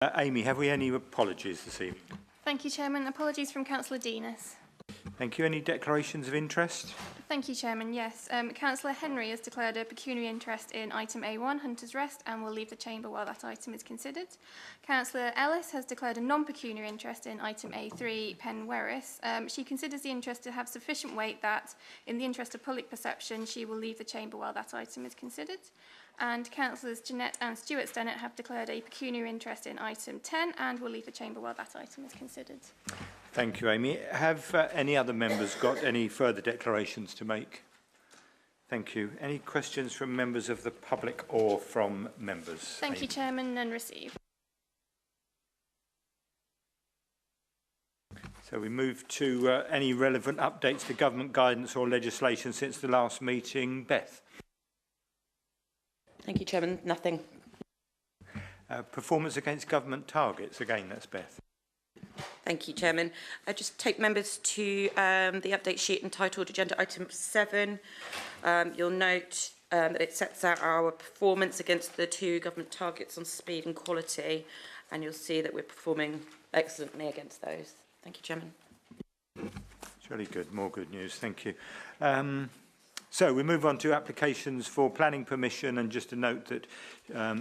Amy, have we any apologies this evening? Thank you, Chairman. Apologies from Councillor Denis. Thank you. Any declarations of interest? Thank you, Chairman. Yes, Councillor Henry has declared a pecuniary interest in item A1, Hunter's Rest, and will leave the chamber while that item is considered. Councillor Ellis has declared a non-pecuniary interest in item A3, Penwerris. She considers the interest to have sufficient weight that, in the interest of public perception, she will leave the chamber while that item is considered. And Councillors Jeanette and Stuart Stennett have declared a pecuniary interest in item 10 and will leave the chamber while that item is considered. Thank you, Amy. Have any other members got any further declarations to make? Thank you. Any questions from members of the public or from members? Thank you, Chairman. None received. So we move to any relevant updates to government guidance or legislation since the last meeting. Beth. Thank you, Chairman. Nothing. Performance against government targets. Again, that's Beth. Thank you, Chairman. I just take members to the update sheet entitled Agenda Item 7. You'll note that it sets out our performance against the 2 government targets on speed and quality, and you'll see that we're performing excellently against those. Thank you, Chairman. It's really good. More good news. Thank you. So we move on to applications for planning permission, and just a note that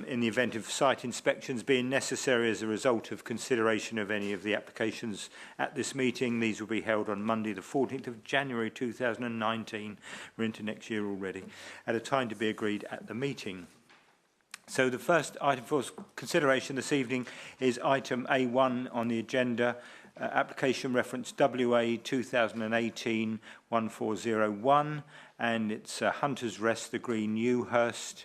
in the event of site inspections being necessary as a result of consideration of any of the applications at this meeting, these will be held on Monday the 14th of January 2019, we're into next year already, at a time to be agreed at the meeting. So the first item for consideration this evening is item A1 on the agenda, application reference WA 2018-1401, and it's Hunter's Rest, the Green, Newhurst,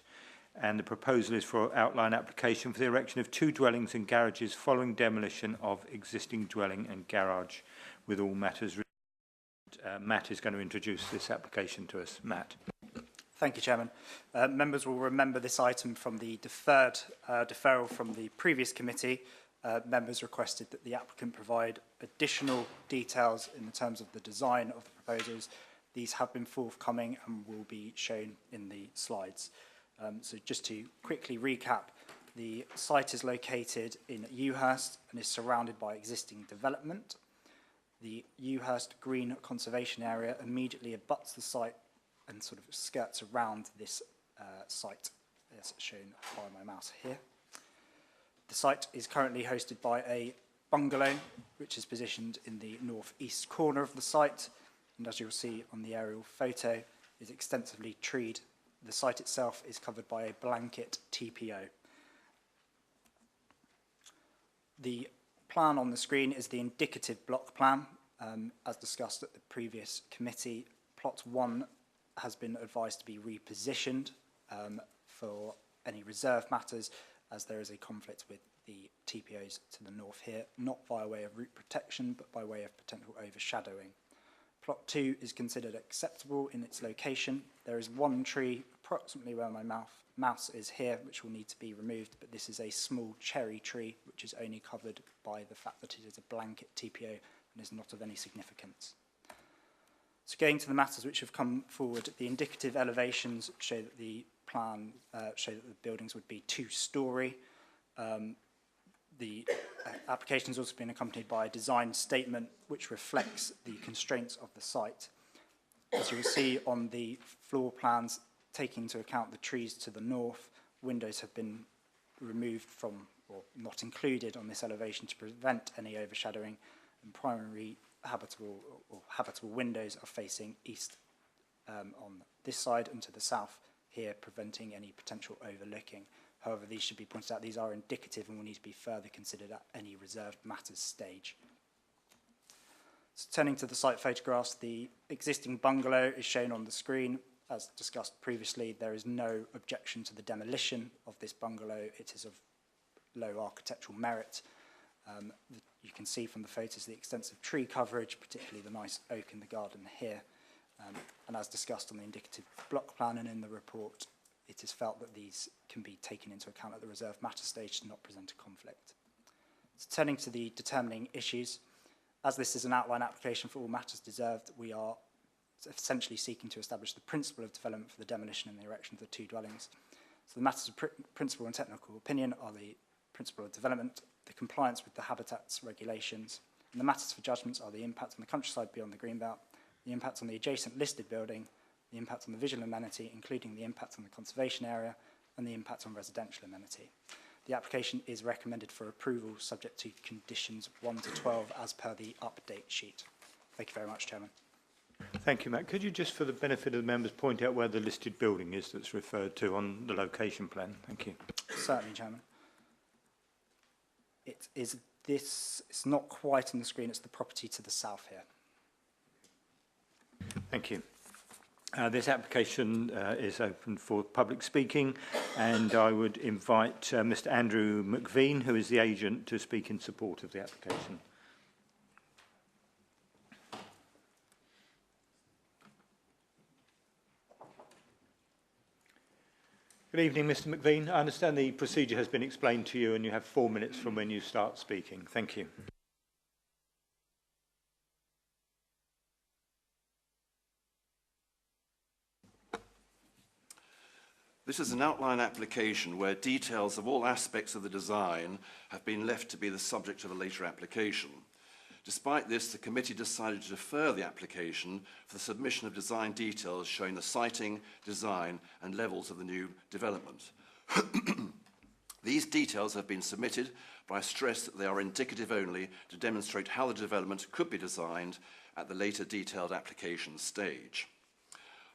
and the proposal is for outline application for the erection of 2 dwellings and garages following demolition of existing dwelling and garage with all matters. Matt is going to introduce this application to us. Matt. Thank you, Chairman. Members will remember this item from the deferral from the previous committee. Members requested that the applicant provide additional details in the terms of the design of the proposals. These have been forthcoming and will be shown in the slides. So just to quickly recap, the site is located in Ewhurst and is surrounded by existing development. The Ewhurst Green Conservation Area immediately abuts the site and sort of skirts around this site, as shown by my mouse here. The site is currently hosted by a bungalow, which is positioned in the northeast corner of the site, and as you'll see on the aerial photo, is extensively treed. The site itself is covered by a blanket TPO. The plan on the screen is the indicative block plan. As discussed at the previous committee, plot 1 has been advised to be repositioned for any reserve matters, as there is a conflict with the TPOs to the north here, not by way of root protection, but by way of potential overshadowing. Plot 2 is considered acceptable in its location. There is 1 tree approximately where my mouse is here, which will need to be removed, but this is a small cherry tree, which is only covered by the fact that it is a blanket TPO and is not of any significance. So going to the matters which have come forward, the indicative elevations show that the plan show that the buildings would be 2-storey. The application has also been accompanied by a design statement which reflects the constraints of the site. As you will see on the floor plans, taking into account the trees to the north, windows have been removed from, or not included on this elevation to prevent any overshadowing, and primary habitable windows are facing east on this side and to the south here, preventing any potential overlooking. However, these should be pointed out, these are indicative and will need to be further considered at any reserved matters stage. So turning to the site photographs, the existing bungalow is shown on the screen. As discussed previously, there is no objection to the demolition of this bungalow. It is of low architectural merit. You can see from the photos the extensive tree coverage, particularly the nice oak in the garden here. And as discussed on the indicative block plan and in the report, it is felt that these can be taken into account at the reserved matter stage to not present a conflict. So turning to the determining issues, as this is an outline application for all matters deserved, we are essentially seeking to establish the principle of development for the demolition and the erection of the 2 dwellings. So the matters of principle and technical opinion are the principle of development, the compliance with the habitats regulations, and the matters for judgments are the impact on the countryside beyond the greenbelt, the impact on the adjacent listed building, the impact on the visual amenity, including the impact on the conservation area, and the impact on residential amenity. The application is recommended for approval subject to conditions 1 to 12 as per the update sheet. Thank you very much, Chairman. Thank you, Matt. Could you just, for the benefit of the members, point out where the listed building is that's referred to on the location plan? Thank you. Certainly, Chairman. It is this, it's not quite on the screen, it's the property to the south here. Thank you. This application is open for public speaking, and I would invite Mr. Andrew McVean, who is the agent, to speak in support of the application. Good evening, Mr. McVean. I understand the procedure has been explained to you, and you have 4 minutes from when you start speaking. Thank you. This is an outline application where details of all aspects of the design have been left to be the subject of a later application. Despite this, the committee decided to defer the application for the submission of design details showing the siting, design and levels of the new development. These details have been submitted, but I stress that they are indicative only to demonstrate how the development could be designed at the later detailed application stage.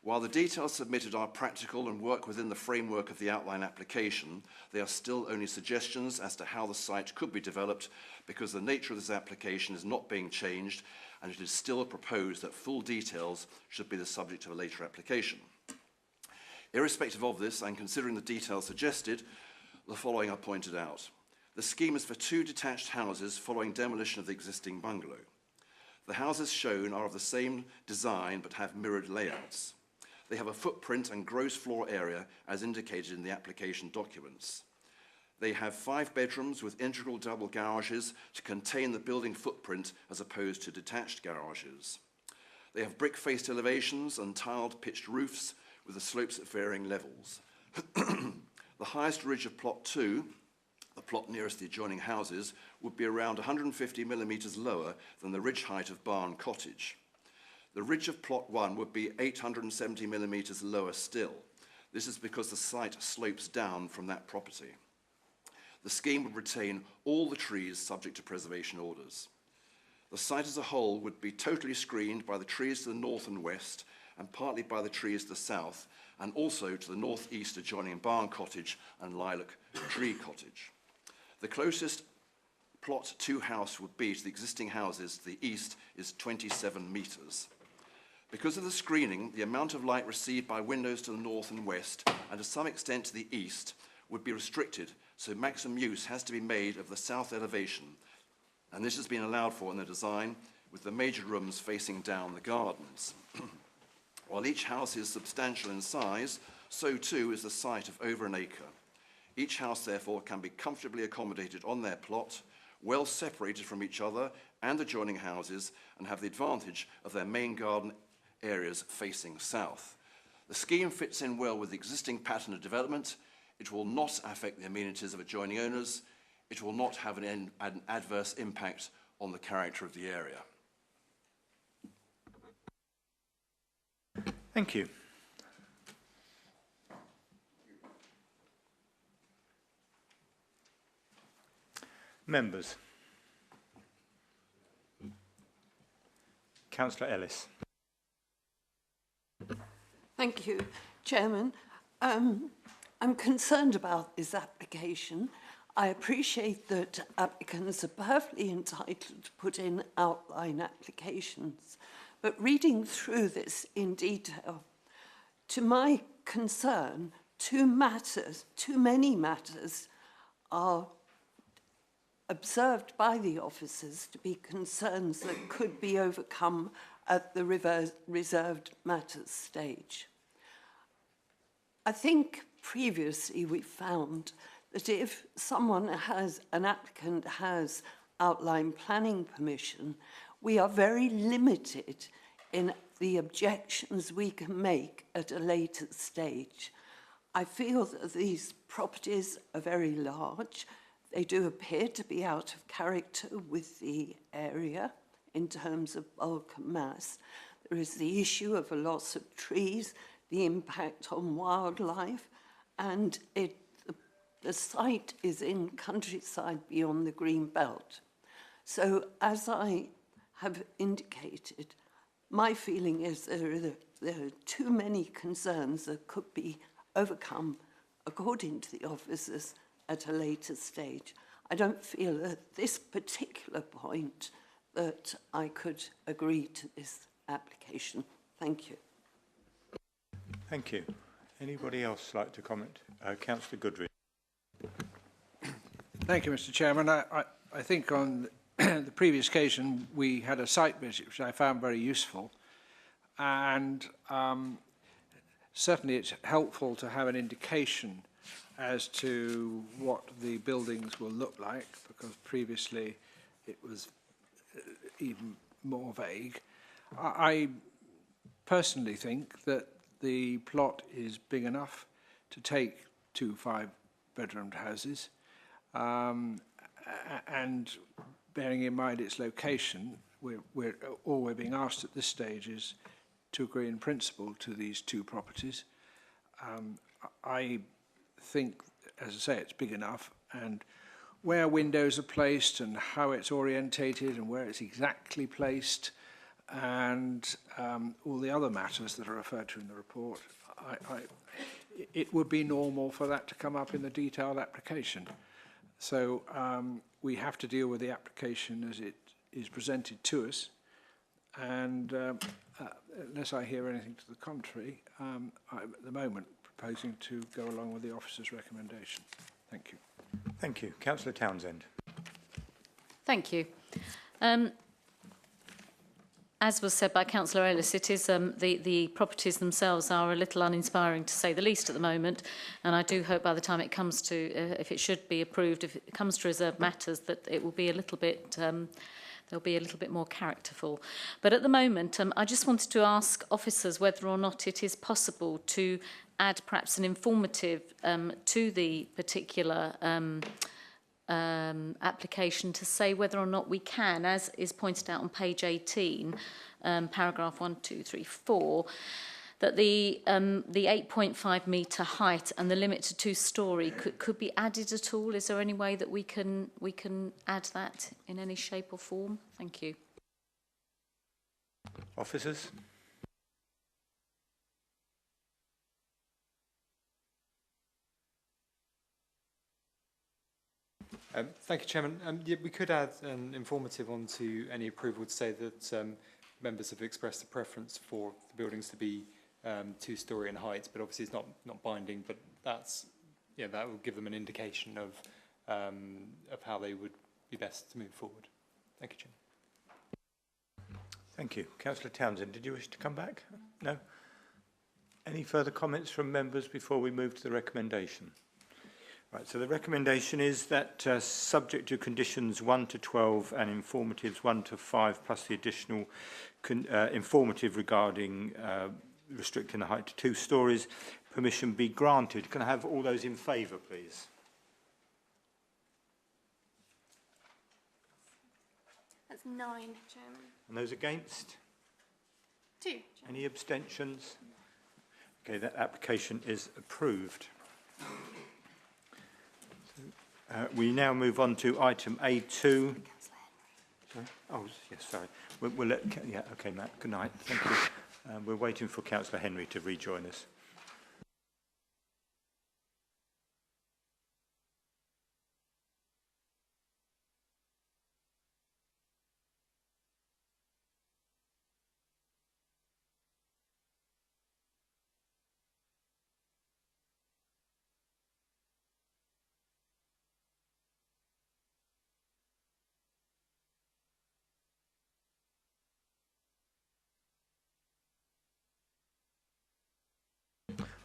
While the details submitted are practical and work within the framework of the outline application, they are still only suggestions as to how the site could be developed, because the nature of this application is not being changed and it is still proposed that full details should be the subject of a later application. Irrespective of this, and considering the details suggested, the following are pointed out. The scheme is for 2 detached houses following demolition of the existing bungalow. The houses shown are of the same design but have mirrored layouts. They have a footprint and gross floor area as indicated in the application documents. They have 5 bedrooms with integral double garages to contain the building footprint as opposed to detached garages. They have brick-faced elevations and tiled pitched roofs with the slopes at varying levels. The highest ridge of plot 2, the plot nearest the adjoining houses, would be around 150 millimetres lower than the ridge height of Barn Cottage. The ridge of plot 1 would be 870 millimetres lower still. This is because the site slopes down from that property. The scheme would retain all the trees subject to preservation orders. The site as a whole would be totally screened by the trees to the north and west, and partly by the trees to the south, and also to the northeast adjoining Barn Cottage and Lilac Tree Cottage. The closest plot 2 house would be to the existing houses to the east is 27 metres. Because of the screening, the amount of light received by windows to the north and west, and to some extent to the east, would be restricted, so maximum use has to be made of the south elevation, and this has been allowed for in the design, with the major rooms facing down the gardens. While each house is substantial in size, so too is the site of over an acre. Each house, therefore, can be comfortably accommodated on their plot, well separated from each other and adjoining houses, and have the advantage of their main garden areas facing south. The scheme fits in well with the existing pattern of development. It will not affect the amenities of adjoining owners. It will not have an adverse impact on the character of the area. Thank you. Members. Councillor Ellis. Thank you, Chairman. I'm concerned about this application. I appreciate that applicants are perfectly entitled to put in outline applications, but reading through this in detail, to my concern, too many matters are observed by the officers to be concerns that could be overcome at the reserved matters stage. I think previously we found that if an applicant has outline planning permission, we are very limited in the objections we can make at a later stage. I feel that these properties are very large, They do appear to be out of character with the area in terms of bulk and mass. There is the issue of a loss of trees, the impact on wildlife, and the site is in countryside beyond the green belt. So as I have indicated, my feeling is there are too many concerns that could be overcome, according to the officers, at a later stage. I don't feel at this particular point that I could agree to this application. Thank you. Thank you. Anybody else like to comment? Councillor Goodrich. Thank you, Mr. Chairman. I think on the previous occasion we had a site visit which I found very useful, and certainly it's helpful to have an indication as to what the buildings will look like, because previously it was even more vague. I personally think that the plot is big enough to take 2 5-bedroomed houses, and bearing in mind its location, all we're being asked at this stage is to agree in principle to these 2 properties. I think, as I say, it's big enough, and where windows are placed and how it's orientated and where it's exactly placed and all the other matters that are referred to in the report, it would be normal for that to come up in the detailed application. So we have to deal with the application as it is presented to us, and unless I hear anything to the contrary, I'm at the moment proposing to go along with the officer's recommendation. Thank you. Thank you. Councillor Townsend. Thank you. As was said by Councillor Ellis, it is the properties themselves are a little uninspiring, to say the least, at the moment, and I do hope by the time it comes to, if it should be approved, if it comes to reserved matters, that it will be a little bit, they'll be a little bit more characterful. But at the moment, I just wanted to ask officers whether or not it is possible to add perhaps an informative to the particular application, to say whether or not we can, as is pointed out on page 18, paragraph 1, 2, 3, 4, that the 8.5 metre height and the limit to 2-storey could be added at all. Is there any way that we can add that in any shape or form? Thank you. Officers. Thank you, Chairman. Yeah, we could add an informative onto any approval to say that members have expressed a preference for the buildings to be 2-storey in height, but obviously it's not binding. But that's, yeah, that will give them an indication of how they would be best to move forward. Thank you, Chairman. Thank you. Councillor Townsend, did you wish to come back? No? Any further comments from members before we move to the recommendation? Right, so the recommendation is that subject to conditions 1 to 12 and informatives 1 to 5 plus the additional informative regarding restricting the height to 2 storeys, permission be granted. Can I have all those in favour, please? That's 9, Chairman. And those against? 2, Chairman. Any abstentions? Okay, that application is approved. We now move on to item A2. Sorry? Oh, yes, sorry. We'll let, yeah, okay, Matt, good night. Thank you. We're waiting for Councillor Henry to rejoin us.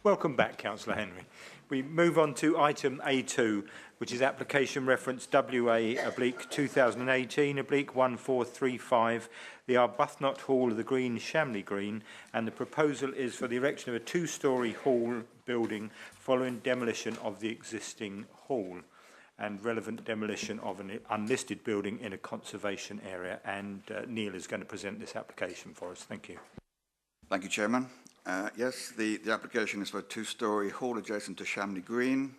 Welcome back, Councillor Henry. We move on to item A2, which is application reference WA/2018/1435, the Arbuthnot Hall of the Green, Shamley Green, and the proposal is for the erection of a 2-storey hall building following demolition of the existing hall. and relevant demolition of an unlisted building in a conservation area. And Neil is going to present this application for us. Thank you. Thank you, Chairman. Yes, the application is for a two-storey hall adjacent to Shamley Green.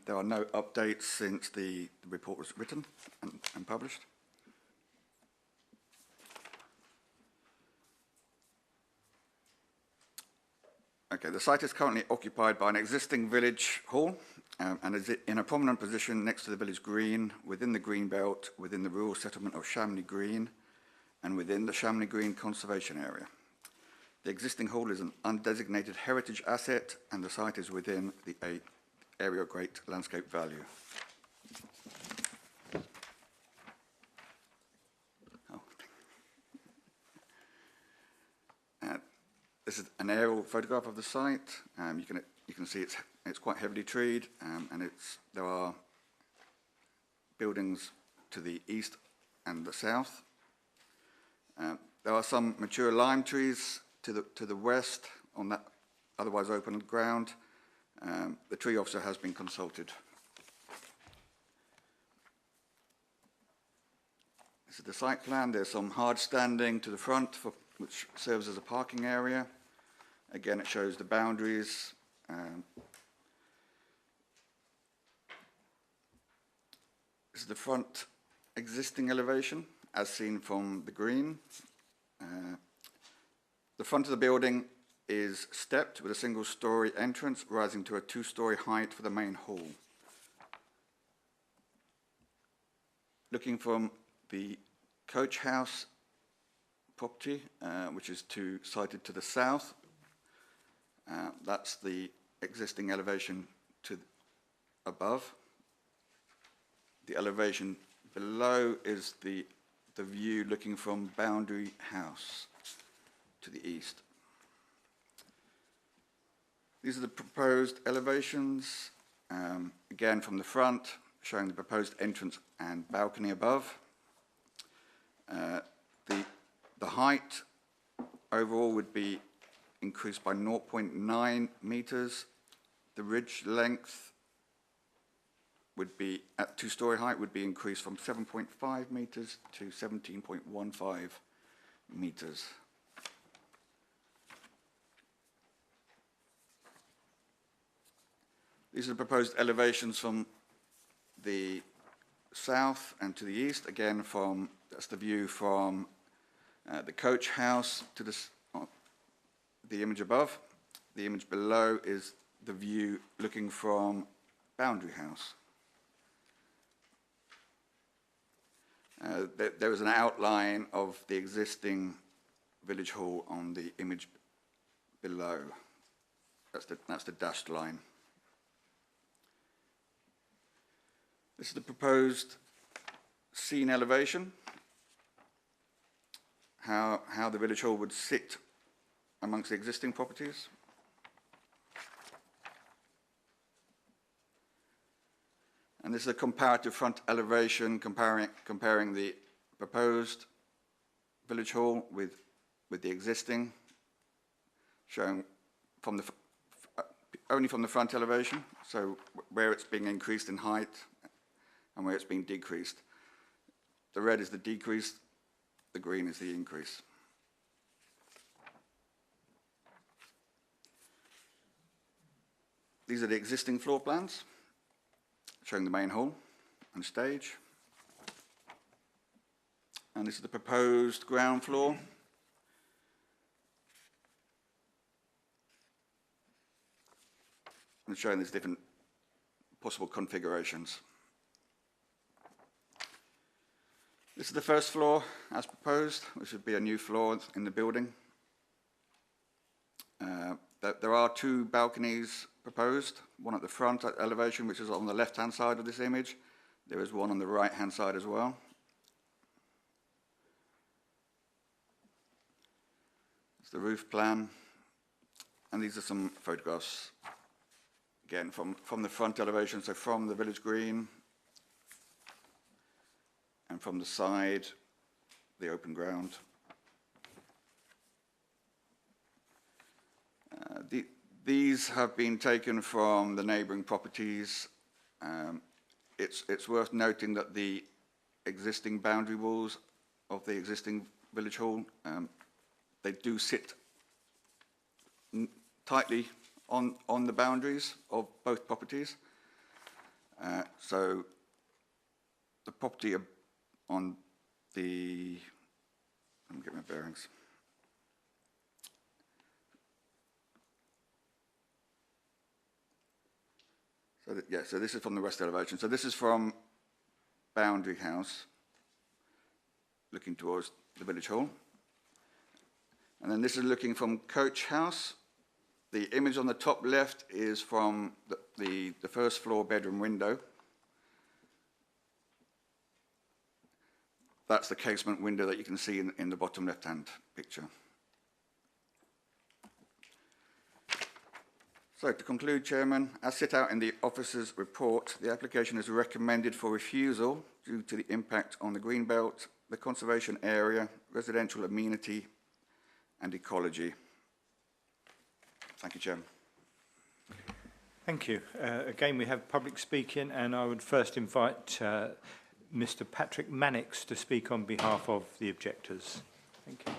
There are no updates since the report was written and published. Okay, the site is currently occupied by an existing village hall and is in a prominent position next to the village green, within the green belt, within the rural settlement of Shamley Green, and within the Shamley Green conservation area. The existing hall is an undesignated heritage asset, and the site is within the area of great landscape value. This is an aerial photograph of the site. You can see it's quite heavily treed, and there are buildings to the east and the south. There are some mature lime trees to the west on that otherwise open ground. The tree officer has been consulted. This is the site plan. There's some hard standing to the front which serves as a parking area. Again, it shows the boundaries. This is the front existing elevation as seen from the green. The front of the building is stepped with a single-storey entrance rising to a two-storey height for the main hall. Looking from the coach house property, which is sited to the south, that's the existing elevation above. The elevation below is the view looking from Boundary House to the east. These are the proposed elevations, again from the front, showing the proposed entrance and balcony above. The height overall would be increased by 0.9 meters. The ridge length would be, at two-storey height, would be increased from 7.5 meters to 17.15 meters. These are the proposed elevations from the south and to the east. Again, that's the view from the coach house to the image above. The image below is the view looking from Boundary House. There is an outline of the existing village hall on the image below. That's the dashed line. This is the proposed scene elevation, how the village hall would sit amongst the existing properties. And this is a comparative front elevation comparing the proposed village hall with the existing, showing only from the front elevation, so where it's being increased in height and where it's being decreased. The red is the decrease, the green is the increase. These are the existing floor plans, showing the main hall and stage. And this is the proposed ground floor. And showing these different possible configurations. This is the first floor as proposed, which would be a new floor in the building. There are two balconies proposed, one at the front elevation, which is on the left-hand side of this image. There is one on the right-hand side as well. It's the roof plan. And these are some photographs, again, from the front elevation, so from the village green, and from the side, the open ground. These have been taken from the neighbouring properties it's worth noting that the existing boundary walls of the existing village hall, they do sit tightly on the boundaries of both properties. So the property on the, let me get my bearings. So so this is from the west elevation. So this is from Boundary House, looking towards the village hall. And then this is looking from Coach House. The image on the top left is from the first floor bedroom window. That's the casement window that you can see in the bottom left-hand picture. So to conclude, Chairman, as set out in the officer's report, the application is recommended for refusal due to the impact on the green belt, the conservation area, residential amenity and ecology. Thank you, Chairman. Thank you. Again, we have public speaking, and I would first invite Mr. Patrick Mannix to speak on behalf of the objectors. Thank you.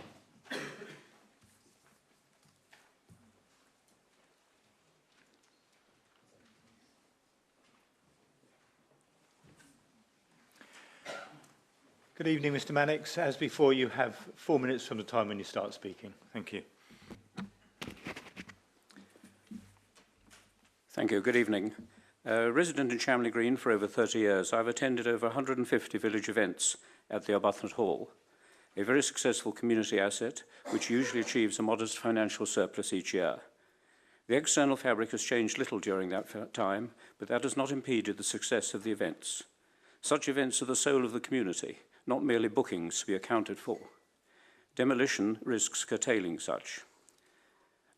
Good evening, Mr. Mannix. As before, you have 4 minutes from the time when you start speaking. Thank you. Thank you. Good evening. Resident in Shamley Green for over 30 years, I've attended over 150 village events at the Arbuthnot Hall, a very successful community asset which usually achieves a modest financial surplus each year. The external fabric has changed little during that time, but that has not impeded the success of the events. Such events are the soul of the community, not merely bookings to be accounted for. Demolition risks curtailing such.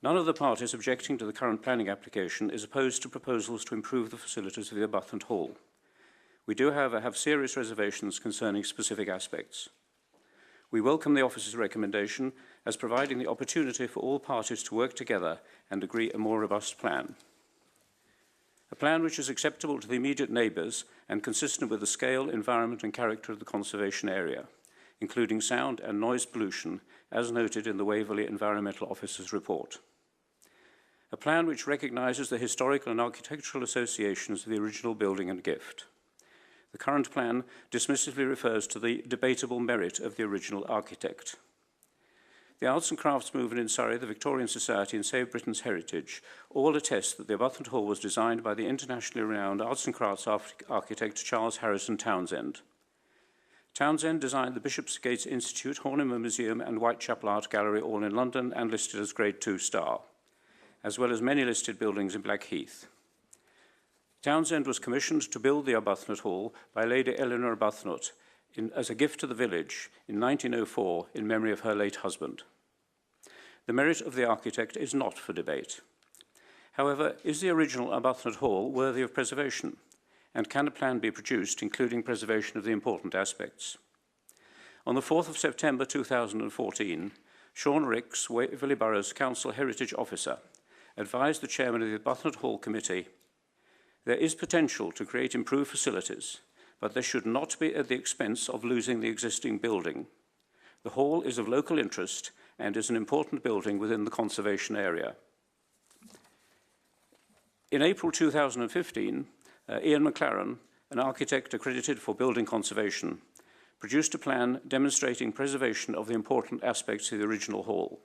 None of the parties objecting to the current planning application is opposed to proposals to improve the facilities of the Arbuthnot Hall. We do, however, have serious reservations concerning specific aspects. We welcome the officer's recommendation as providing the opportunity for all parties to work together and agree a more robust plan. A plan which is acceptable to the immediate neighbours and consistent with the scale, environment and character of the conservation area, including sound and noise pollution, as noted in the Waverley Environmental Officer's report. A plan which recognises the historical and architectural associations of the original building and gift. The current plan dismissively refers to the debatable merit of the original architect. The arts and crafts movement in Surrey, the Victorian Society and Save Britain's Heritage all attest that the Arbuthnot Hall was designed by the internationally renowned arts and crafts architect Charles Harrison Townsend. Townsend designed the Bishopsgate Institute, Horniman Museum and Whitechapel Art Gallery, all in London and listed as Grade 2 star, as well as many listed buildings in Blackheath. Townsend was commissioned to build the Arbuthnot Hall by Lady Eleanor Arbuthnot as a gift to the village in 1904 in memory of her late husband. The merit of the architect is not for debate. However, is the original Arbuthnot Hall worthy of preservation? And can a plan be produced, including preservation of the important aspects? On the 4th of September 2014, Sean Ricks, Waverley Borough's Council Heritage Officer, advised the chairman of the Arbuthnot Hall Committee, there is potential to create improved facilities, but this should not be at the expense of losing the existing building. The hall is of local interest and is an important building within the conservation area. In April 2015, Ian McLaren, an architect accredited for building conservation, produced a plan demonstrating preservation of the important aspects of the original hall.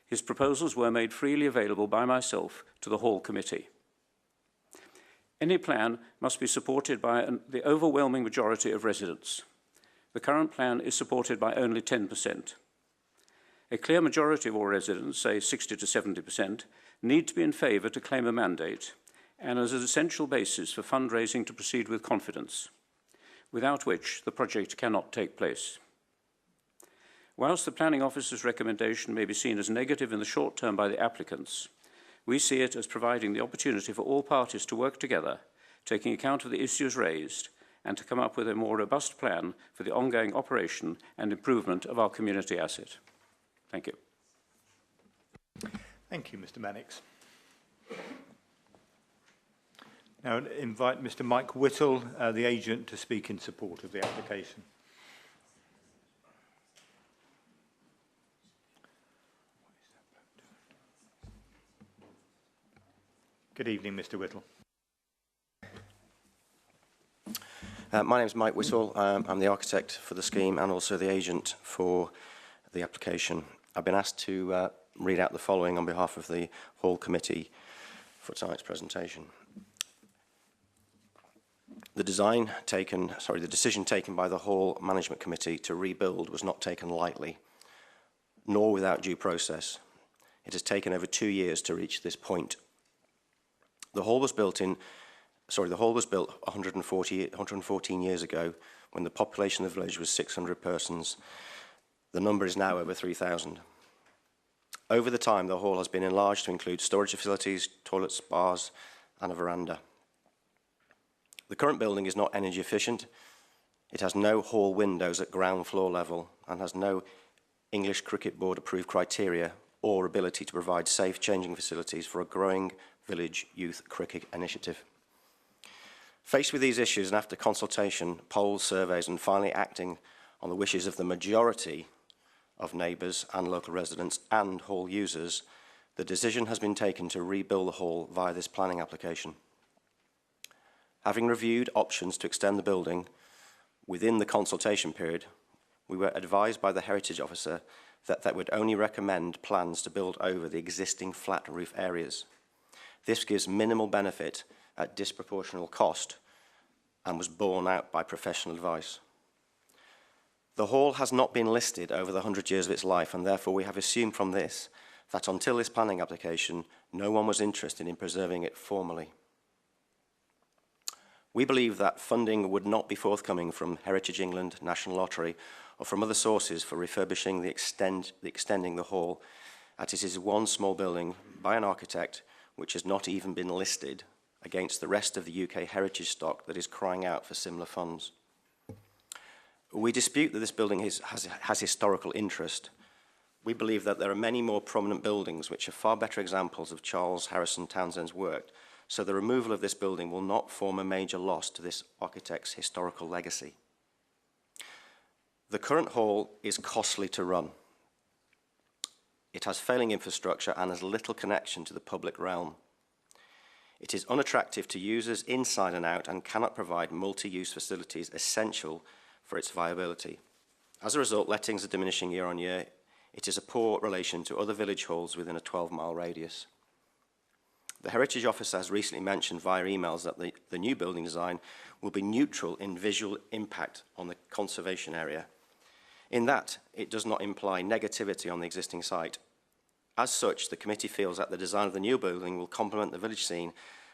His proposals were made freely available by myself to the Hall Committee. Any plan must be supported by the overwhelming majority of residents. The current plan is supported by only 10%. A clear majority of all residents, say 60 to 70%, need to be in favour to claim a mandate and as an essential basis for fundraising to proceed with confidence, without which the project cannot take place. Whilst the planning officer's recommendation may be seen as negative in the short term by the applicants, we see it as providing the opportunity for all parties to work together, taking account of the issues raised, and to come up with a more robust plan for the ongoing operation and improvement of our community asset. Thank you. Thank you, Mr. Mannix. Now invite Mr. Mike Whittle, the agent, to speak in support of the application. Good evening, Mr. Whittle. My name is Mike Whittle. I'm the architect for the scheme and also the agent for the application. I've been asked to read out the following on behalf of the Hall Committee for tonight's presentation. The decision taken by the Hall Management Committee to rebuild was not taken lightly, nor without due process. It has taken over 2 years to reach this point. The Hall was built 114 years ago when the population of the village was 600 persons. The number is now over 3,000. Over the time, the hall has been enlarged to include storage facilities, toilets, bars, and a veranda. The current building is not energy efficient. It has no hall windows at ground floor level and has no English Cricket Board approved criteria or ability to provide safe changing facilities for a growing village youth cricket initiative. Faced with these issues and after consultation, polls, surveys, and finally acting on the wishes of the majority of neighbours and local residents and hall users, the decision has been taken to rebuild the hall via this planning application. Having reviewed options to extend the building within the consultation period, we were advised by the Heritage Officer that they would only recommend plans to build over the existing flat roof areas. This gives minimal benefit at disproportional cost and was borne out by professional advice. The hall has not been listed over the 100 years of its life, and therefore we have assumed from this that until this planning application, no one was interested in preserving it formally. We believe that funding would not be forthcoming from Heritage England, National Lottery, or from other sources for refurbishing extending the hall, as it is one small building by an architect which has not even been listed against the rest of the UK heritage stock that is crying out for similar funds. We dispute that this building has historical interest. We believe that there are many more prominent buildings which are far better examples of Charles Harrison Townsend's work, so the removal of this building will not form a major loss to this architect's historical legacy. The current hall is costly to run. It has failing infrastructure and has little connection to the public realm. It is unattractive to users inside and out and cannot provide multi-use facilities essential for its viability. As a result, lettings are diminishing year on year. It is a poor relation to other village halls within a 12-mile radius. The Heritage Officer has recently mentioned via emails that the new building design will be neutral in visual impact on the conservation area. In that, it does not imply negativity on the existing site. As such, the committee feels that the design of the new building will complement the village scene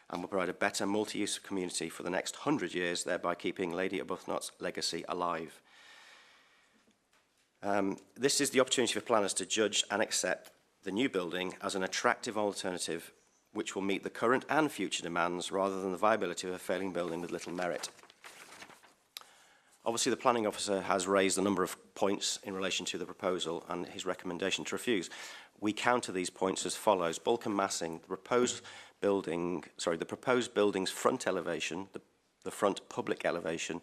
and will provide a better multi-use community for the next 100 years, thereby keeping Lady Arbuthnot's legacy alive. This is the opportunity for planners to judge and accept the new building as an attractive alternative which will meet the current and future demands rather than the viability of a failing building with little merit. Obviously, the planning officer has raised a number of points in relation to the proposal and his recommendation to refuse. We counter these points as follows. Bulk and massing, the proposed building's front elevation, the front public elevation,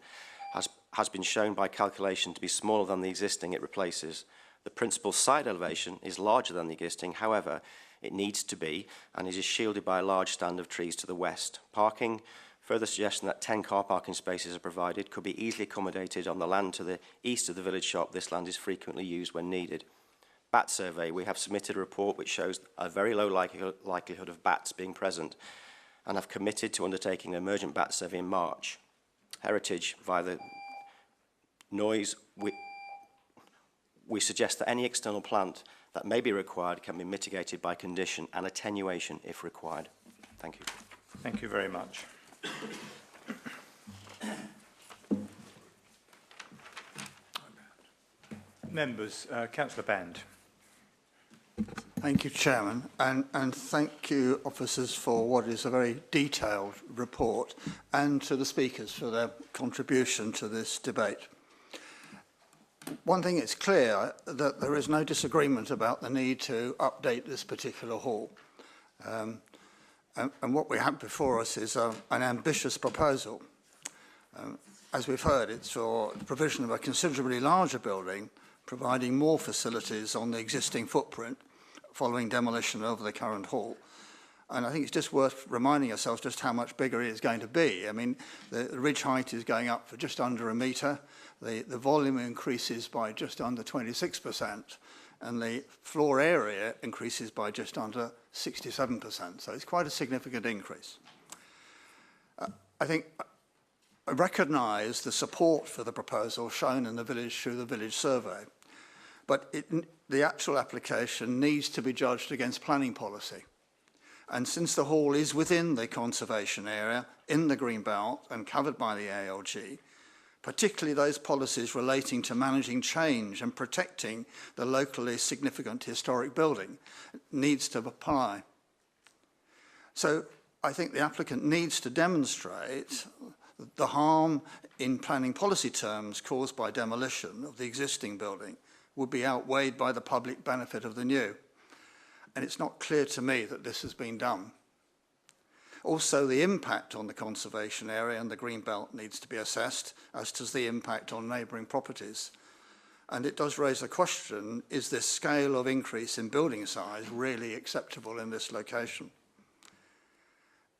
has been shown by calculation to be smaller than the existing it replaces. The principal side elevation is larger than the existing, however, it needs to be, and it is shielded by a large stand of trees to the west. Parking, further suggestion that 10 car parking spaces are provided, could be easily accommodated on the land to the east of the village shop. This land is frequently used when needed. Bat survey, we have submitted a report which shows a very low likelihood of bats being present and have committed to undertaking an emergent bat survey in March. Heritage, via the noise, we suggest that any external plant that may be required can be mitigated by condition and attenuation if required. Thank you. Thank you very much. Members, Councillor Band. Thank you, Chairman, and thank you, officers, for what is a very detailed report, and to the speakers for their contribution to this debate. One thing is clear, that there is no disagreement about the need to update this particular hall. And what we have before us is an ambitious proposal. As we've heard, it's for the provision of a considerably larger building, providing more facilities on the existing footprint following demolition of the current hall. And I think it's just worth reminding ourselves just how much bigger it is going to be. I mean, the ridge height is going up for just under a metre. The volume increases by just under 26%, and the floor area increases by just under 67%. So it's quite a significant increase. I think I recognise the support for the proposal shown in the village through the village survey, but the actual application needs to be judged against planning policy. And since the hall is within the conservation area, in the green belt and covered by the ALG, particularly those policies relating to managing change and protecting the locally significant historic building, needs to apply. So I think the applicant needs to demonstrate the harm in planning policy terms caused by demolition of the existing building would be outweighed by the public benefit of the new. And it's not clear to me that this has been done. Also, the impact on the conservation area and the green belt needs to be assessed, as does the impact on neighbouring properties. And it does raise the question, is this scale of increase in building size really acceptable in this location?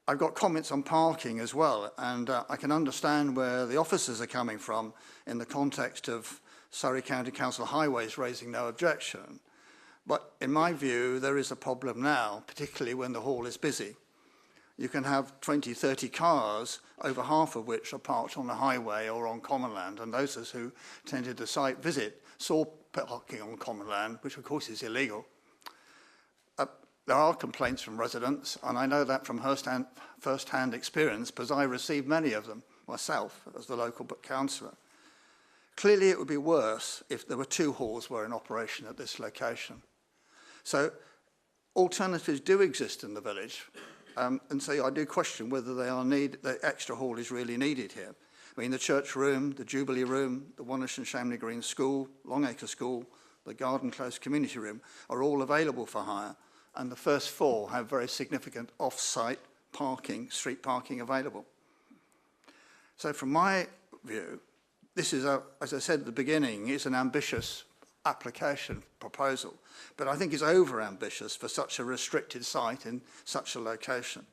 I've got comments on parking as well, and I can understand where the officers are coming from in the context of Surrey County Council Highways raising no objection. But in my view, there is a problem now, particularly when the hall is busy. You can have 20, 30 cars, over half of which are parked on the highway or on common land, and those of us who attended the site visit saw parking on common land, which of course is illegal. There are complaints from residents, and I know that from first-hand experience because I received many of them myself as the local councillor. Clearly, it would be worse if there were two halls were in operation at this location. So alternatives do exist in the village, and so I do question whether the extra hall is really needed here. I mean, the church room, the Jubilee room, the Wonersh and Shamley Green School, Longacre School, the Garden Close Community Room are all available for hire, and the first four have very significant off-site parking, street parking available. So from my view, this is, as I said at the beginning, it's an ambitious application proposal, but I think it's over-ambitious for such a restricted site in such a location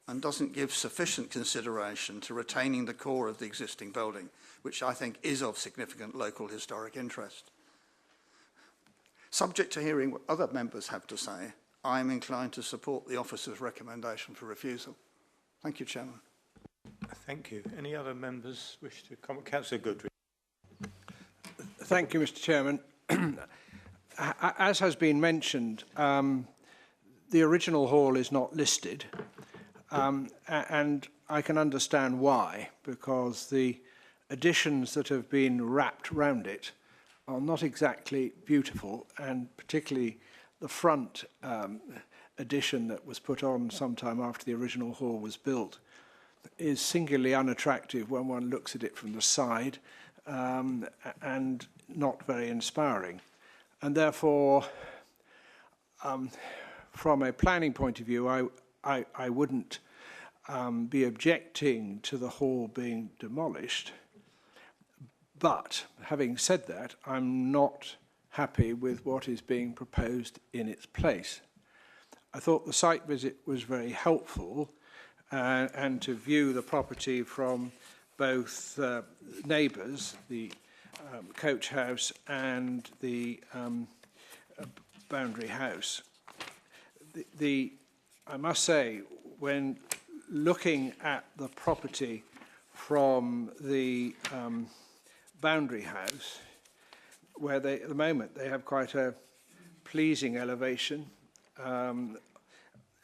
and doesn't give sufficient consideration to retaining the core of the existing building, which I think is of significant local historic interest. Subject to hearing what other members have to say, I am inclined to support the officer's recommendation for refusal. Thank you, Chairman. Thank you. Any other members wish to comment? Councillor Goodrich. Thank you, Mr. Chairman. As has been mentioned, the original hall is not listed, and I can understand why, because the additions that have been wrapped round it are not exactly beautiful, and particularly the front addition that was put on sometime after the original hall was built is singularly unattractive when one looks at it from the side, and not very inspiring. And therefore, from a planning point of view, I wouldn't be objecting to the hall being demolished. But having said that, I'm not happy with what is being proposed in its place. I thought the site visit was very helpful, and to view the property from both neighbours, the coach house and the boundary house. I must say, when looking at the property from the boundary house, where at the moment they have quite a pleasing elevation,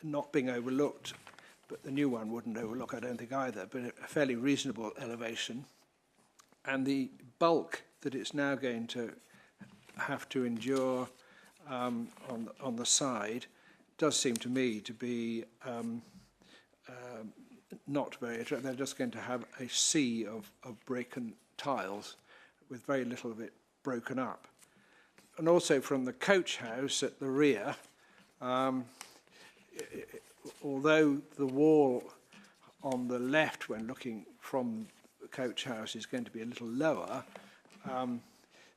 not being overlooked, but the new one wouldn't overlook, I don't think either, but a fairly reasonable elevation. And the bulk that it's now going to have to endure on the side does seem to me to be not very attractive. They're just going to have a sea of brick and tiles with very little of it broken up. And also from the coach house at the rear, although the wall on the left, when looking from the coach house, is going to be a little lower,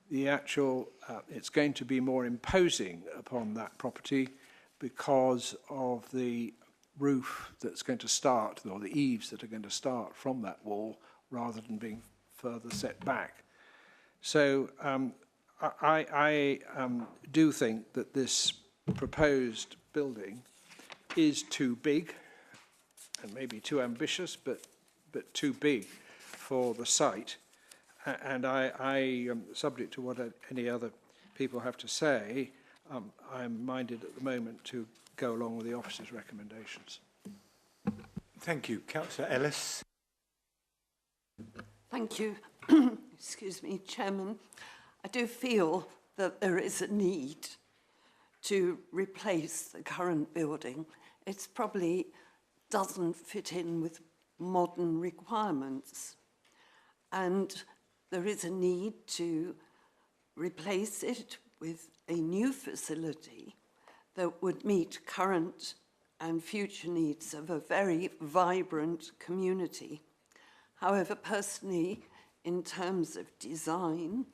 it's going to be more imposing upon that property because of the roof that's going to start, or the eaves that are going to start from that wall, rather than being further set back. So I do think that this proposed building is too big, and maybe too ambitious, but too big for the site. And I subject to what any other people have to say, I'm minded at the moment to go along with the officer's recommendations. Thank you. Councillor Ellis. Thank you. Excuse me, Chairman. I do feel that there is a need to replace the current building. It probably doesn't fit in with modern requirements. And there is a need to replace it with a new facility that would meet current and future needs of a very vibrant community. However, personally, in terms of design,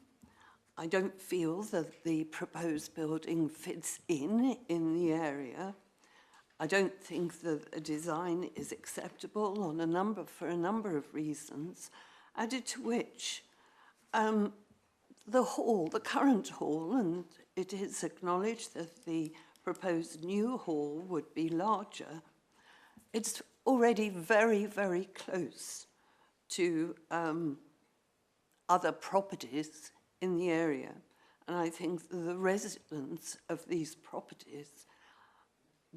I don't feel that the proposed building fits in the area. I don't think that the design is acceptable for a number of reasons, added to which the current hall, and it is acknowledged that the proposed new hall would be larger, it's already very, very close to other properties in the area. And I think the residents of these properties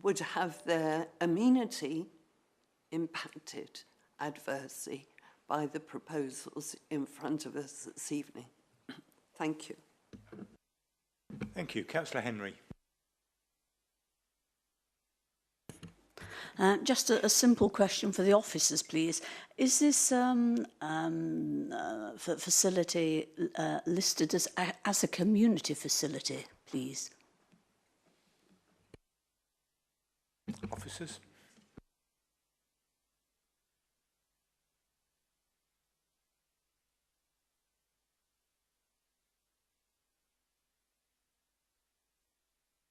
would have their amenity impacted adversely by the proposals in front of us this evening. Thank you. Thank you. Councillor Henry. Just a simple question for the officers, please. Is this facility listed as a community facility, please? Officers.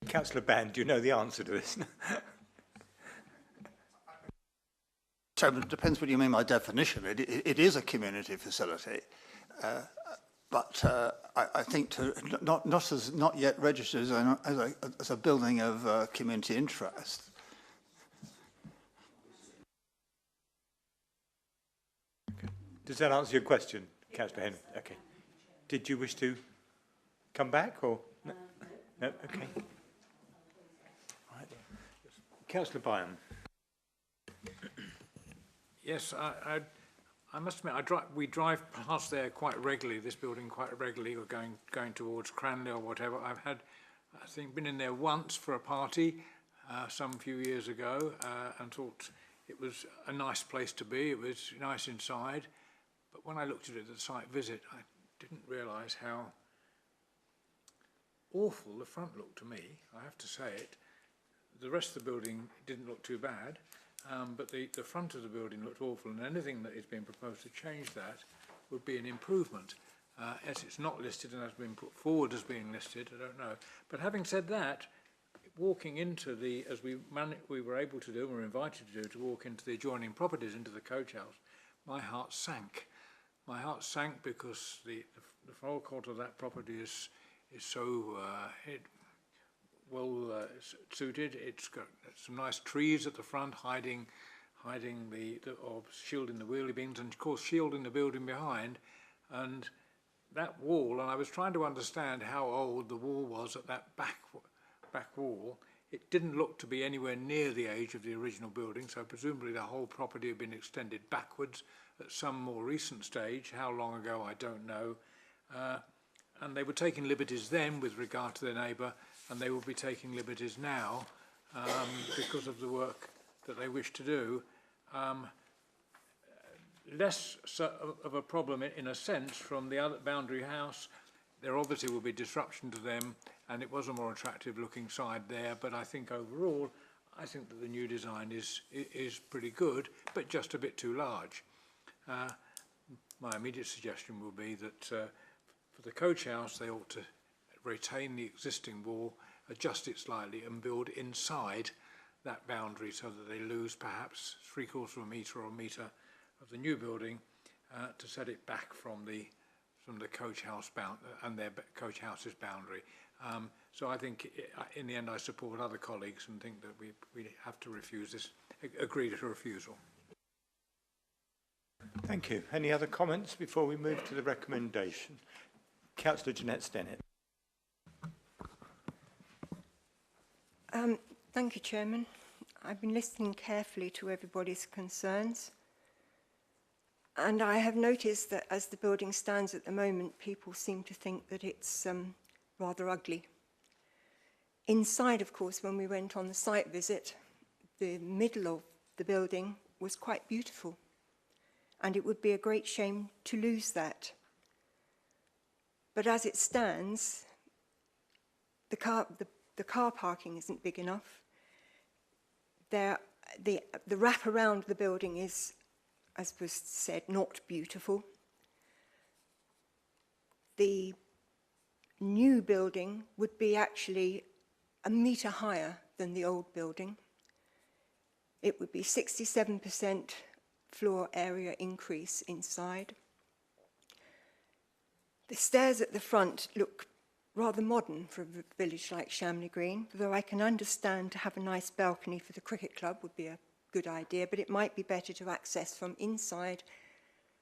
Councillor Band, do you know the answer to this? So it depends what you mean by definition. It is a community facility, but I think not yet registered as a building of community interest. Okay. Does that answer your question, Councillor Henry? Okay. Did you wish to come back or no? No. Okay. Right. Councillor Byam. Yes, I must admit, we drive past there quite regularly, this building quite regularly, or going towards Cranley or whatever. I think, been in there once for a party some few years ago and thought it was a nice place to be. It was nice inside. But when I looked at it at the site visit, I didn't realise how awful the front looked to me, I have to say it. The rest of the building didn't look too bad. But the front of the building looked awful, and anything that is being proposed to change that would be an improvement. As it's not listed and has been put forward as being listed, I don't know. But having said that, walking into as we were able to do, and were invited to do, to walk into the adjoining properties, into the coach house, my heart sank. My heart sank because the forecourt of that property is so well suited. It's got some nice trees at the front, hiding or shielding the wheelie bins, and of course shielding the building behind. And that wall, and I was trying to understand how old the wall was at that back wall. It didn't look to be anywhere near the age of the original building, so presumably the whole property had been extended backwards at some more recent stage. How long ago, I don't know. And they were taking liberties then with regard to their neighbour, and they will be taking liberties now because of the work that they wish to do. Less of a problem in a sense from the other boundary house. There obviously will be disruption to them, and it was a more attractive looking side there, but I think overall I think that the new design is pretty good, but just a bit too large. My immediate suggestion will be that for the coach house, they ought to retain the existing wall, adjust it slightly and build inside that boundary so that they lose perhaps 3/4 of a metre or a metre of the new building to set it back from the coach house and their coach house's boundary. So I think in the end I support other colleagues and think that we have to refuse this, agree to refusal. Thank you. Any other comments before we move to the recommendation? Councillor Jeanette Stennett. Thank you, Chairman. I've been listening carefully to everybody's concerns, and I have noticed that as the building stands at the moment, people seem to think that it's rather ugly. Inside, of course, when we went on the site visit, the middle of the building was quite beautiful, and it would be a great shame to lose that. But as it stands, the car parking isn't big enough. The wrap around the building is, as was said, not beautiful. The new building would be actually a metre higher than the old building. It would be 67% floor area increase inside. The stairs at the front look rather modern for a village like Shamley Green, though I can understand to have a nice balcony for the cricket club would be a good idea, but it might be better to access from inside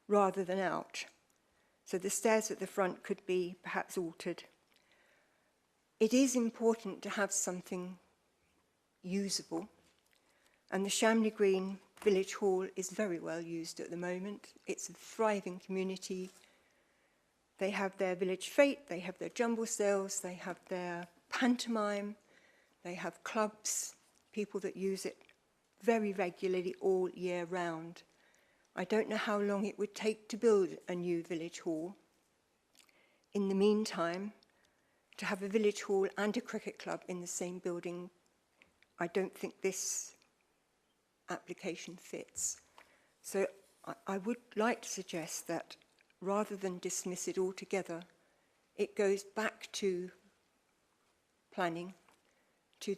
rather than out. So the stairs at the front could be perhaps altered. It is important to have something usable, and the Shamley Green Village Hall is very well used at the moment. It's a thriving community. They have their village fete, they have their jumble sales, they have their pantomime, they have clubs, people that use it very regularly all year round. I don't know how long it would take to build a new village hall. In the meantime, to have a village hall and a cricket club in the same building, I don't think this application fits. So I would like to suggest that rather than dismiss it altogether, it goes back to planning to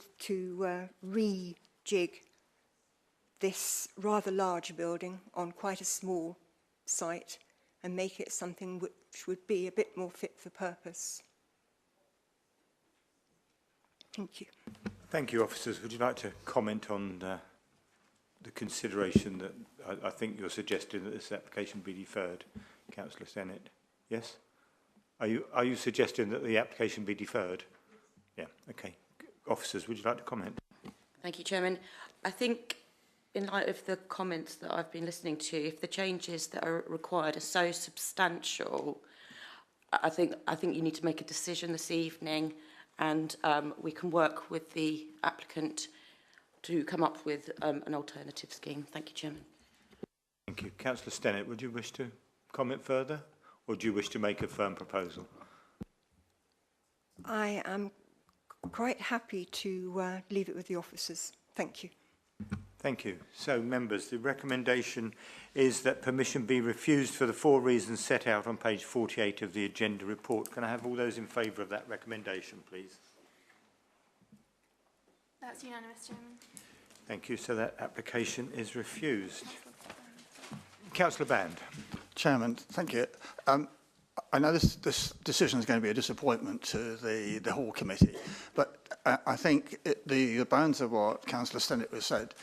rejig this rather large building on quite a small site and make it something which would be a bit more fit for purpose. Thank you. Thank you, officers. Would you like to comment on the consideration that I think you're suggesting that this application be deferred, Councillor Stennett? Yes? Are you suggesting that the application be deferred? Yeah, okay. Officers, would you like to comment? Thank you, Chairman. I think in light of the comments that I've been listening to, if the changes that are required are so substantial, I think you need to make a decision this evening, and we can work with the applicant to come up with an alternative scheme. Thank you, Chairman. Thank you. Councillor Stennett, would you wish to comment further, or do you wish to make a firm proposal? I am quite happy to leave it with the officers. Thank you. Thank you. So, members, the recommendation is that permission be refused for the 4 reasons set out on page 48 of the agenda report. Can I have all those in favour of that recommendation, please? That's unanimous, Chairman. Thank you. So that application is refused. Councillor Band. Chairman, thank you. I know this decision is going to be a disappointment to the whole committee, but I think the bounds of what Councillor Stennett has said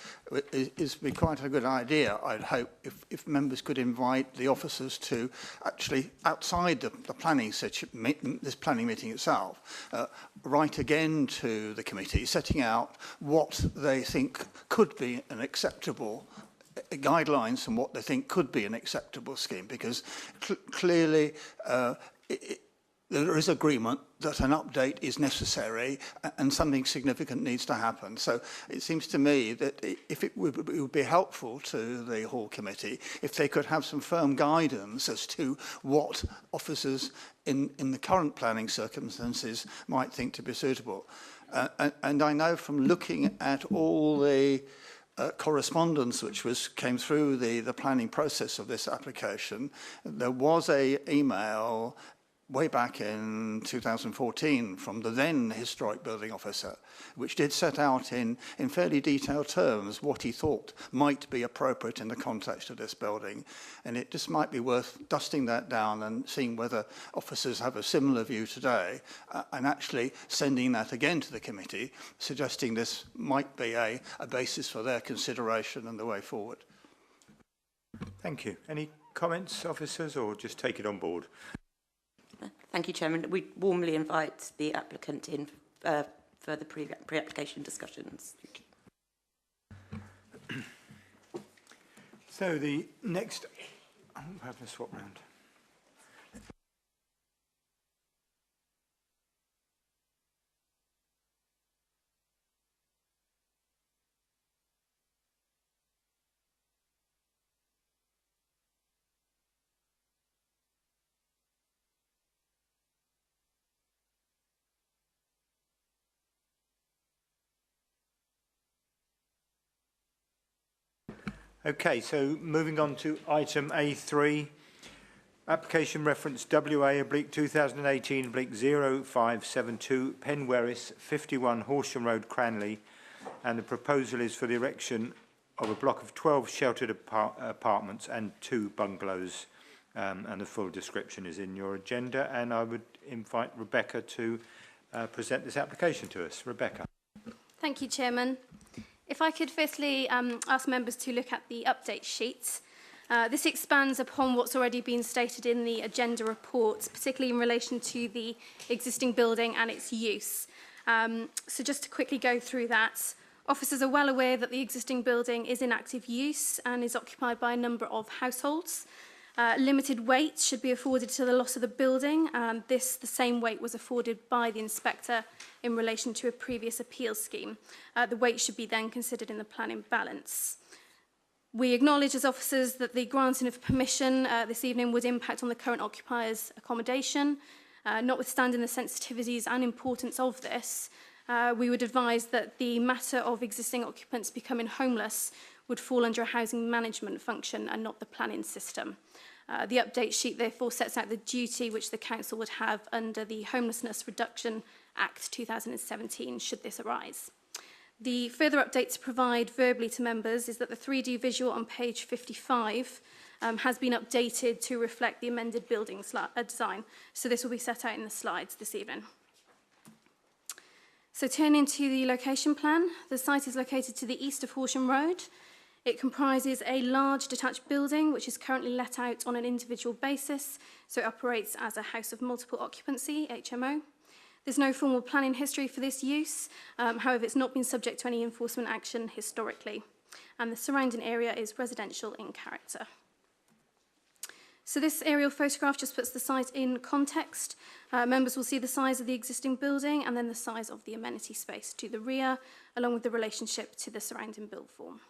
is be quite a good idea. I'd hope if members could invite the officers to actually, outside the planning this planning meeting itself, write again to the committee, setting out what they think could be an acceptable guidelines and what they think could be an acceptable scheme, because clearly there is agreement that an update is necessary and something significant needs to happen. So it seems to me that if it would be helpful to the Hall Committee if they could have some firm guidance as to what officers in the current planning circumstances might think to be suitable. And I know from looking at all the correspondence which came through the planning process of this application, there was an email way back in 2014 from the then historic building officer, which did set out in fairly detailed terms what he thought might be appropriate in the context of this building. And it just might be worth dusting that down and seeing whether officers have a similar view today, and actually sending that again to the committee, suggesting this might be a basis for their consideration and the way forward. Thank you. Any comments, officers, or just take it on board? Thank you, Chairman. We warmly invite the applicant in for the pre-application discussions. So the next, I'm having a swap round. Okay, so moving on to item A3, application reference WA/2018/0572, Penwerris, 51 Horsham Road, Cranley, and the proposal is for the erection of a block of 12 sheltered apartments and 2 bungalows, and the full description is in your agenda, and I would invite Rebecca to present this application to us. Rebecca. Thank you, Chairman. If I could firstly ask members to look at the update sheet. This expands upon what's already been stated in the agenda report, particularly in relation to the existing building and its use. So just to quickly go through that, officers are well aware that the existing building is in active use and is occupied by a number of households. Limited weight should be afforded to the loss of the building, and the same weight was afforded by the inspector in relation to a previous appeal scheme. The weight should be then considered in the planning balance. We acknowledge as officers that the granting of permission this evening would impact on the current occupier's accommodation. Notwithstanding the sensitivities and importance of this, we would advise that the matter of existing occupants becoming homeless would fall under a housing management function and not the planning system. The update sheet therefore sets out the duty which the council would have under the Homelessness Reduction Act 2017 should this arise. The further update to provide verbally to members is that the 3D visual on page 55 has been updated to reflect the amended building design. So this will be set out in the slides this evening. So turning to the location plan, the site is located to the east of Horsham Road. It comprises a large detached building which is currently let out on an individual basis, so it operates as a house of multiple occupancy, HMO. There's no formal planning history for this use, however it's not been subject to any enforcement action historically, and the surrounding area is residential in character. So this aerial photograph just puts the site in context. Members will see the size of the existing building and then the size of the amenity space to the rear, along with the relationship to the surrounding build form.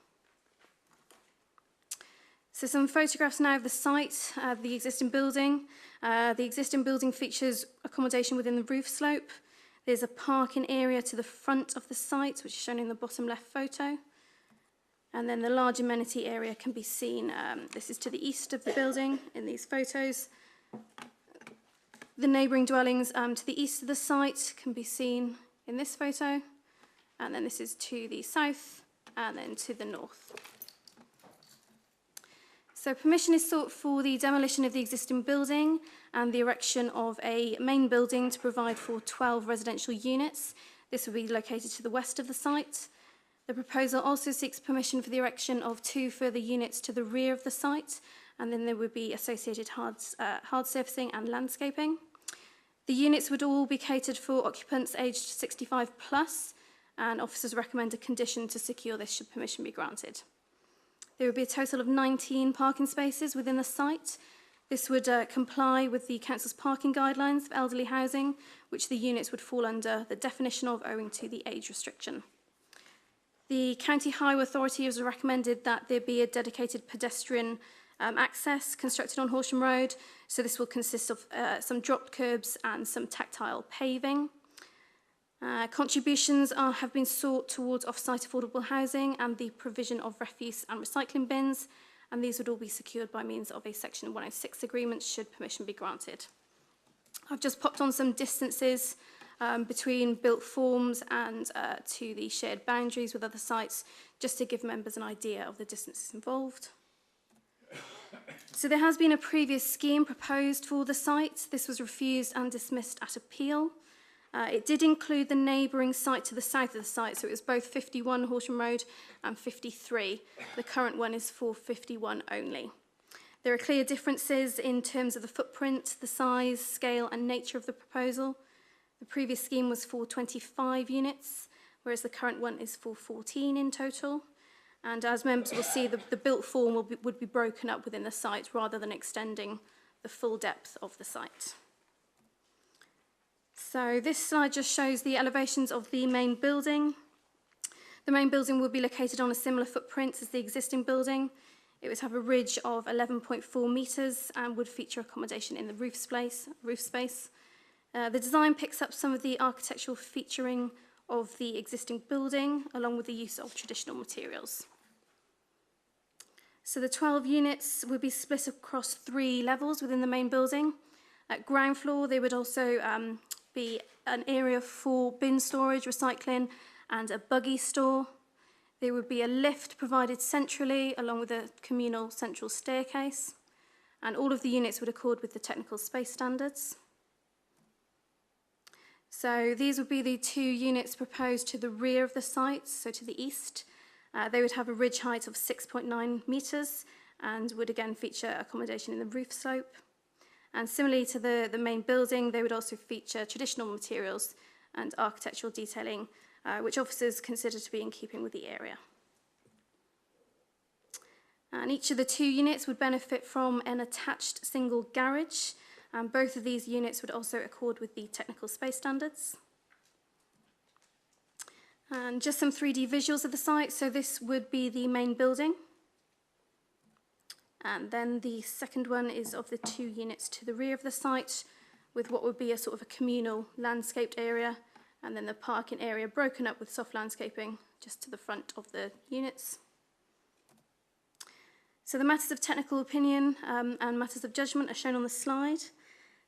So some photographs now of the site, the existing building. The existing building features accommodation within the roof slope. There's a parking area to the front of the site, which is shown in the bottom left photo. And then the large amenity area can be seen. This is to the east of the building in these photos. The neighbouring dwellings to the east of the site can be seen in this photo. And then this is to the south and then to the north. So permission is sought for the demolition of the existing building and the erection of a main building to provide for 12 residential units. This will be located to the west of the site. The proposal also seeks permission for the erection of 2 further units to the rear of the site, and then there would be associated hard surfacing and landscaping. The units would all be catered for occupants aged 65 plus, and officers recommend a condition to secure this should permission be granted. There would be a total of 19 parking spaces within the site. This would comply with the council's parking guidelines for elderly housing, which the units would fall under the definition of owing to the age restriction. The County Highway Authority has recommended that there be a dedicated pedestrian access constructed on Horsham Road. So this will consist of some dropped curbs and some tactile paving. Contributions have been sought towards off-site affordable housing and the provision of refuse and recycling bins, and these would all be secured by means of a Section 106 agreement should permission be granted. I've just popped on some distances between built forms and to the shared boundaries with other sites, just to give members an idea of the distances involved. So there has been a previous scheme proposed for the site. This was refused and dismissed at appeal. It did include the neighbouring site to the south of the site, so it was both 51 Horsham Road and 53. The current one is for 51 only. There are clear differences in terms of the footprint, the size, scale and nature of the proposal. The previous scheme was for 25 units, whereas the current one is for 14 in total. And as members will see, the built form would be broken up within the site rather than extending the full depth of the site. So this slide just shows the elevations of the main building. The main building will be located on a similar footprint as the existing building. It would have a ridge of 11.4 metres and would feature accommodation in the roof space. The design picks up some of the architectural featuring of the existing building, along with the use of traditional materials. So the 12 units would be split across 3 levels within the main building. At ground floor, there would also be an area for bin storage, recycling, and a buggy store. There would be a lift provided centrally, along with a communal central staircase, and all of the units would accord with the technical space standards. So these would be the 2 units proposed to the rear of the site, so to the east. They would have a ridge height of 6.9 metres and would again feature accommodation in the roof slope. And similarly to the main building, they would also feature traditional materials and architectural detailing, which officers consider to be in keeping with the area. And each of the 2 units would benefit from an attached single garage. And both of these units would also accord with the technical space standards. And just some 3D visuals of the site. So this would be the main building. And then the second one is of the 2 units to the rear of the site, with what would be a sort of a communal landscaped area, and then the parking area broken up with soft landscaping just to the front of the units. So the matters of technical opinion and matters of judgment are shown on the slide.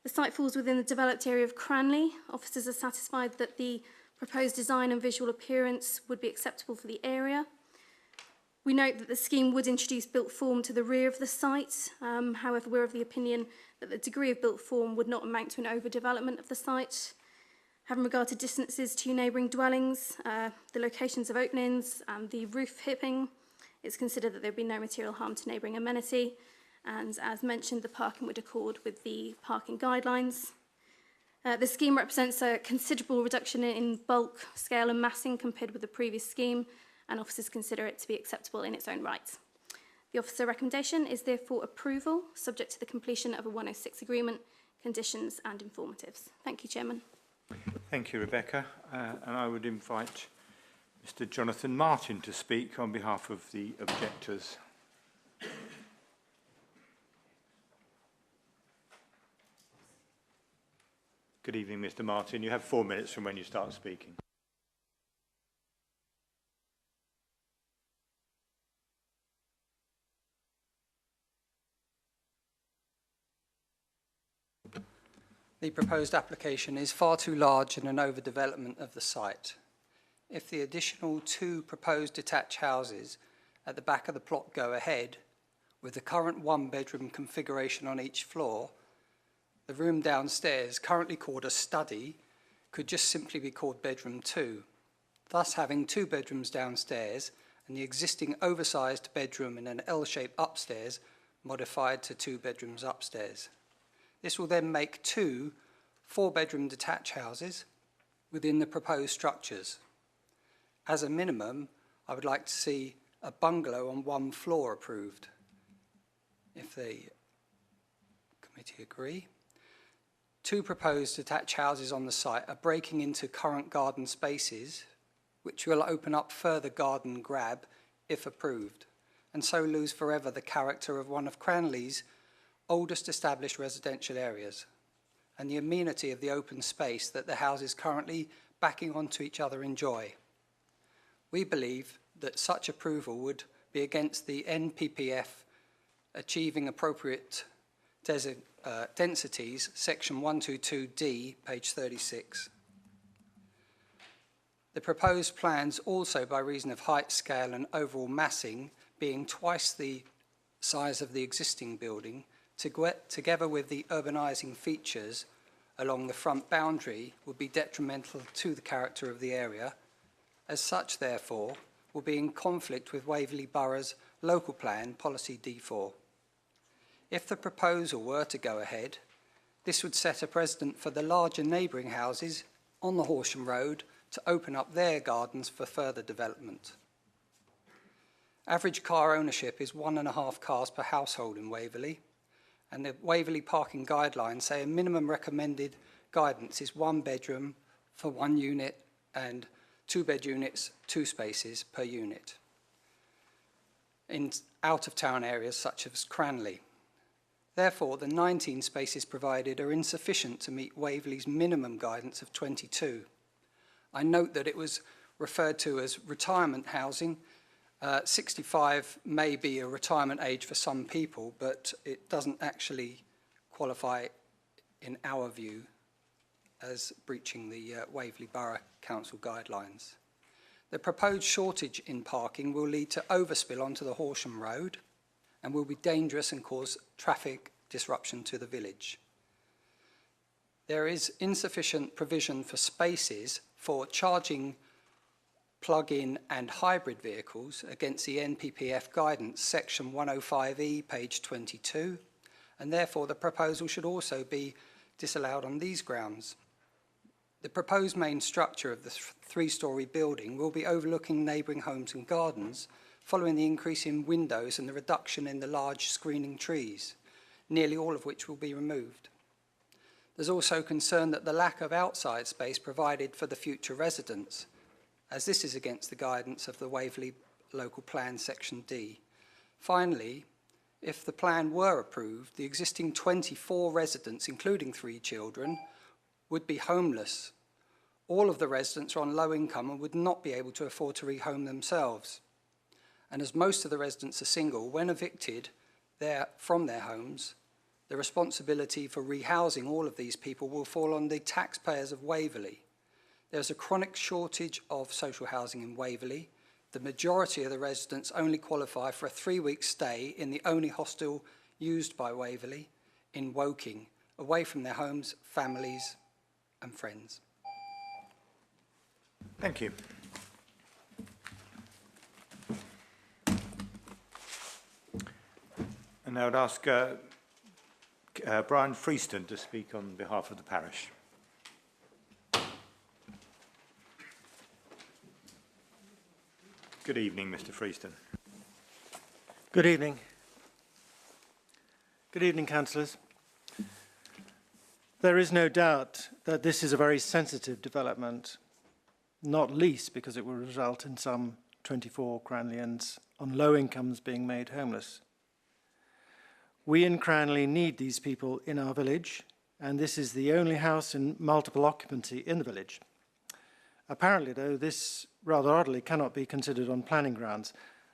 The site falls within the developed area of Cranley. Officers are satisfied that the proposed design and visual appearance would be acceptable for the area. We note that the scheme would introduce built form to the rear of the site. However, we're of the opinion that the degree of built form would not amount to an overdevelopment of the site. Having regard to distances to neighbouring dwellings, the locations of openings and the roof hipping, it's considered that there would be no material harm to neighbouring amenity. And as mentioned, the parking would accord with the parking guidelines. The scheme represents a considerable reduction in bulk, scale and massing compared with the previous scheme, and officers consider it to be acceptable in its own right. The officer recommendation is therefore approval, subject to the completion of a 106 agreement, conditions and informatives. Thank you, Chairman. Thank you, Rebecca. And I would invite Mr. Jonathan Martin to speak on behalf of the objectors. Good evening, Mr. Martin. You have 4 minutes from when you start speaking. The proposed application is far too large and an overdevelopment of the site. If the additional 2 proposed detached houses at the back of the plot go ahead, with the current 1-bedroom configuration on each floor, the room downstairs, currently called a study, could just simply be called bedroom 2, thus having 2 bedrooms downstairs and the existing oversized bedroom in an L-shape upstairs modified to 2 bedrooms upstairs. This will then make 2 4-bedroom detached houses within the proposed structures. As a minimum, I would like to see a bungalow on 1 floor approved, if the committee agree. 2 proposed detached houses on the site are breaking into current garden spaces, which will open up further garden grab if approved, and so lose forever the character of one of Cranley's oldest established residential areas, and the amenity of the open space that the houses currently backing onto each other in joy. We believe that such approval would be against the NPPF achieving appropriate densities, section 122D, page 36. The proposed plans also, by reason of height, scale and overall massing, being twice the size of the existing building, together with the urbanising features along the front boundary, would be detrimental to the character of the area. As such, therefore, will be in conflict with Waverley Borough's local plan, policy D4. If the proposal were to go ahead, this would set a precedent for the larger neighbouring houses on the Horsham Road to open up their gardens for further development. Average car ownership is 1.5 cars per household in Waverley, and the Waverley parking guidelines say a minimum recommended guidance is 1 bedroom for 1 unit and 2-bed units, 2 spaces per unit in out-of-town areas such as Cranley. Therefore, the 19 spaces provided are insufficient to meet Waverley's minimum guidance of 22. I note that it was referred to as retirement housing. 65 may be a retirement age for some people, but it doesn't actually qualify, in our view, as breaching the Waverley Borough Council guidelines. The proposed shortage in parking will lead to overspill onto the Horsham Road and will be dangerous and cause traffic disruption to the village. There is insufficient provision for spaces for charging plug-in and hybrid vehicles against the NPPF guidance, section 105E, page 22, and therefore the proposal should also be disallowed on these grounds. The proposed main structure of the 3-storey building will be overlooking neighbouring homes and gardens, following the increase in windows and the reduction in the large screening trees, nearly all of which will be removed. There's also concern that the lack of outside space provided for the future residents, as this is against the guidance of the Waverley Local Plan, Section D. Finally, if the plan were approved, the existing 24 residents, including 3 children, would be homeless. All of the residents are on low income and would not be able to afford to rehome themselves. And as most of the residents are single, when evicted from their homes, the responsibility for rehousing all of these people will fall on the taxpayers of Waverley. There's a chronic shortage of social housing in Waverley. The majority of the residents only qualify for a 3-week stay in the only hostel used by Waverley in Woking, away from their homes, families and friends. Thank you. And I would ask Brian Freeston to speak on behalf of the parish. Good evening, Mr. Freeston. Good evening. Good evening, councillors. There is no doubt that this is a very sensitive development, not least because it will result in some 24 Cranleyans on low incomes being made homeless. We in Cranley need these people in our village, and this is the only house in multiple occupancy in the village. Apparently, though, this rather oddly cannot be considered on planning grounds.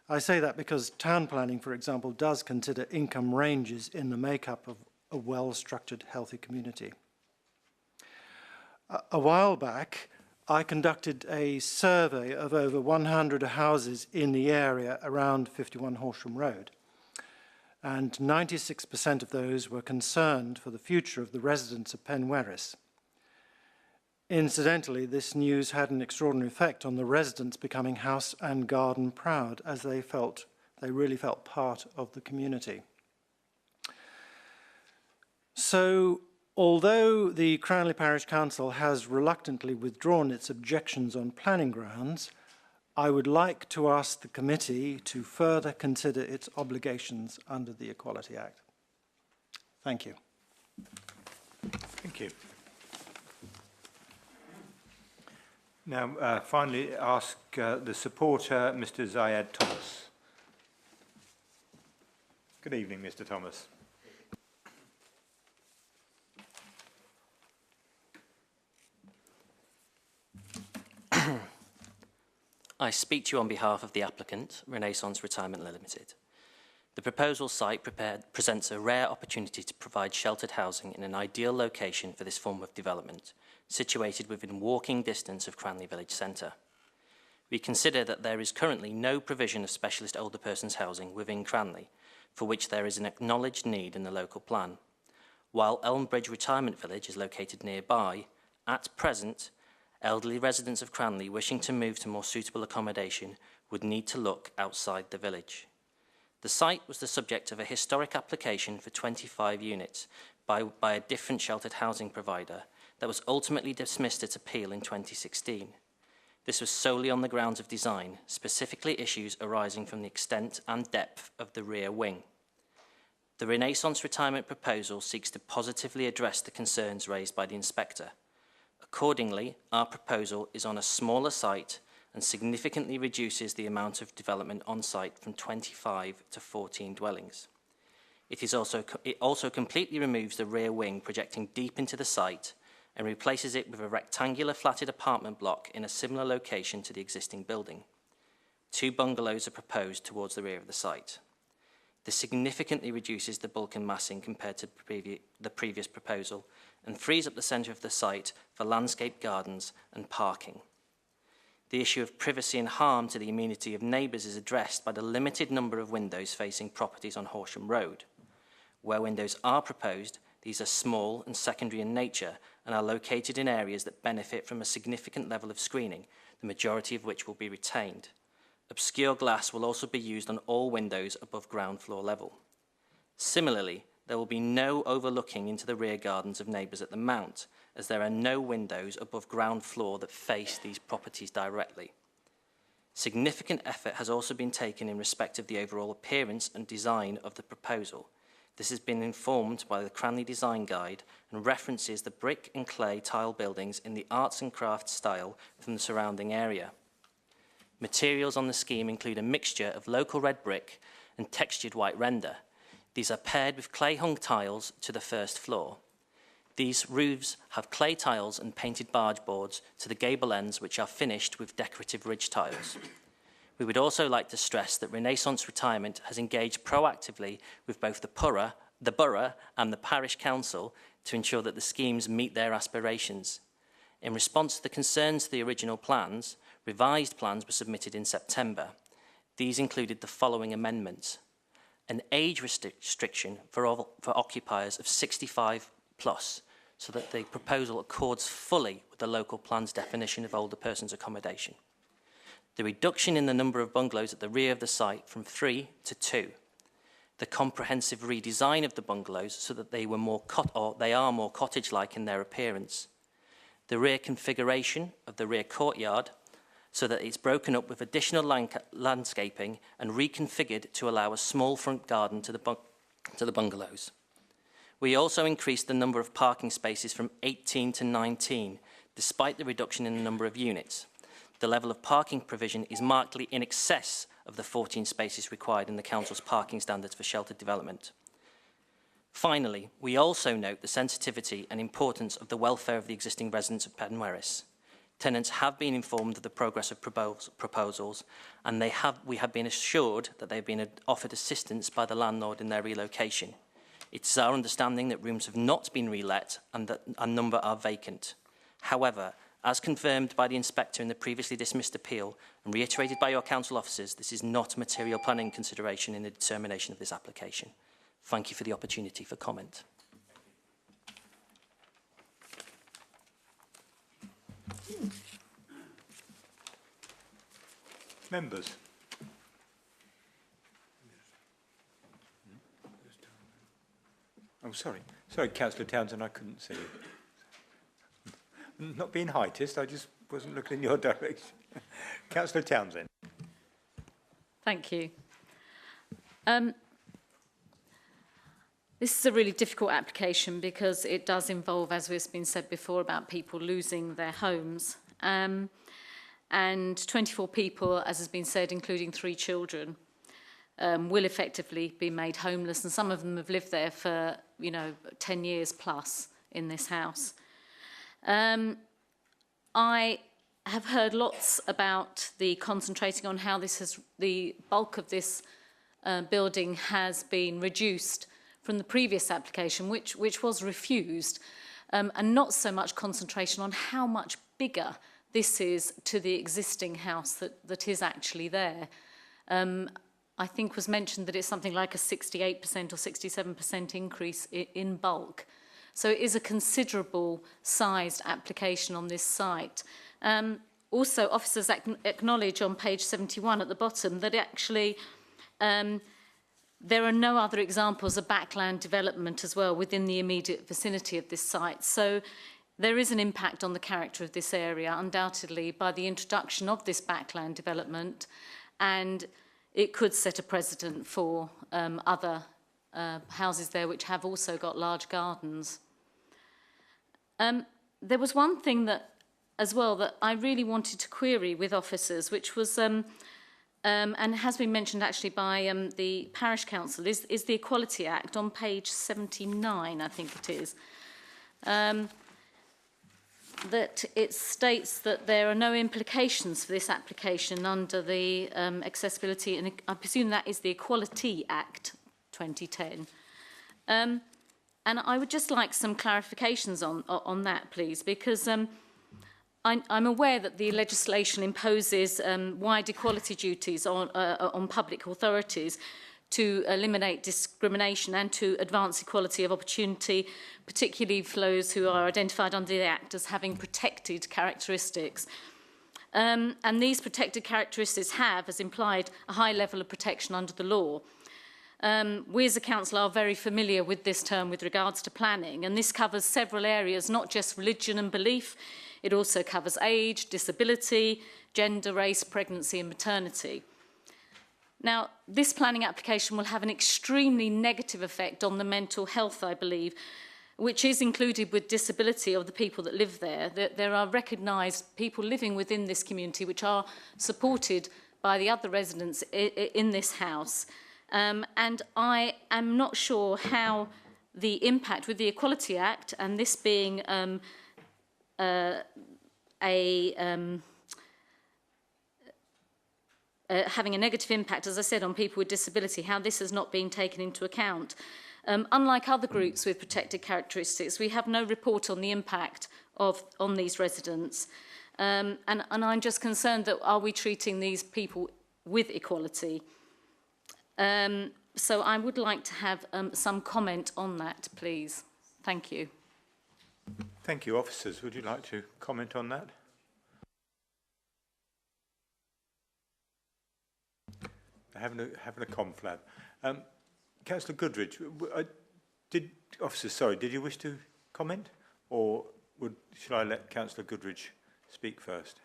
I say that because town planning, for example, does consider income ranges in the makeup of a well-structured, healthy community. A while back, I conducted a survey of over 100 houses in the area around 51 Horsham Road, and 96% of those were concerned for the future of the residents of Penwerris. Incidentally, this news had an extraordinary effect on the residents becoming house and garden proud, as they really felt part of the community. So, although the Cranley Parish Council has reluctantly withdrawn its objections on planning grounds, I would like to ask the committee to further consider its obligations under the Equality Act. Thank you. Thank you. Now, finally, ask the supporter, Mr. Zayed Thomas. Good evening, Mr. Thomas. I speak to you on behalf of the applicant, Renaissance Retirement Limited. The proposal site presents a rare opportunity to provide sheltered housing in an ideal location for this form of development, situated within walking distance of Cranley Village Centre. We consider that there is currently no provision of specialist older persons housing within Cranley, for which there is an acknowledged need in the local plan. While Elmbridge Retirement Village is located nearby, at present, elderly residents of Cranley wishing to move to more suitable accommodation would need to look outside the village. The site was the subject of a historic application for 25 units by a different sheltered housing provider that was ultimately dismissed at appeal in 2016. This was solely on the grounds of design, specifically issues arising from the extent and depth of the rear wing. The Renaissance retirement proposal seeks to positively address the concerns raised by the inspector. Accordingly, our proposal is on a smaller site and significantly reduces the amount of development on site from 25 to 14 dwellings. It also completely removes the rear wing projecting deep into the site and replaces it with a rectangular flatted apartment block in a similar location to the existing building. 2 bungalows are proposed towards the rear of the site. This significantly reduces the bulk and massing compared to the previous proposal and frees up the centre of the site for landscape gardens and parking. The issue of privacy and harm to the amenity of neighbours is addressed by the limited number of windows facing properties on Horsham Road. Where windows are proposed, these are small and secondary in nature and are located in areas that benefit from a significant level of screening, the majority of which will be retained. Obscure glass will also be used on all windows above ground floor level. Similarly, there will be no overlooking into the rear gardens of neighbours at the Mount, as there are no windows above ground floor that face these properties directly. Significant effort has also been taken in respect of the overall appearance and design of the proposal. This has been informed by the Cranley Design Guide and references the brick and clay tile buildings in the arts and crafts style from the surrounding area. Materials on the scheme include a mixture of local red brick and textured white render. These are paired with clay-hung tiles to the first floor. These roofs have clay tiles and painted barge boards to the gable ends, which are finished with decorative ridge tiles. We would also like to stress that Renaissance Retirement has engaged proactively with both the Borough and the Parish Council to ensure that the schemes meet their aspirations. In response to the concerns to the original plans, revised plans were submitted in September. These included the following amendments: an age restriction for occupiers of 65 plus, so that the proposal accords fully with the local plan's definition of older persons accommodation. The reduction in the number of bungalows at the rear of the site from 3 to 2. The comprehensive redesign of the bungalows so that they are more cottage-like in their appearance. The rear configuration of the rear courtyard so that it's broken up with additional landscaping and reconfigured to allow a small front garden to the bungalows. We also increased the number of parking spaces from 18 to 19, despite the reduction in the number of units. The level of parking provision is markedly in excess of the 14 spaces required in the Council's parking standards for sheltered development. Finally, we also note the sensitivity and importance of the welfare of the existing residents of Penwerris. Tenants have been informed of the progress of proposals, and we have been assured that they have been offered assistance by the landlord in their relocation. It is our understanding that rooms have not been relet and that a number are vacant. However, as confirmed by the inspector in the previously dismissed appeal and reiterated by your council officers, this is not a material planning consideration in the determination of this application. Thank you for the opportunity for comment. Members. Oh, sorry. Sorry, Councillor Townsend, I couldn't see you. Not being heightist, I just wasn't looking in your direction. Councillor Townsend. Thank you. This is a really difficult application because it does involve, as has been said before, about people losing their homes. And 24 people, as has been said, including 3 children, will effectively be made homeless. And some of them have lived there for, 10 years plus in this house. I have heard lots about the concentrating on how the bulk of this building has been reduced from the previous application, which was refused, and not so much concentration on how much bigger this is to the existing house that is actually there. I think was mentioned that it's something like a 68% or 67% increase in bulk. So it is a considerable sized application on this site. Also, officers acknowledge on page 71 at the bottom that actually there are no other examples of backland development as well within the immediate vicinity of this site. So there is an impact on the character of this area, undoubtedly, by the introduction of this backland development, and it could set a precedent for other houses there which have also got large gardens. There was one thing that, as well, that I really wanted to query with officers, which was, and has been mentioned actually by the Parish Council, is the Equality Act on page 79, I think it is. That it states that there are no implications for this application under the accessibility, and I presume that is the Equality Act 2010. And I would just like some clarifications on that, please, because I'm aware that the legislation imposes wide equality duties on public authorities to eliminate discrimination and to advance equality of opportunity, particularly for those who are identified under the Act as having protected characteristics. And these protected characteristics have, as implied, a high level of protection under the law. We as a council are very familiar with this term with regards to planning, and this covers several areas, not just religion and belief. It also covers age, disability, gender, race, pregnancy and maternity. Now, this planning application will have an extremely negative effect on the mental health, I believe, which is included with disability of the people that live there. There are recognised people living within this community which are supported by the other residents in this house. And I am not sure how the impact with the Equality Act and this being having a negative impact, as I said, on people with disability, how this has not been taken into account. Unlike other groups with protected characteristics, we have no report on the impact on these residents. And I'm just concerned that are we treating these people with equality? So I would like to have some comment on that, please. Thank you. Thank you. Officers, would you like to comment on that? Having a conflab. Councillor Goodridge, did you wish to comment, or should I let Councillor Goodridge speak first?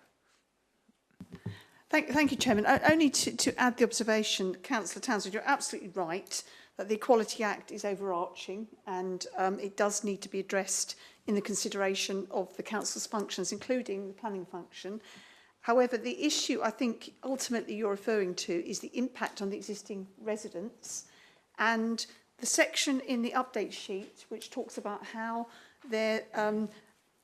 Thank you, Chairman. Only to add the observation, Councillor Townsend, you're absolutely right that the Equality Act is overarching and it does need to be addressed in the consideration of the council's functions, including the planning function. However, the issue I think ultimately you're referring to is the impact on the existing residents, and the section in the update sheet which talks about how their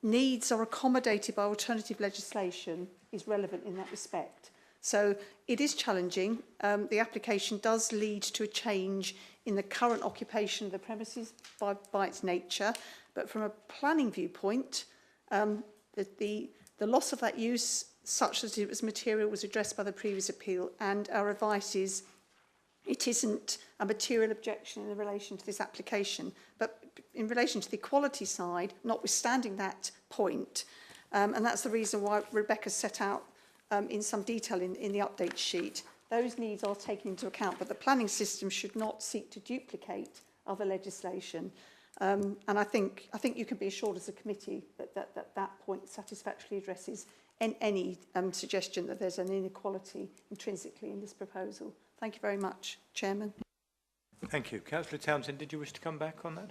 needs are accommodated by alternative legislation is relevant in that respect. So it is challenging. The application does lead to a change in the current occupation of the premises by its nature, but from a planning viewpoint, the loss of that use, such as it was material, was addressed by the previous appeal, and our advice is it isn't a material objection in relation to this application, but in relation to the equality side, notwithstanding that point, and that's the reason why Rebecca set out in some detail in the update sheet. Those needs are taken into account, but the planning system should not seek to duplicate other legislation. And I think you can be assured as a committee that point satisfactorily addresses any suggestion that there's an inequality intrinsically in this proposal. Thank you very much, Chairman. Thank you. Councillor Townsend, did you wish to come back on that?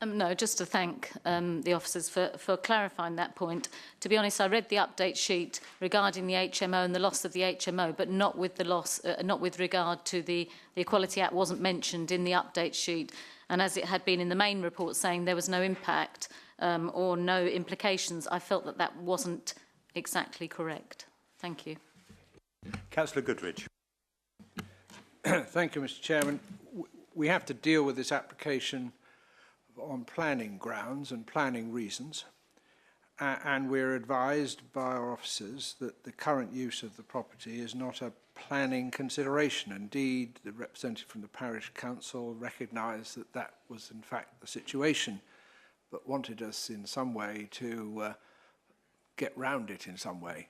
No, just to thank the officers for clarifying that point. To be honest, I read the update sheet regarding the HMO and the loss of the HMO, but not with the loss, not with regard to the Equality Act wasn't mentioned in the update sheet. And as it had been in the main report saying there was no impact or no implications, I felt that that wasn't exactly correct. Thank you. Councillor Goodridge. Thank you, Mr. Chairman. We have to deal with this application on planning grounds and planning reasons, and we're advised by our officers that the current use of the property is not a planning consideration. Indeed, the representative from the parish council recognised that that was in fact the situation, but wanted us in some way to get round it in some way.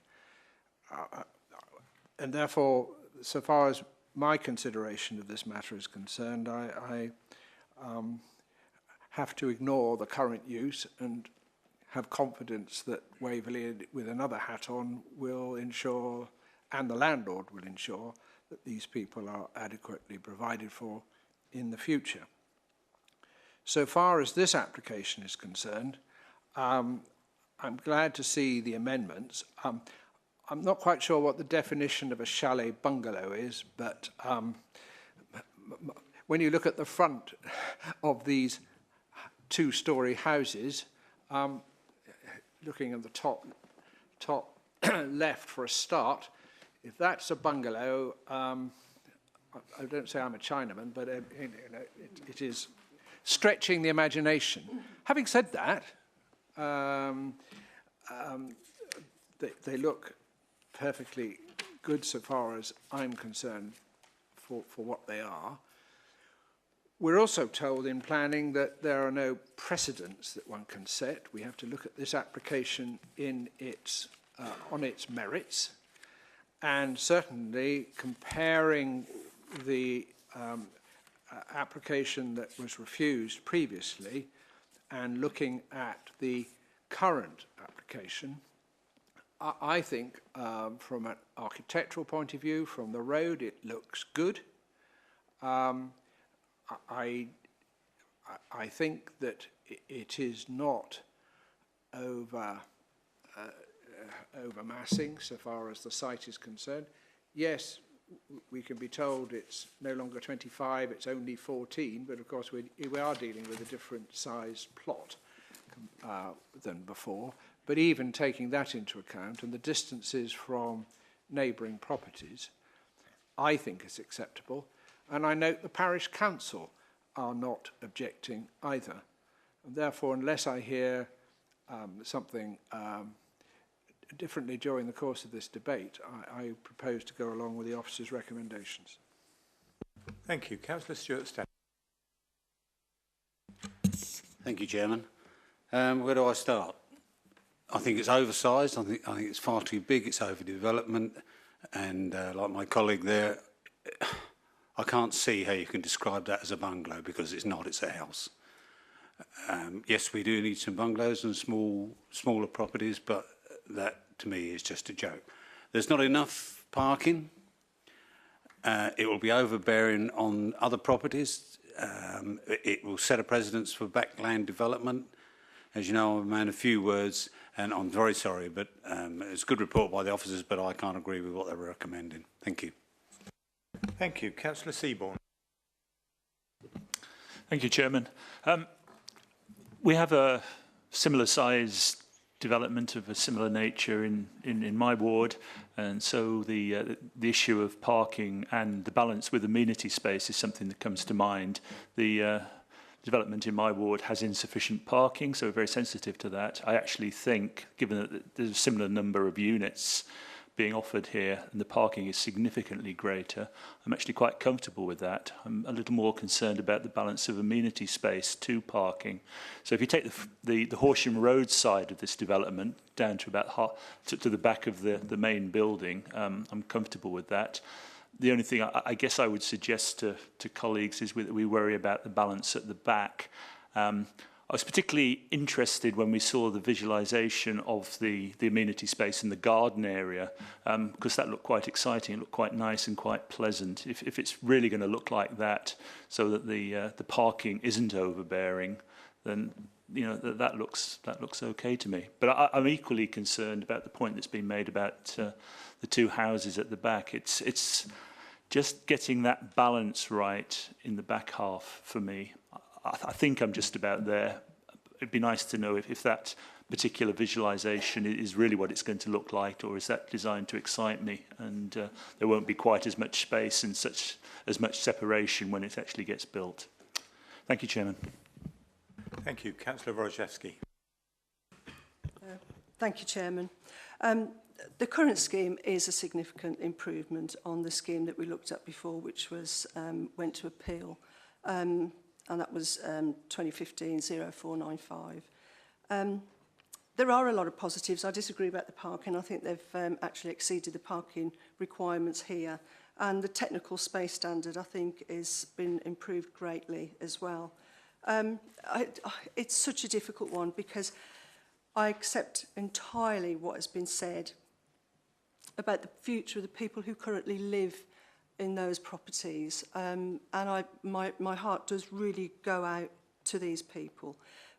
And therefore, so far as my consideration of this matter is concerned, I have to ignore the current use and have confidence that Waverley, with another hat on, will ensure, and the landlord will ensure, that these people are adequately provided for in the future. So far as this application is concerned, I'm glad to see the amendments. I'm not quite sure what the definition of a chalet bungalow is, but when you look at the front of these two-storey houses, looking at the top left for a start, if that's a bungalow, I don't say I'm a Chinaman, but it is stretching the imagination. Having said that, they look perfectly good so far as I'm concerned for what they are. We're also told in planning that there are no precedents that one can set. We have to look at this application in its, on its merits, and certainly comparing the application that was refused previously and looking at the current application, I think from an architectural point of view, from the road, it looks good. I think that it is not overmassing so far as the site is concerned. Yes, we can be told it's no longer 25, it's only 14, but of course we are dealing with a different size plot than before. But even taking that into account and the distances from neighbouring properties, I think is acceptable. And I note the parish council are not objecting either. And therefore, unless I hear something differently during the course of this debate, I propose to go along with the officer's recommendations. Thank you. Councillor Stewart-Stanley. Thank you, Chairman. Where do I start? I think it's oversized. I think it's far too big. It's overdevelopment. And like my colleague there, I can't see how you can describe that as a bungalow because it's not. It's a house. Yes, we do need some bungalows and smaller properties, but that to me is just a joke. There's not enough parking. It will be overbearing on other properties. It will set a precedence for backland development. As you know, I'm a man of few words, and I'm very sorry, but it's a good report by the officers, but I can't agree with what they're recommending. Thank you. Thank you. Councillor Seaborn. Thank you, Chairman. We have a similar size development of a similar nature in my ward, and so the issue of parking and the balance with amenity space is something that comes to mind. The development in my ward has insufficient parking, so we're very sensitive to that. I actually think, given that there's a similar number of units being offered here and the parking is significantly greater, I'm actually quite comfortable with that. I'm a little more concerned about the balance of amenity space to parking. So if you take the Horsham Road side of this development down to about to the back of the main building, I'm comfortable with that. The only thing I guess I would suggest to colleagues is we worry about the balance at the back. I was particularly interested when we saw the visualisation of the amenity space in the garden area, because that looked quite exciting, it looked quite nice and quite pleasant. If it's really going to look like that, so that the parking isn't overbearing, then that looks okay to me. But I'm equally concerned about the point that's been made about the two houses at the back. It's just getting that balance right in the back half for me. I think I'm just about there. it'd be nice to know if that particular visualization is really what it's going to look like, or is that designed to excite me, and there won't be quite as much space and as much separation when it actually gets built. Thank you, Chairman. Thank you. Councillor Wojciechowski. Thank you, Chairman. The current scheme is a significant improvement on the scheme that we looked at before, which was went to appeal, and that was 2015-0495. There are a lot of positives. I disagree about the parking. I think they've actually exceeded the parking requirements here, and the technical space standard, I think, has been improved greatly as well. It's such a difficult one because I accept entirely what has been said about the future of the people who currently live in those properties. And my heart does really go out to these people.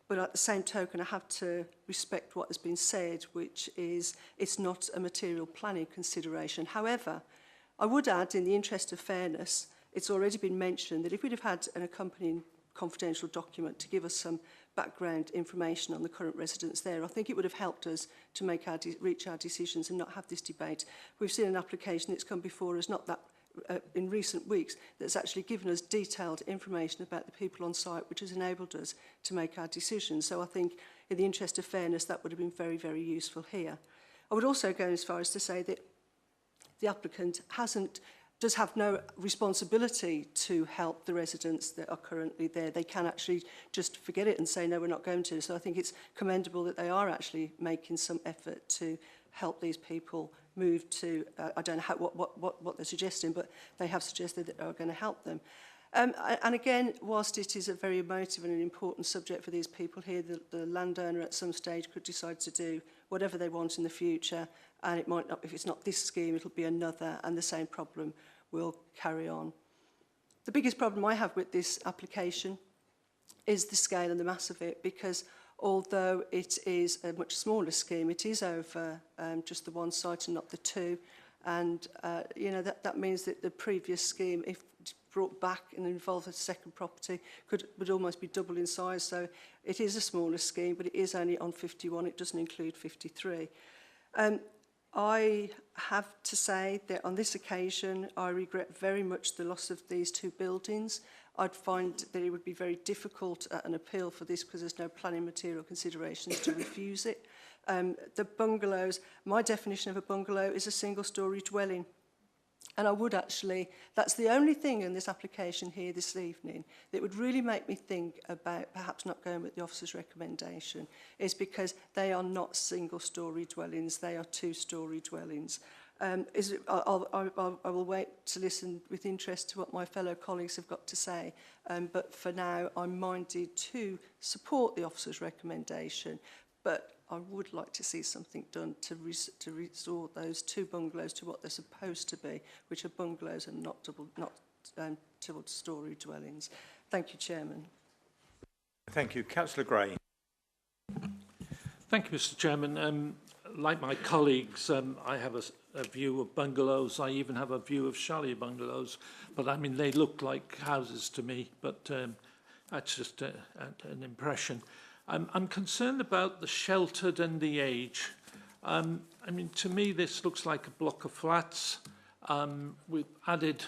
But at the same token, I have to respect what has been said, which is it's not a material planning consideration. However, I would add, in the interest of fairness, it's already been mentioned that if we'd have had an accompanying confidential document to give us some background information on the current residents there, I think it would have helped us to make reach our decisions and not have this debate. We've seen an application that's come before us not that in recent weeks that's actually given us detailed information about the people on site, which has enabled us to make our decisions. So I think in the interest of fairness, that would have been very, very useful here. I would also go as far as to say that the applicant does have no responsibility to help the residents that are currently there. They can actually just forget it and say, no, we're not going to. So I think it's commendable that they are actually making some effort to help these people move to, I don't know what they're suggesting, but they have suggested that they are going to help them. And again, whilst it is a very emotive and an important subject for these people here, the landowner at some stage could decide to do whatever they want in the future, and it might not, if it's not this scheme, it'll be another, and the same problem will carry on. The biggest problem I have with this application is the scale and the mass of it, because although it is a much smaller scheme, it is over just the one site and not the two, and you know that means that the previous scheme, if brought back and involved a second property, would almost be double in size. So it is a smaller scheme, but it is only on 51. It doesn't include 53. I have to say that on this occasion, I regret very much the loss of these two buildings. I'd find that it would be very difficult at an appeal for this because there's no planning material considerations to refuse it. The bungalows, my definition of a bungalow is a single-storey dwelling. And I would actually, that's the only thing in this application here this evening that would really make me think about perhaps not going with the officer's recommendation, is because they are not single-storey dwellings, they are two-storey dwellings. I will wait to listen with interest to what my fellow colleagues have got to say, but for now I'm minded to support the officer's recommendation, but I would like to see something done to restore those two bungalows to what they're supposed to be, which are bungalows and not double-storey dwellings. Thank you, Chairman. Thank you. Councillor Gray. Thank you, Mr. Chairman. Like my colleagues, I have a view of bungalows. I even have a view of chalet bungalows, but I mean, they look like houses to me, but that's just an impression. I'm concerned about the sheltered and the age. I mean, to me, this looks like a block of flats. We've added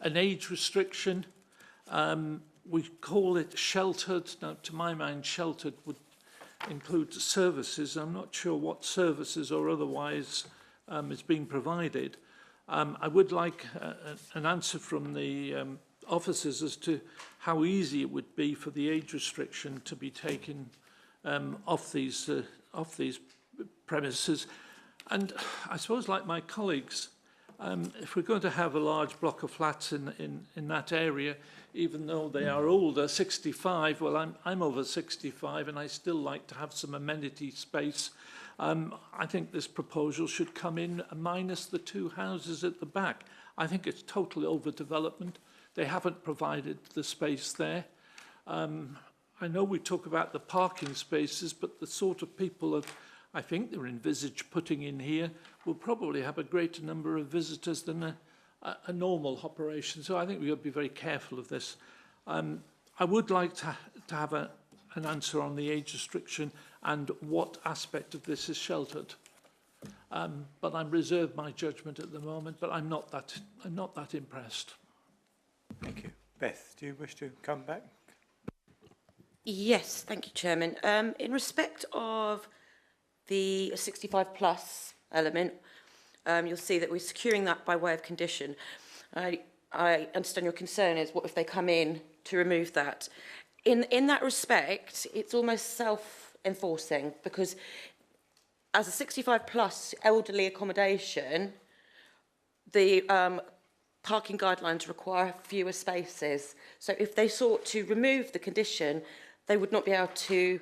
an age restriction. We call it sheltered. Now, to my mind, sheltered would include services. I'm not sure what services or otherwise is being provided. I would like an answer from the officers as to how easy it would be for the age restriction to be taken off these premises. And I suppose, like my colleagues, if we're going to have a large block of flats in that area, even though they are older, 65, well, I'm over 65 and I still like to have some amenity space. I think this proposal should come in minus the two houses at the back. I think it's total overdevelopment. They haven't provided the space there. I know we talk about the parking spaces, but the sort of people that I think they're envisaged putting in here will probably have a greater number of visitors than a normal operation. So I think we've got to be very careful of this. I would like to have an an answer on the age restriction and what aspect of this is sheltered. But I'm reserved my judgment at the moment, but I'm not that impressed. Thank you. Beth, do you wish to come back? Yes, thank you, Chairman. In respect of the 65 plus element, you'll see that we're securing that by way of condition. I understand your concern is what if they come in to remove that. In that respect, it's almost self-enforcing, because as a 65 plus elderly accommodation, the parking guidelines require fewer spaces. So if they sought to remove the condition, they would not be able to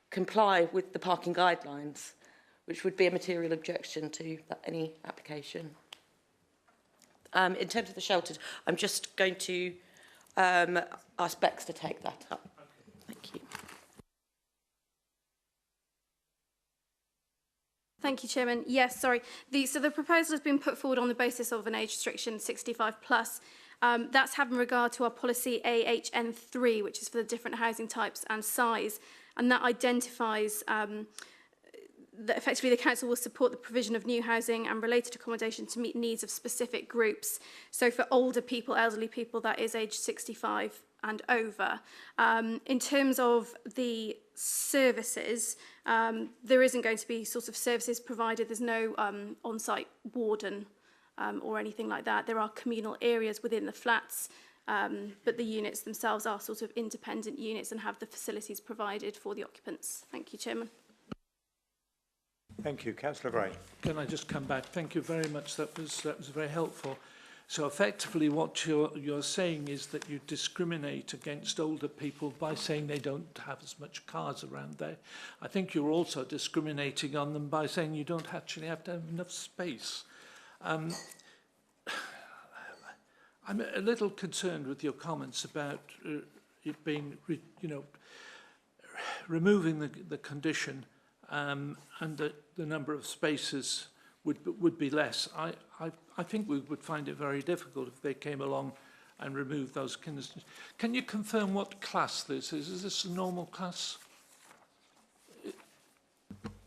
comply with the parking guidelines, which would be a material objection to any application. In terms of the sheltered, I'm just going to ask Bex to take that up. Thank you. Thank you, Chairman. Yes, sorry. So the proposal has been put forward on the basis of an age restriction 65 plus. That's having regard to our policy AHN3, which is for the different housing types and size, and that identifies that effectively the council will support the provision of new housing and related accommodation to meet needs of specific groups. So for older people, elderly people, that is age 65 and over. In terms of the services, there isn't going to be sort of services provided. There's no on-site warden or anything like that. There are communal areas within the flats, but the units themselves are sort of independent units and have the facilities provided for the occupants. Thank you, Chairman. Thank you. Councillor Gray. Can I just come back? Thank you very much. That was very helpful. So effectively what you're saying is that you discriminate against older people by saying they don't have as much cars around there. I think you're also discriminating on them by saying you don't actually have to have enough space. I'm a little concerned with your comments about it being, removing the condition and the number of spaces would be less. I think we would find it very difficult if they came along and removed those conditions. Can you confirm what class this is? Is this a normal class?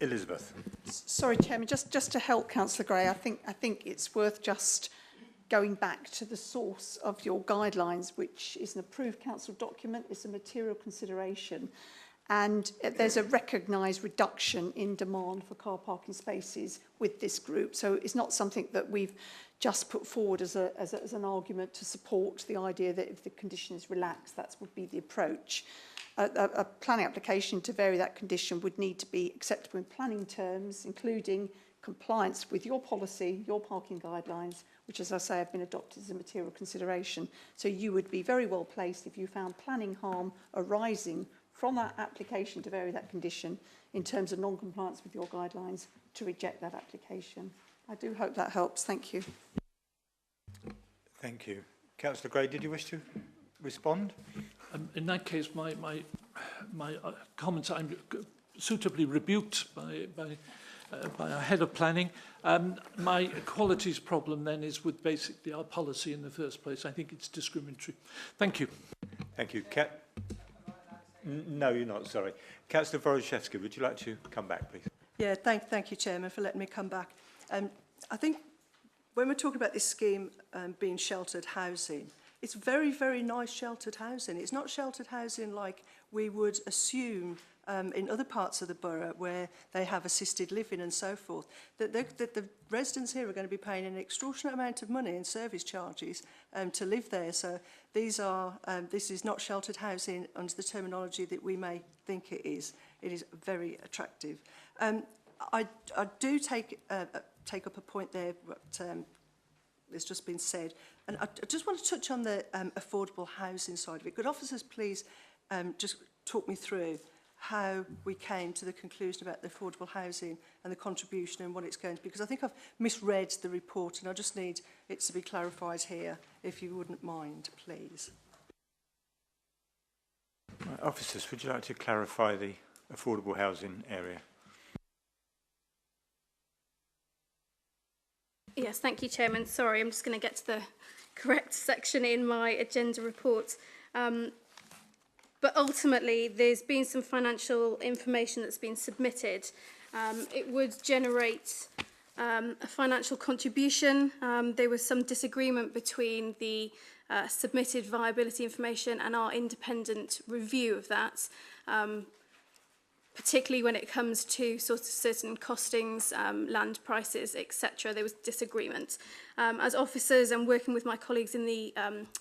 Elizabeth. Sorry, Chairman, just to help Councillor Gray, I think it's worth just going back to the source of your guidelines, which is an approved council document. It's a material consideration. And there's a recognised reduction in demand for car parking spaces with this group. So it's not something that we've just put forward as an argument to support the idea that if the condition is relaxed, that would be the approach. A planning application to vary that condition would need to be acceptable in planning terms, including compliance with your policy, your parking guidelines, which, as I say, have been adopted as a material consideration. So you would be very well placed if you found planning harm arising from that application to vary that condition in terms of non-compliance with your guidelines to reject that application. I do hope that helps. Thank you. Thank you. Councillor Gray, did you wish to respond? In that case, my comments, I'm suitably rebuked by our head of planning. My qualities problem then is with basically our policy in the first place. I think it's discriminatory. Thank you. Thank you. No, you're not, sorry. Councillor Wojciechowski, would you like to come back, please? Yeah, thank you, Chairman, for letting me come back. I think when we're talking about this scheme being sheltered housing, it's very, very nice sheltered housing. It's not sheltered housing like we would assume in other parts of the borough where they have assisted living and so forth. That the residents here are going to be paying an extortionate amount of money in service charges to live there. So this is not sheltered housing under the terminology that we may think it is. It is very attractive. I do take up a point there that has just been said. And I just want to touch on the affordable housing side of it. Could officers please just talk me through how we came to the conclusion about the affordable housing and the contribution and what it's going to be? Because I think I've misread the report and I just need it to be clarified here, if you wouldn't mind, please. Right, officers, would you like to clarify the affordable housing area? Yes, thank you, Chairman. Sorry, I'm just going to get to the correct section in my agenda report. but ultimately there's been some financial information that's been submitted. It would generate a financial contribution. There was some disagreement between the submitted viability information and our independent review of that, particularly when it comes to sort of certain costings, land prices, etc. There was disagreement. As officers and working with my colleagues in the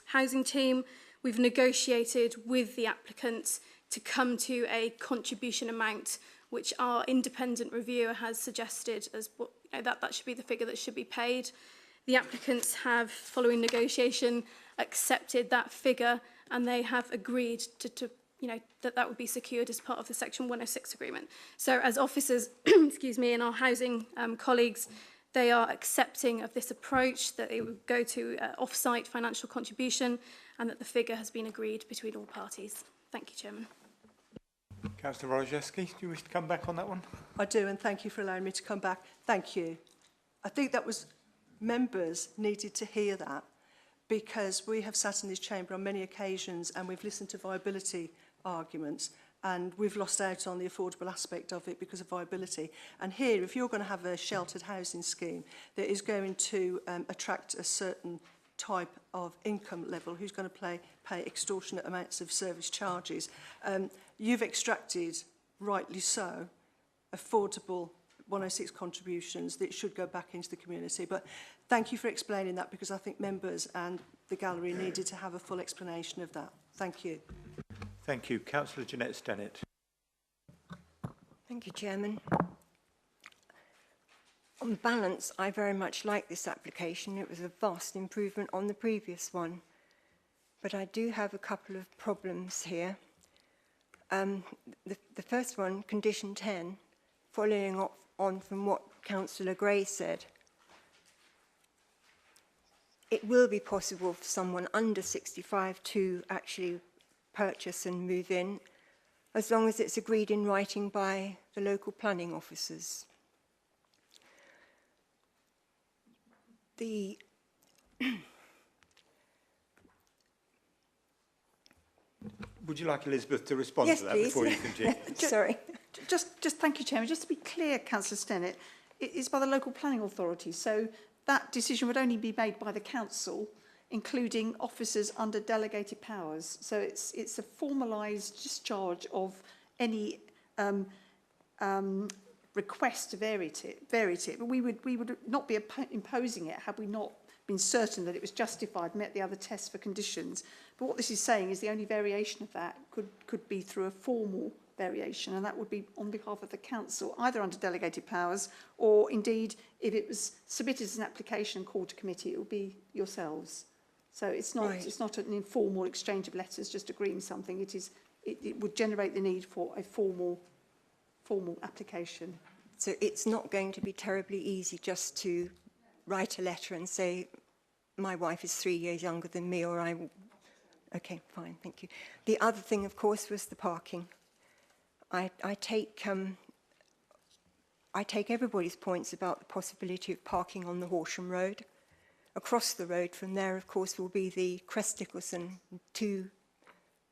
housing team, we've negotiated with the applicant to come to a contribution amount which our independent reviewer has suggested as what, that should be the figure that should be paid. The applicants have, following negotiation, accepted that figure, and they have agreed to that would be secured as part of the Section 106 agreement. So as officers, excuse me, and our housing colleagues, they are accepting of this approach, that it would go to off-site financial contribution, and that the figure has been agreed between all parties. Thank you, Chairman. Councillor Rojewski, do you wish to come back on that one? I do, and thank you for allowing me to come back. Thank you. I think that was, members needed to hear that, because we have sat in this chamber on many occasions and we've listened to viability arguments, and we've lost out on the affordable aspect of it because of viability. And here, if you're going to have a sheltered housing scheme that is going to attract a certain type of income level, who's going to pay extortionate amounts of service charges, you've extracted, rightly so, affordable 106 contributions that should go back into the community. But thank you for explaining that, because I think members and the gallery needed to have a full explanation of that. Thank you. Thank you. Councillor Jeanette Stennett. Thank you, Chairman. On balance, I very much like this application. It was a vast improvement on the previous one. But I do have a couple of problems here. The first one, condition 10, following on from what Councillor Gray said. It will be possible for someone under 65 to actually purchase and move in, as long as it's agreed in writing by the local planning officers. Would you like Elizabeth to respond yes, to that please. before you continue? Sorry. Just thank you, Chairman. Just to be clear, Councillor Stennett, it is by the local planning authority, so that decision would only be made by the council, including officers under delegated powers. So it's a formalised discharge of any request to vary it. But we would not be imposing it had we not been certain that it was justified, met the other tests for conditions. But what this is saying is the only variation of that could be through a formal variation, and that would be on behalf of the council, either under delegated powers, or indeed, if it was submitted as an application and called to committee, it would be yourselves. So it's not Right. It's not an informal exchange of letters just agreeing something. It would generate the need for a formal application. So it's not going to be terribly easy just to write a letter and say, my wife is 3 years younger than me, or I... Okay, fine, thank you. The other thing, of course, was the parking. I take everybody's points about the possibility of parking on the Horsham Road. Across the road from there, of course, will be the Crest Nicholson, 2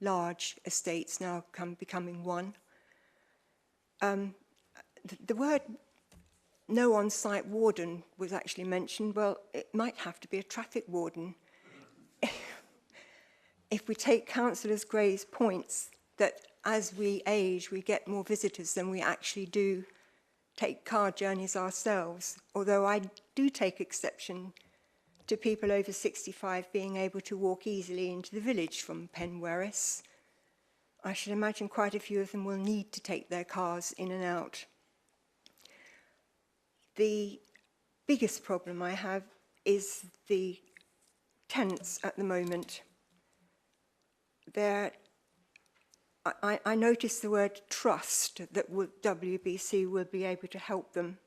large estates now becoming one. The word no on-site warden was actually mentioned. Well, it might have to be a traffic warden. If we take Councillor Gray's points that as we age, we get more visitors than we actually do take car journeys ourselves, although I do take exception to people over 65 being able to walk easily into the village from Penwerris. I should imagine quite a few of them will need to take their cars in and out. The biggest problem I have is the tenants at the moment. I noticed the word trust, that WBC will be able to help them.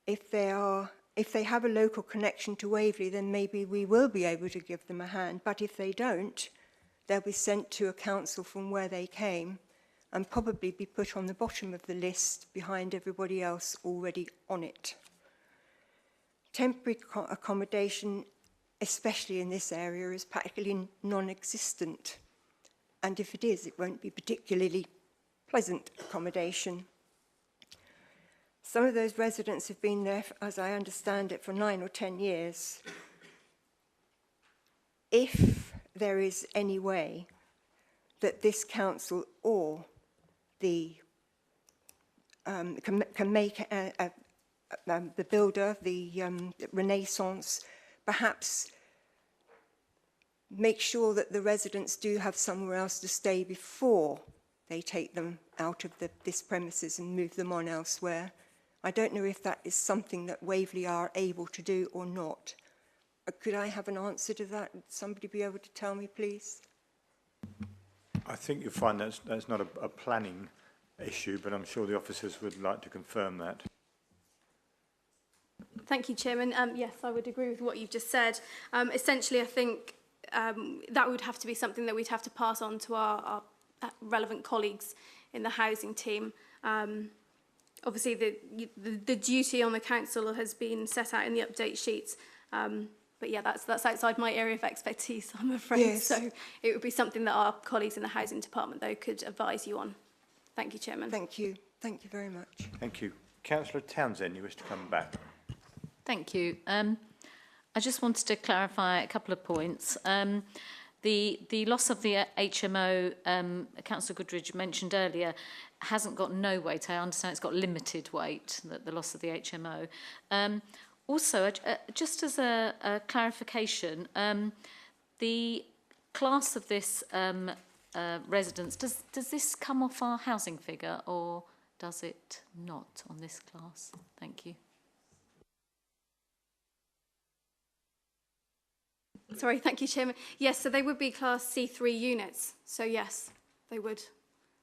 If they have a local connection to Waverley, then maybe we will be able to give them a hand. But if they don't, they'll be sent to a council from where they came and probably be put on the bottom of the list behind everybody else already on it. Temporary accommodation, especially in this area, is practically non-existent. and if it is, it won't be particularly pleasant accommodation. Some of those residents have been there, as I understand it, for 9 or 10 years. If there is any way that this council or the can make the builder, the Renaissance, perhaps make sure that the residents do have somewhere else to stay before they take them out of this premises and move them on elsewhere. I don't know if that is something that Waverley are able to do or not. Could I have an answer to that? Would somebody be able to tell me, please? I think you'll find that's not a planning issue, but I'm sure the officers would like to confirm that. Thank you, Chairman. Yes, I would agree with what you've just said. Essentially, I think that would have to be something that we'd have to pass on to our relevant colleagues in the housing team. Obviously, the duty on the council has been set out in the update sheets. But yeah, that's outside my area of expertise, I'm afraid. Yes. So it would be something that our colleagues in the housing department, though, could advise you on. Thank you, Chairman. Thank you. Thank you very much. Thank you. Councillor Townsend, you wish to come back. Thank you. I just wanted to clarify a couple of points. The loss of the HMO, Councillor Goodridge mentioned earlier, hasn't got no weight. I understand it's got limited weight, the loss of the HMO. Also, just as a clarification, the class of this residence, does this come off our housing figure or does it not on this class? Thank you. Sorry, thank you, Chairman. Yes, so they would be Class C3 units. So yes, they would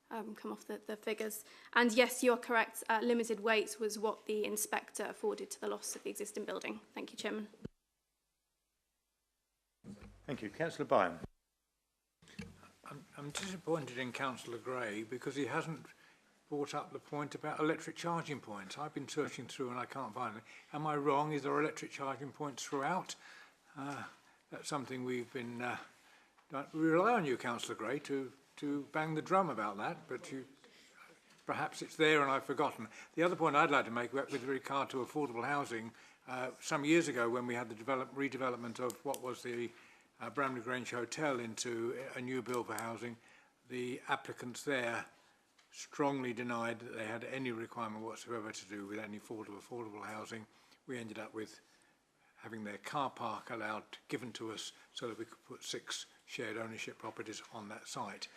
come off the figures. And yes, you're correct. Limited weight was what the inspector afforded to the loss of the existing building. Thank you, Chairman. Thank you. Councillor Byam. I'm disappointed in Councillor Gray because he hasn't brought up the point about electric charging points. I've been searching through and I can't find them. Am I wrong? Is there electric charging points throughout? That's something we've been... we rely on you, Councillor Gray, to bang the drum about that, but perhaps it's there and I've forgotten. The other point I'd like to make with regard to affordable housing, some years ago when we had the redevelopment of what was the Bramley Grange Hotel into a new build for housing, the applicants there strongly denied that they had any requirement whatsoever to do with any affordable housing. We ended up with having their car park given to us so that we could put 6 shared ownership properties on that site.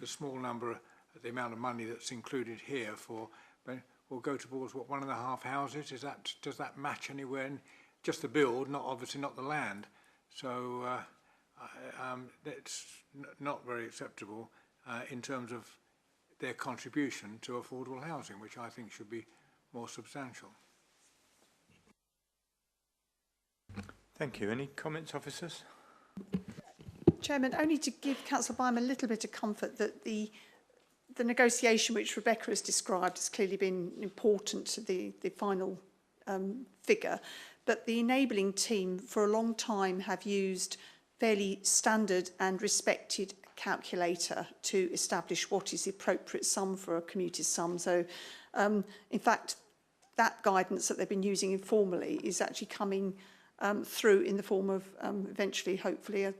The small number, the amount of money that's included here will go towards what, 1.5 houses? Does that match anywhere? Just the build, obviously not the land. So it's not very acceptable in terms of their contribution to affordable housing, which I think should be more substantial. Thank you. Any comments, officers? Chairman, only to give Councillor Byam a little bit of comfort that the negotiation which Rebecca has described has clearly been important to the final figure, but the enabling team for a long time have used fairly standard and respected calculator to establish what is the appropriate sum for a commuter sum. So, in fact, that guidance that they've been using informally is actually coming through in the form of eventually, hopefully, a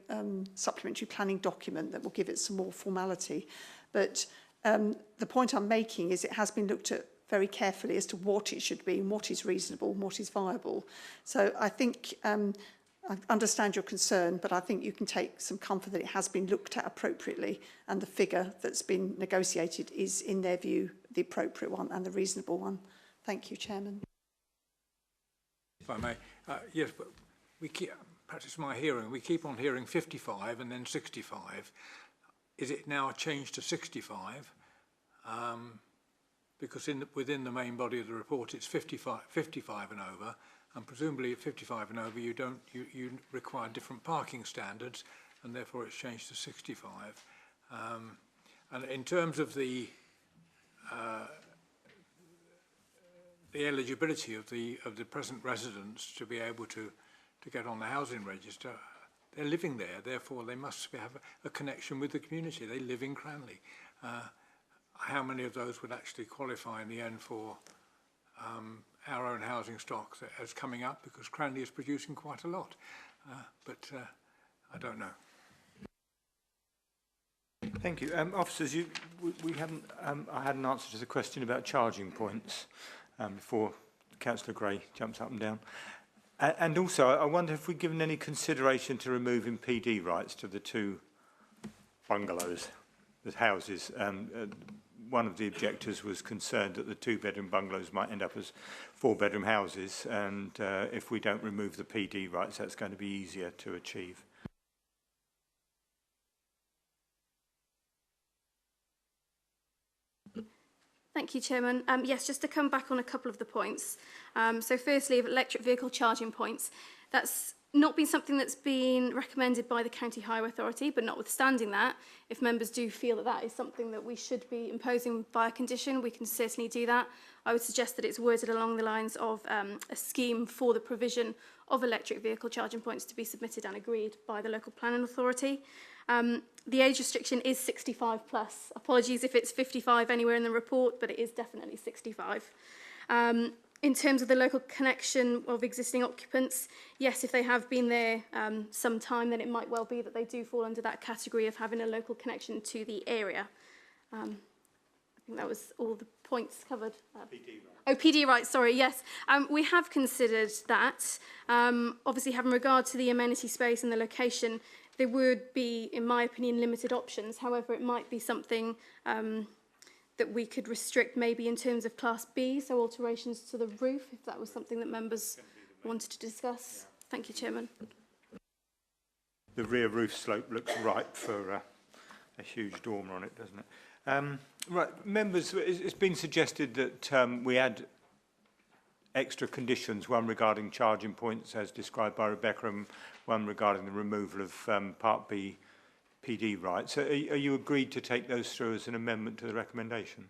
supplementary planning document that will give it some more formality. But the point I'm making is it has been looked at very carefully as to what it should be and what is reasonable and what is viable. So I think I understand your concern, but I think you can take some comfort that it has been looked at appropriately and the figure that's been negotiated is, in their view, the appropriate one and the reasonable one. Thank you, Chairman. If I may, yes, but we keep, perhaps it's my hearing, we keep on hearing 55 and then 65. Is it now changed to 65? Because within the main body of the report it's 55 and over, and presumably at 55 and over you require different parking standards, and therefore it's changed to 65. And in terms of the eligibility of the present residents to be able to get on the housing register, they're living there, therefore they must have a connection with the community. They live in Cranley. How many of those would actually qualify in the end for our own housing stock as coming up, because Cranley is producing quite a lot, but I don't know. Thank you. Officers, we haven't, I had an answer to the question about charging points before Councillor Gray jumps up and down. And also, I wonder if we've given any consideration to removing PD rights to the two bungalows, the houses. One of the objectors was concerned that the two-bedroom bungalows might end up as four-bedroom houses, and if we don't remove the PD rights, that's going to be easier to achieve. Thank you, Chairman. Yes, just to come back on a couple of the points. So firstly, of electric vehicle charging points, that's not been something that's been recommended by the County Highway Authority, but notwithstanding that, if members do feel that that is something that we should be imposing by a condition, we can certainly do that. I would suggest that it's worded along the lines of a scheme for the provision of electric vehicle charging points to be submitted and agreed by the local planning authority. The age restriction is 65 plus. Apologies if it's 55 anywhere in the report, but it is definitely 65. In terms of the local connection of existing occupants, yes, if they have been there some time, then it might well be that they do fall under that category of having a local connection to the area. I think that was all the points covered. Oh, PD rights, sorry, yes. We have considered that. Obviously, having regard to the amenity space and the location, there would be, in my opinion, limited options. However, it might be something that we could restrict maybe in terms of Class B, so alterations to the roof, if that was something that members wanted to discuss. Thank you, Chairman. The rear roof slope looks ripe for a huge dormer on it, doesn't it? Right, members, it's been suggested that we add extra conditions, one regarding charging points as described by Rebecca, and one regarding the removal of Part B PD rights. Are you agreed to take those through as an amendment to the recommendation?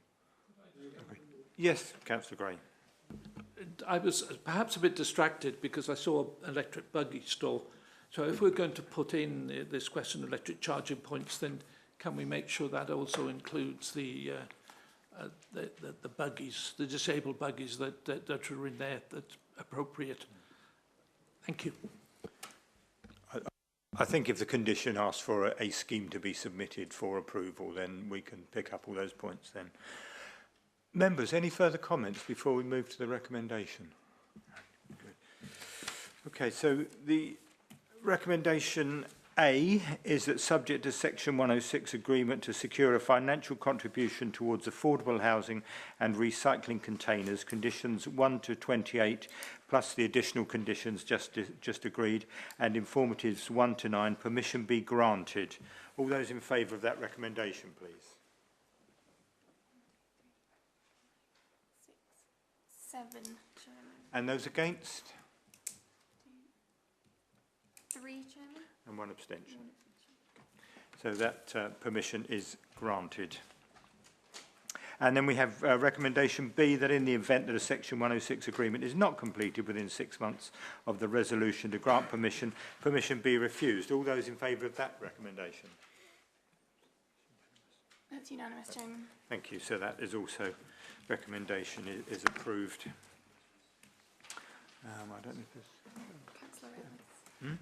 Yes, Councillor Gray. I was perhaps a bit distracted because I saw an electric buggy stall. So if we're going to put in this question of electric charging points, then can we make sure that also includes the buggies, the disabled buggies that are in there, that's appropriate? Thank you. I think if the condition asks for a scheme to be submitted for approval, then we can pick up all those points then. Members, any further comments before we move to the recommendation? Okay, so the recommendation A is that subject to Section 106 agreement to secure a financial contribution towards affordable housing and recycling containers, conditions 1 to 28 plus the additional conditions just agreed, and informatives 1 to 9, permission be granted. All those in favour of that recommendation, please. 6, 7, Chairman. And those against? 3, Chairman. And 1 abstention. So that permission is granted. And then we have recommendation B, that in the event that a Section 106 agreement is not completed within 6 months of the resolution to grant permission, permission be refused. All those in favour of that recommendation? That's unanimous, Chairman. Thank you. So that is also, recommendation is approved. I don't know if there's... Councillor Evans.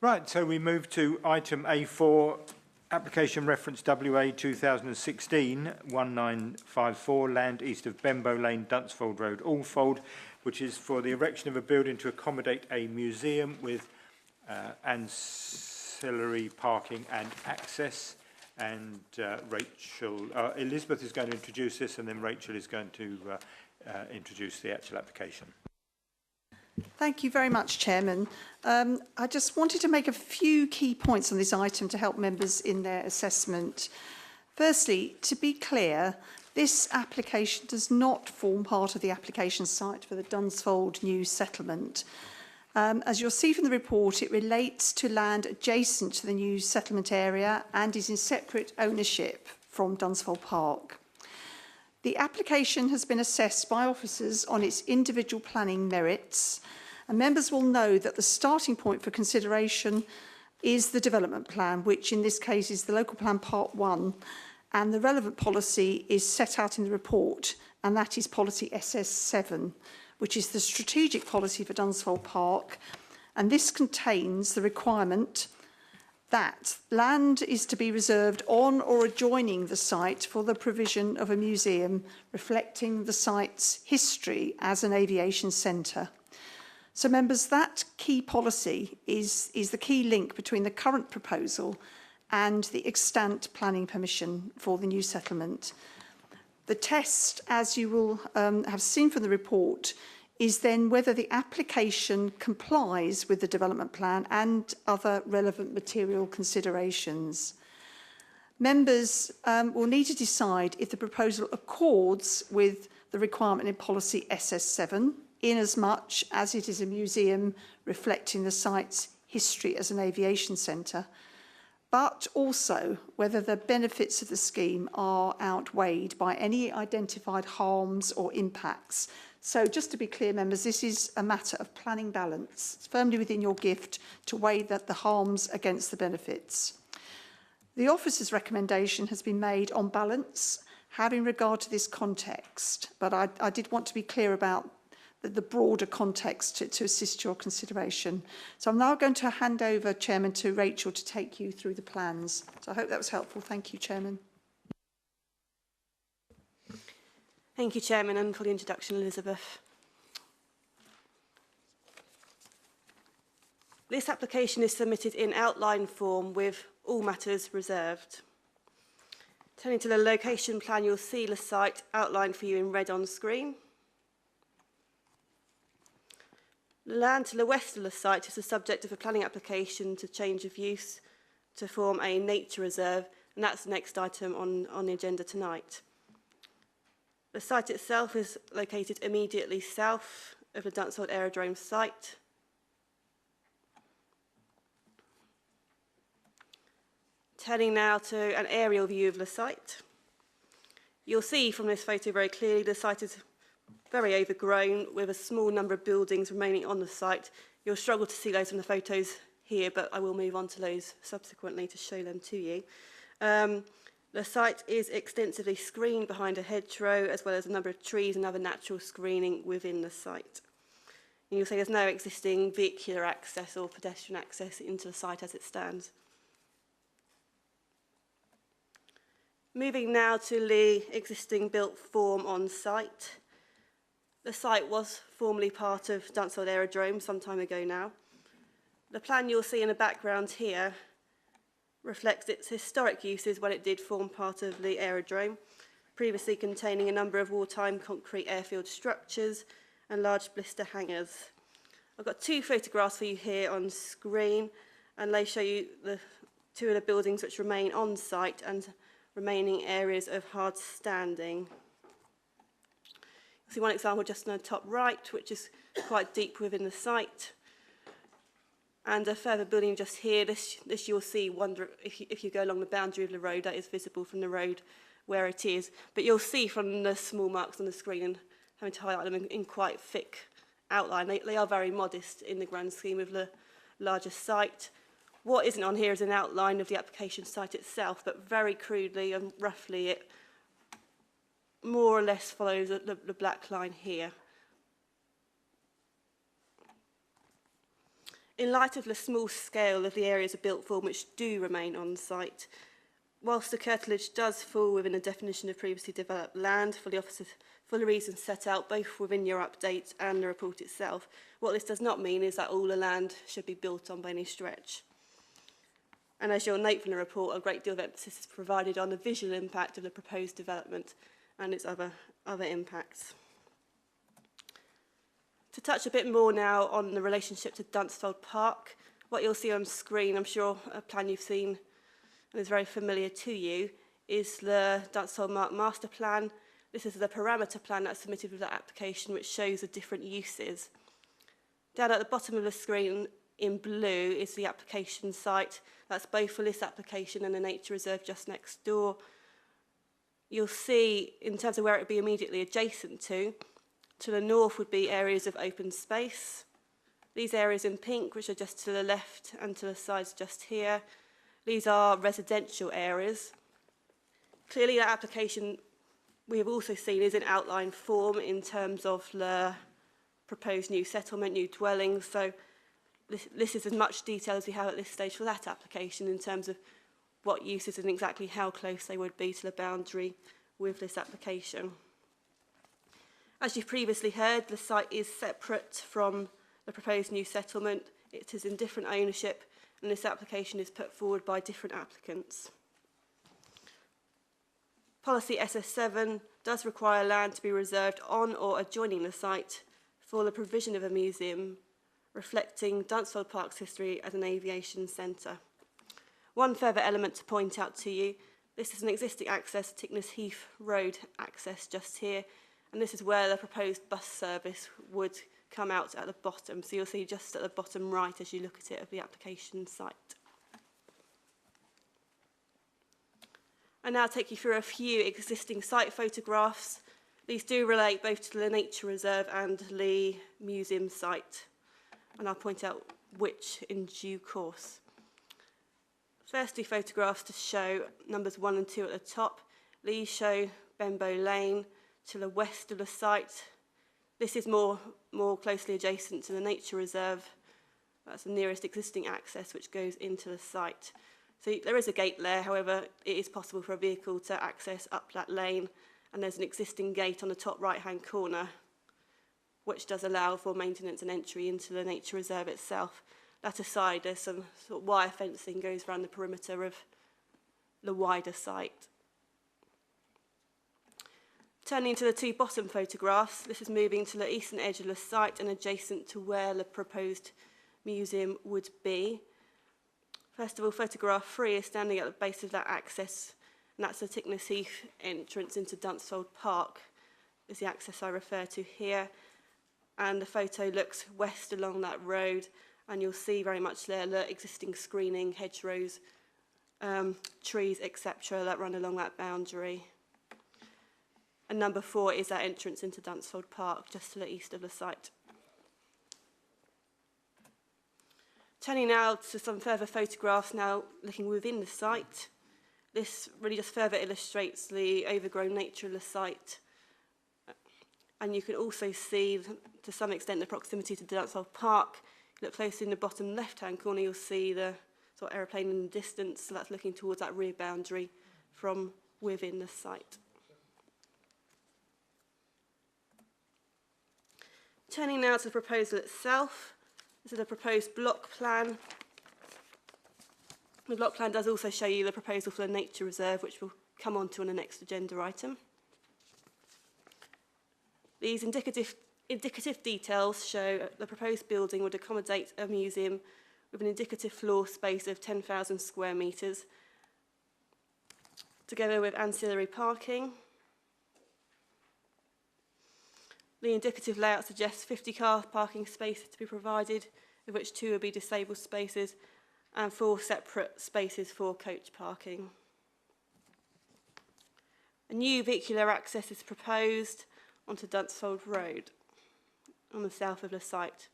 Right, so we move to item A4, Application reference WA 2016-1954, land east of Benbow Lane, Dunsfold Road, Alfold, which is for the erection of a building to accommodate a museum with ancillary parking and access. And Elizabeth is going to introduce this, and then Rachel is going to introduce the actual application. Thank you very much, Chairman. I just wanted to make a few key points on this item to help members in their assessment. Firstly, to be clear, this application does not form part of the application site for the Dunsfold new settlement. As you'll see from the report, it relates to land adjacent to the new settlement area and is in separate ownership from Dunsfold Park. The application has been assessed by officers on its individual planning merits, and members will know that the starting point for consideration is the development plan, which in this case is the Local Plan Part 1, and the relevant policy is set out in the report, and that is policy SS7, which is the strategic policy for Dunsfold Park, and this contains the requirement that land is to be reserved on or adjoining the site for the provision of a museum reflecting the site's history as an aviation centre. So members, that key policy is the key link between the current proposal and the extant planning permission for the new settlement. The test, as you will have seen from the report, is then whether the application complies with the development plan and other relevant material considerations. Members will need to decide if the proposal accords with the requirement in policy SS7, in as much as it is a museum reflecting the site's history as an aviation centre, but also whether the benefits of the scheme are outweighed by any identified harms or impacts. So just to be clear, members, this is a matter of planning balance. It's firmly within your gift to weigh the harms against the benefits. The officer's recommendation has been made on balance, having regard to this context, but I did want to be clear about the broader context to assist your consideration. So I'm now going to hand over, Chairman, to Rachel to take you through the plans. So I hope that was helpful. Thank you, Chairman. Thank you, Chairman, and for the introduction, Elizabeth. This application is submitted in outline form with all matters reserved. Turning to the location plan, you'll see the site outlined for you in red on screen. The land to the west of the site is the subject of a planning application to change of use to form a nature reserve, and that's the next item on the agenda tonight. The site itself is located immediately south of the Dunsfold Aerodrome site. Turning now to an aerial view of the site. You'll see from this photo very clearly the site is very overgrown with a small number of buildings remaining on the site. You'll struggle to see those in the photos here, but I will move on to those subsequently to show them to you. The site is extensively screened behind a hedgerow, as well as a number of trees and other natural screening within the site. And you'll see there's no existing vehicular access or pedestrian access into the site as it stands. Moving now to the existing built form on site. The site was formerly part of Dunsfold Aerodrome some time ago now. The plan you'll see in the background here reflects its historic uses when it did form part of the aerodrome, previously containing a number of wartime concrete airfield structures and large blister hangars. I've got two photographs for you here on screen, and they show you the two of the buildings which remain on site and remaining areas of hard standing. You'll see one example just on the top right, which is quite deep within the site. And a further building just here, this you'll see, if you go along the boundary of the road, that is visible from the road where it is. But you'll see from the small marks on the screen, and having to highlight them in quite thick outline, they are very modest in the grand scheme of the larger site. What isn't on here is an outline of the application site itself, but very crudely and roughly it more or less follows the black line here. In light of the small scale of the areas of built form which do remain on site, whilst the curtilage does fall within the definition of previously developed land for the reasons set out both within your update and the report itself, what this does not mean is that all the land should be built on by any stretch. And as you'll note from the report, a great deal of emphasis is provided on the visual impact of the proposed development and its other impacts. To touch a bit more now on the relationship to Dunsfold Park, what you'll see on screen, I'm sure a plan you've seen and is very familiar to you, is the Dunsfold Mark Master Plan. This is the parameter plan that's submitted with that application, which shows the different uses. Down at the bottom of the screen in blue is the application site. That's both for this application and the nature reserve just next door. You'll see, in terms of where it would be immediately adjacent to the north would be areas of open space. These areas in pink, which are just to the left and to the sides just here, these are residential areas. Clearly, that application we have also seen is in outline form in terms of the proposed new settlement, new dwellings. So this is as much detail as we have at this stage for that application in terms of what uses and exactly how close they would be to the boundary with this application. As you've previously heard, the site is separate from the proposed new settlement. It is in different ownership, and this application is put forward by different applicants. Policy SS7 does require land to be reserved on or adjoining the site for the provision of a museum reflecting Dunsfold Park's history as an aviation centre. One further element to point out to you, this is an existing access, Tickness Heath Road access just here, and this is where the proposed bus service would come out at the bottom. So you'll see just at the bottom right as you look at it of the application site. I now take you through a few existing site photographs. These do relate both to the nature reserve and the museum site, and I'll point out which in due course. Firstly, photographs to show numbers 1 and 2 at the top. These show Benbow Lane to the west of the site. This is more closely adjacent to the nature reserve. That's the nearest existing access which goes into the site. So there is a gate there, however, it is possible for a vehicle to access up that lane, and there's an existing gate on the top right-hand corner, which does allow for maintenance and entry into the nature reserve itself. That aside, there's some sort of wire fencing goes around the perimeter of the wider site. Turning to the two bottom photographs, this is moving to the eastern edge of the site and adjacent to where the proposed museum would be. First of all, photograph 3 is standing at the base of that access, and that's the Tickness Heath entrance into Dunsfold Park, is the access I refer to here. And the photo looks west along that road, and you'll see very much there the existing screening, hedgerows, trees, etc. that run along that boundary. And number 4 is that entrance into Dunsfold Park, just to the east of the site. Turning now to some further photographs now looking within the site. This really just further illustrates the overgrown nature of the site. And you can also see, to some extent, the proximity to Dunsfold Park. If you look closely in the bottom left-hand corner, you'll see the sort of aeroplane in the distance, so that's looking towards that rear boundary from within the site. Turning now to the proposal itself. This is a proposed block plan. The block plan does also show you the proposal for the nature reserve, which we'll come on to on the next agenda item. These indicative details show the proposed building would accommodate a museum with an indicative floor space of 10,000 square metres, together with ancillary parking. The indicative layout suggests 50 car parking spaces to be provided, of which 2 will be disabled spaces, and 4 separate spaces for coach parking. A new vehicular access is proposed onto Dunsfold Road on the south of the site.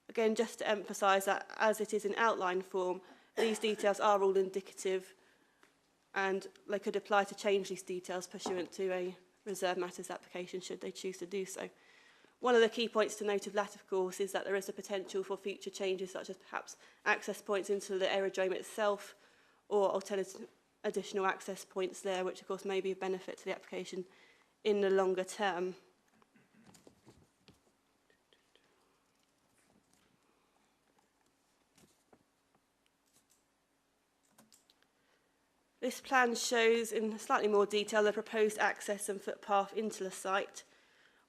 Again, just to emphasise that as it is in outline form, these details are all indicative, and they could apply to change these details pursuant to a reserve matters application should they choose to do so. One of the key points to note of that, of course, is that there is a potential for future changes, such as perhaps access points into the aerodrome itself, or additional access points there, which of course may be of benefit to the application in the longer term. This plan shows in slightly more detail the proposed access and footpath into the site.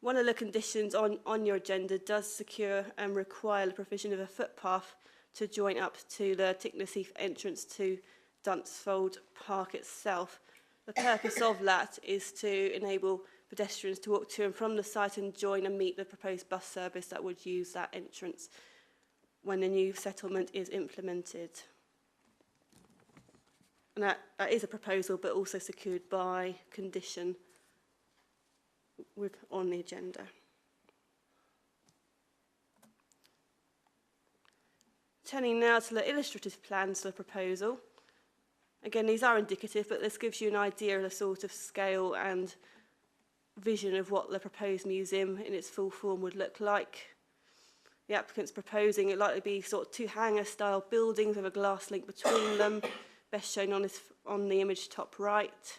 One of the conditions on your agenda does secure and require the provision of a footpath to join up to the Tickness Heath entrance to Dunsfold Park itself. The purpose of that is to enable pedestrians to walk to and from the site and join and meet the proposed bus service that would use that entrance when the new settlement is implemented. And that is a proposal, but also secured by condition on the agenda. Turning now to the illustrative plans for the proposal. Again, these are indicative, but this gives you an idea of the sort of scale and vision of what the proposed museum in its full form would look like. The applicant's proposing it likely be sort of two hangar-style buildings with a glass link between them, best shown on the image top right.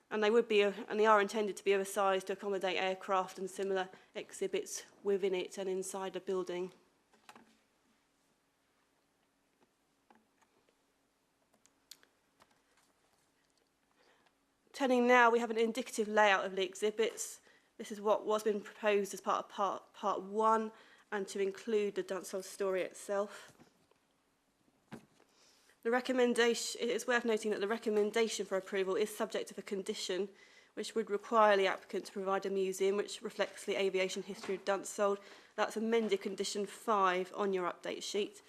And they are intended to be of a size to accommodate aircraft and similar exhibits within it and inside the building. Turning now, we have an indicative layout of the exhibits. This is what was been proposed as part of part 1 and to include the Dunsfold story itself. The recommendation, it is worth noting that the recommendation for approval is subject to a condition which would require the applicant to provide a museum which reflects the aviation history of Dunsfold. That's amended condition 5 on your update sheet.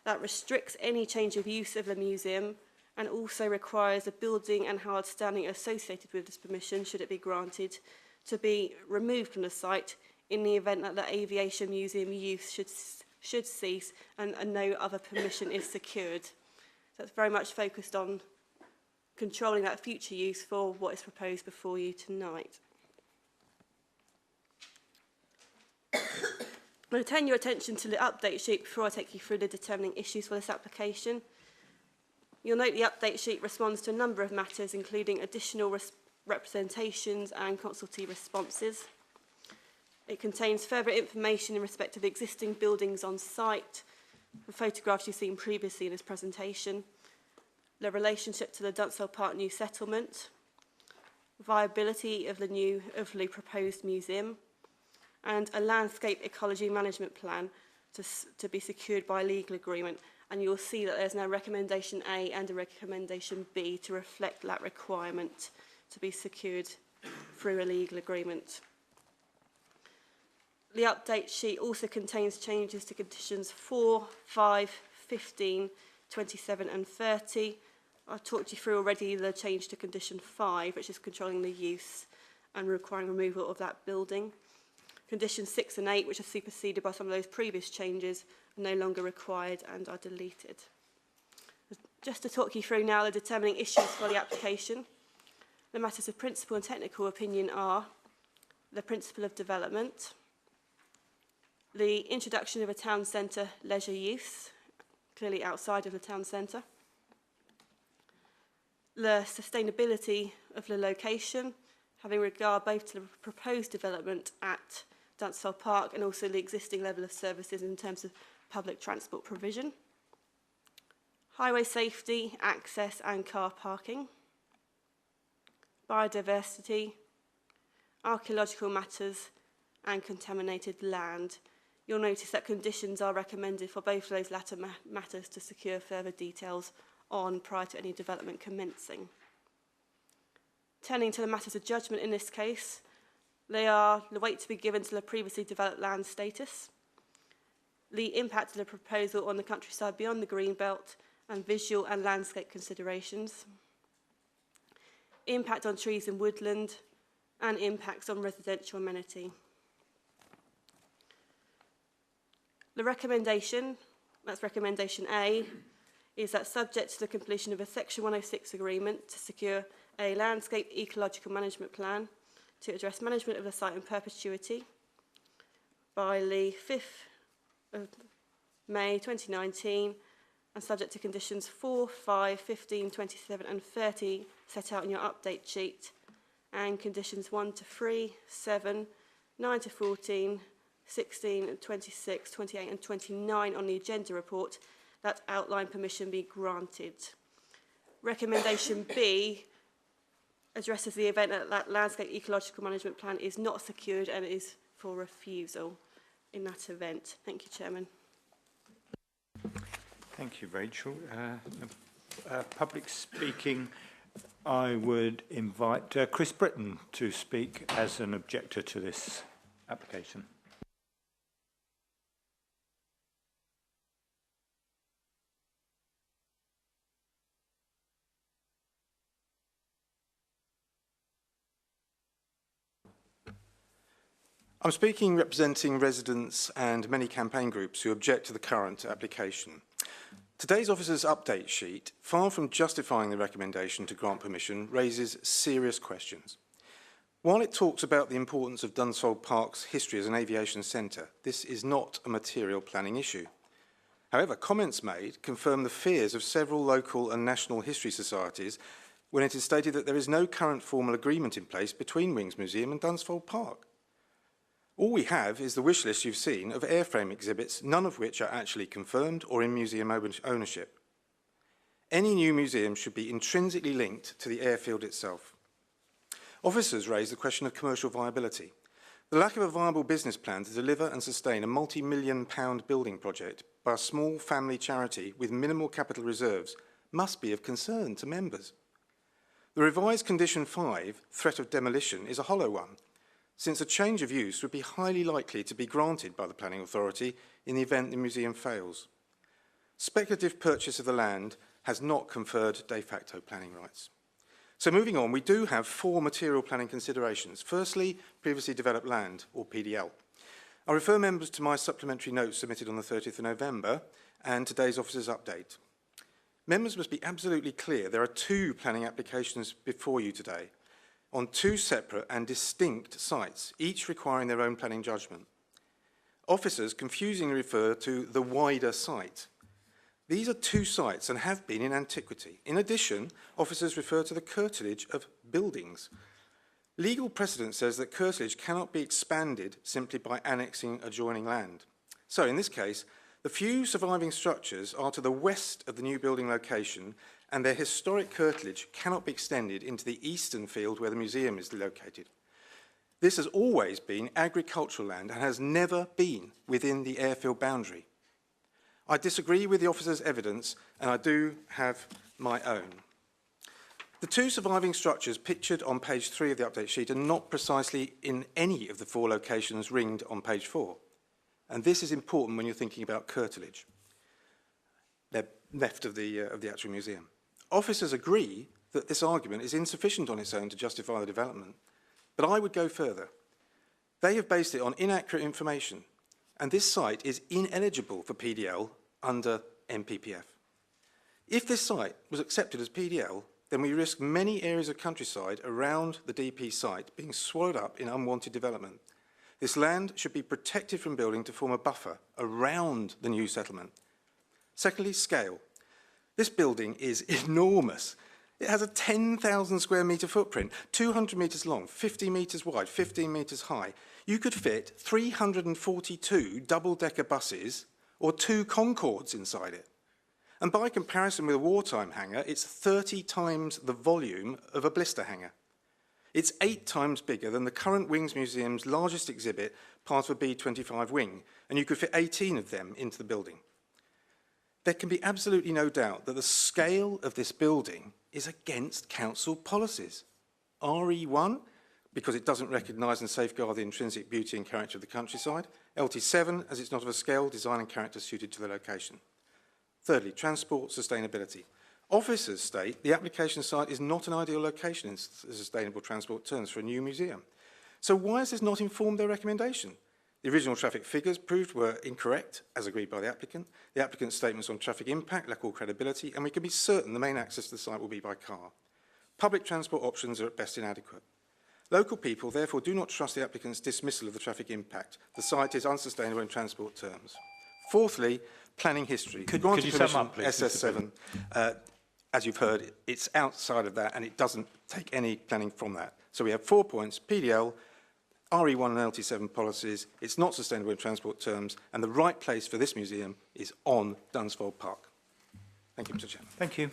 That restricts any change of use of the museum and also requires the building and hard standing associated with this permission, should it be granted, to be removed from the site in the event that the aviation museum use should cease and no other permission is secured. So it's very much focused on controlling that future use for what is proposed before you tonight. I'm going to turn your attention to the update sheet before I take you through the determining issues for this application. You'll note the update sheet responds to a number of matters, including additional representations and consultee responses. It contains further information in respect of the existing buildings on site, the photographs you've seen previously in this presentation, the relationship to the Dunsfold Park new settlement, viability of the proposed museum, and a landscape ecology management plan to be secured by legal agreement. And you'll see that there's now recommendation A and a recommendation B to reflect that requirement to be secured through a legal agreement. The update sheet also contains changes to conditions 4, 5, 15, 27 and 30. I've talked you through already the change to condition 5, which is controlling the use and requiring removal of that building. Conditions 6 and 8, which are superseded by some of those previous changes, are no longer required and are deleted. Just to talk you through now the determining issues for the application. The matters of principal and technical opinion are the principle of development, the introduction of a town centre leisure use, clearly outside of the town centre, the sustainability of the location, having regard both to the proposed development at Dunsfold Park and also the existing level of services in terms of public transport provision, highway safety, access and car parking, biodiversity, archaeological matters and contaminated land. You'll notice that conditions are recommended for both of those latter matters to secure further details on prior to any development commencing. Turning to the matters of judgment in this case, they are the weight to be given to the previously developed land status, the impact of the proposal on the countryside beyond the green belt and visual and landscape considerations, impact on trees and woodland, and impacts on residential amenity. The recommendation, that's recommendation A, is that subject to the completion of a Section 106 agreement to secure a landscape ecological management plan to address management of the site in perpetuity by the 5th of May 2019 and subject to conditions 4, 5, 15, 27 and 30 set out in your update sheet, and conditions 1 to 3, 7, 9 to 14, 16, 26, 28 and 29 on the agenda report, that outline permission be granted. Recommendation B addresses the event that landscape ecological management plan is not secured and is for refusal in that event. Thank you, Chairman. Thank you, Rachel. Public speaking, I would invite Chris Britton to speak as an objector to this application. I'm speaking representing residents and many campaign groups who object to the current application. Today's officer's update sheet, far from justifying the recommendation to grant permission, raises serious questions. While it talks about the importance of Dunsfold Park's history as an aviation centre, this is not a material planning issue. However, comments made confirm the fears of several local and national history societies when it is stated that there is no current formal agreement in place between Wings Museum and Dunsfold Park. All we have is the wish list you've seen of airframe exhibits, none of which are actually confirmed or in museum ownership. Any new museum should be intrinsically linked to the airfield itself. Officers raise the question of commercial viability. The lack of a viable business plan to deliver and sustain a multi-million-pound building project by a small family charity with minimal capital reserves must be of concern to members. The revised Condition 5, threat of demolition, is a hollow one, since a change of use would be highly likely to be granted by the planning authority in the event the museum fails. Speculative purchase of the land has not conferred de facto planning rights. So moving on, we do have 4 material planning considerations. Firstly, previously developed land, or PDL. I refer members to my supplementary notes submitted on the 30th of November and today's officer's update. Members must be absolutely clear there are 2 planning applications before you today, on 2 separate and distinct sites, each requiring their own planning judgment. Officers confusingly refer to the wider site. These are 2 sites and have been in antiquity. In addition, officers refer to the curtilage of buildings. Legal precedent says that curtilage cannot be expanded simply by annexing adjoining land. So in this case, the few surviving structures are to the west of the new building location, and their historic curtilage cannot be extended into the eastern field where the museum is located. This has always been agricultural land and has never been within the airfield boundary. I disagree with the officer's evidence, and I do have my own. The 2 surviving structures pictured on page 3 of the update sheet are not precisely in any of the 4 locations ringed on page 4. And this is important when you're thinking about curtilage. They're left of the actual museum. Officers agree that this argument is insufficient on its own to justify the development, but I would go further. They have based it on inaccurate information, and this site is ineligible for PDL under MPPF. If this site was accepted as PDL, then we risk many areas of countryside around the DP site being swallowed up in unwanted development. This land should be protected from building to form a buffer around the new settlement. Secondly, scale. This building is enormous. It has a 10,000 square metre footprint, 200 metres long, 50 metres wide, 15 metres high. You could fit 342 double-decker buses or 2 Concords inside it. And by comparison with a wartime hangar, it's 30 times the volume of a blister hangar. It's 8 times bigger than the current Wings Museum's largest exhibit, part of a B-25 wing, and you could fit 18 of them into the building. There can be absolutely no doubt that the scale of this building is against council policies. RE1, because it doesn't recognise and safeguard the intrinsic beauty and character of the countryside. LT7, as it's not of a scale, design and character suited to the location. Thirdly, transport sustainability. Officers state the application site is not an ideal location in sustainable transport terms for a new museum. So why has this not informed their recommendation? The original traffic figures proved were incorrect, as agreed by the applicant. The applicant's statements on traffic impact lack all credibility, and we can be certain the main access to the site will be by car. Public transport options are at best inadequate. Local people therefore do not trust the applicant's dismissal of the traffic impact. The site is unsustainable in transport terms. Fourthly, planning history. Could Granted you sum permission, up, please, Mr. SS7, as you've heard, it's outside of that and it doesn't take any planning from that. So we have 4 points: PDL, RE1 and LT7 policies, it's not sustainable in transport terms, and the right place for this museum is on Dunsfold Park. Thank you, Mr. Chairman. Thank you.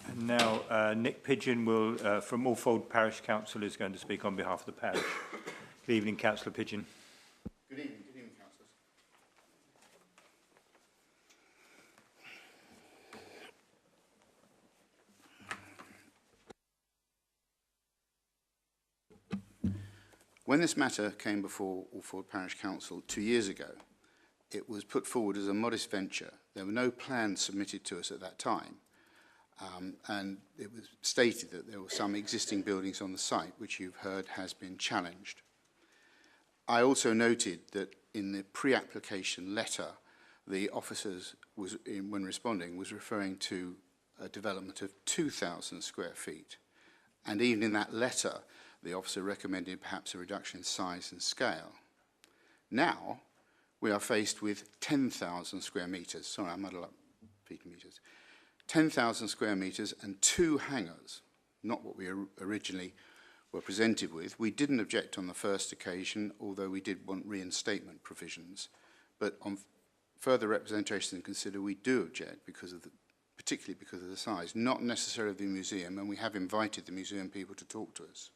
And now Nick Pigeon will, from Alfold Parish Council, is going to speak on behalf of the parish. Good evening, Councillor Pigeon. Good evening, councillors. When this matter came before Alfold Parish Council 2 years ago, it was put forward as a modest venture. There were no plans submitted to us at that time. And it was stated that there were some existing buildings on the site, which you've heard has been challenged. I also noted that in the pre-application letter, the officers, when responding, was referring to a development of 2,000 square feet. And even in that letter, the officer recommended perhaps a reduction in size and scale. Now, we are faced with 10,000 square metres. Sorry, I muddle up feet and metres. 10,000 square metres and 2 hangars, not what we originally were presented with. We didn't object on the first occasion, although we did want reinstatement provisions. But on further representation and consider, we do object because of particularly because of the size, not necessarily the museum, and we have invited the museum people to talk to us.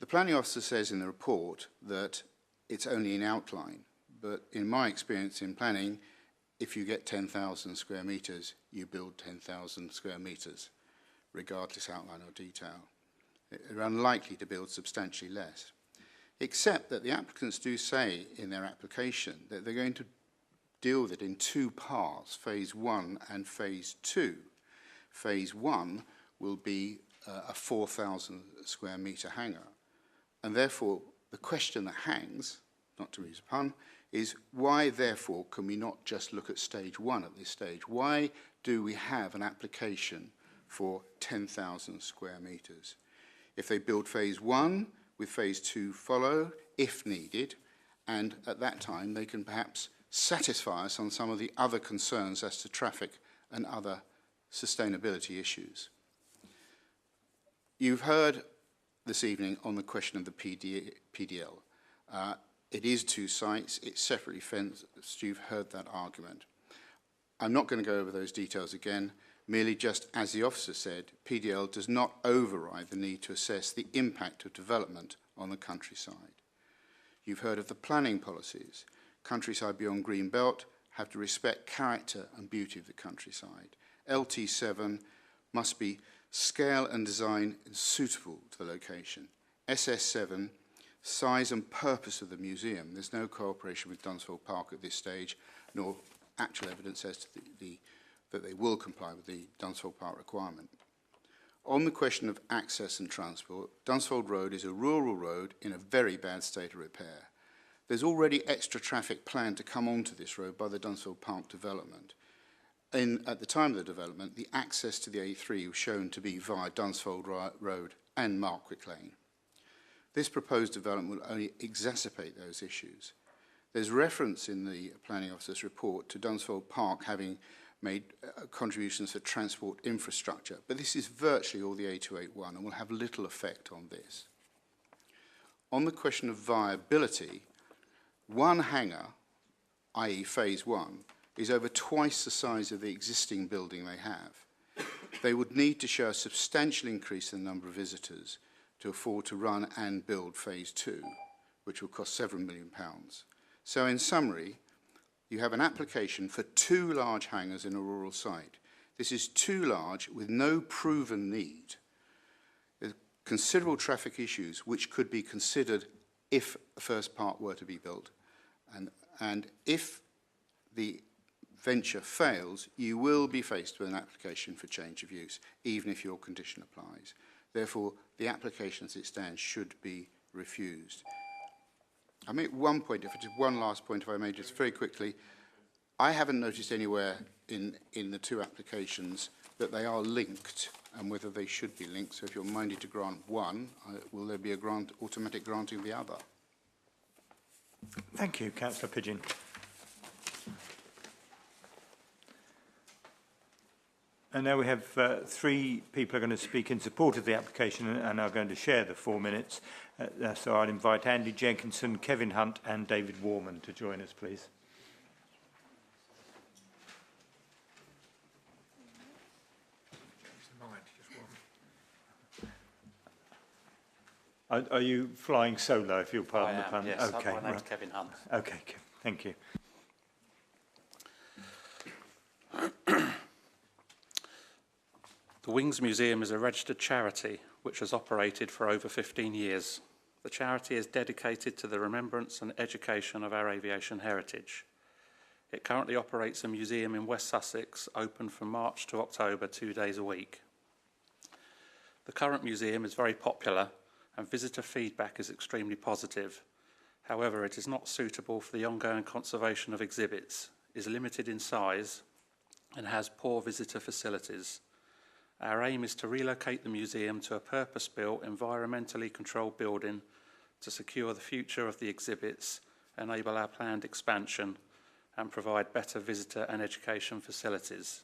The planning officer says in the report that it's only an outline, but in my experience in planning, if you get 10,000 square metres, you build 10,000 square metres, regardless outline or detail. They're unlikely to build substantially less, except that the applicants do say in their application that they're going to deal with it in 2 parts, phase 1 and phase 2. Phase 1 will be a 4,000 square metre hangar, and therefore the question that hangs, not to use a pun, is why, therefore, can we not just look at stage 1 at this stage? Why do we have an application for 10,000 square metres? If they build phase 1, with phase 2 follow, if needed, and at that time they can perhaps satisfy us on some of the other concerns as to traffic and other sustainability issues. You've heard this evening on the question of the PDL. It is 2 sites, it's separately fenced. You've heard that argument. I'm not going to go over those details again, merely just as the officer said, PDL does not override the need to assess the impact of development on the countryside. You've heard of the planning policies. Countryside beyond Green Belt have to respect character and beauty of the countryside. LT7 must be scale and design suitable to the location. SS7, size and purpose of the museum. There's no cooperation with Dunsfold Park at this stage, nor actual evidence as to that they will comply with the Dunsfold Park requirement. On the question of access and transport, Dunsfold Road is a rural road in a very bad state of repair. There's already extra traffic planned to come onto this road by the Dunsfold Park development. At the time of the development, the access to the A3 was shown to be via Dunsfold Road and Markwick Lane. This proposed development will only exacerbate those issues. There's reference in the planning officer's report to Dunsfold Park having made contributions for transport infrastructure, but this is virtually all the A281 and will have little effect on this. On the question of viability, 1 hangar, i.e. phase 1, is over twice the size of the existing building they have. They would need to show a substantial increase in the number of visitors to afford to run and build phase 2, which will cost several £1 million. So in summary, you have an application for 2 large hangars in a rural site. This is too large with no proven need. There's considerable traffic issues which could be considered if the first part were to be built. And if the venture fails, you will be faced with an application for change of use, even if your condition applies. Therefore, the application as it stands should be refused. I make one point, one last point, if I may, just very quickly. I haven't noticed anywhere in the 2 applications that they are linked and whether they should be linked. So if you're minded to grant one, will there be a automatic granting of the other? Thank you, Councillor Pidgeon. And now we have three people are going to speak in support of the application and are going to share the 4 minutes. So I'll invite Andy Jenkinson, Kevin Hunt and David Warman to join us, please. Are you flying solo, if you'll pardon the pun? Yes, okay, my name's Kevin Hunt. Okay, thank you. The Wings Museum is a registered charity which has operated for over 15 years. The charity is dedicated to the remembrance and education of our aviation heritage. It currently operates a museum in West Sussex, open from March to October, 2 days a week. The current museum is very popular and visitor feedback is extremely positive. However, it is not suitable for the ongoing conservation of exhibits, is limited in size and has poor visitor facilities. Our aim is to relocate the museum to a purpose-built, environmentally controlled building to secure the future of the exhibits, enable our planned expansion and provide better visitor and education facilities.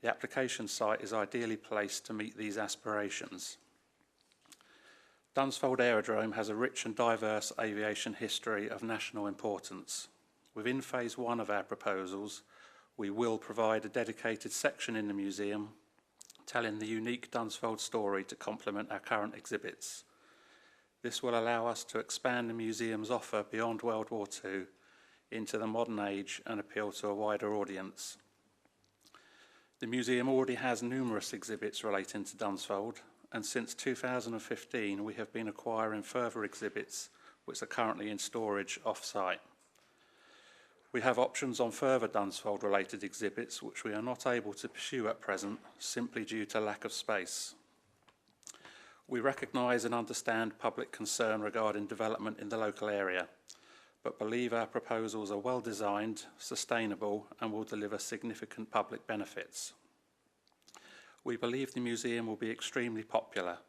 The application site is ideally placed to meet these aspirations. Dunsfold Aerodrome has a rich and diverse aviation history of national importance. Within phase 1 of our proposals, we will provide a dedicated section in the museum telling the unique Dunsfold story to complement our current exhibits. This will allow us to expand the museum's offer beyond World War II into the modern age and appeal to a wider audience. The museum already has numerous exhibits relating to Dunsfold, and since 2015 we have been acquiring further exhibits which are currently in storage off-site. We have options on further Dunsfold related exhibits which we are not able to pursue at present simply due to lack of space. We recognise and understand public concern regarding development in the local area, but believe our proposals are well designed, sustainable and will deliver significant public benefits. We believe the museum will be extremely popular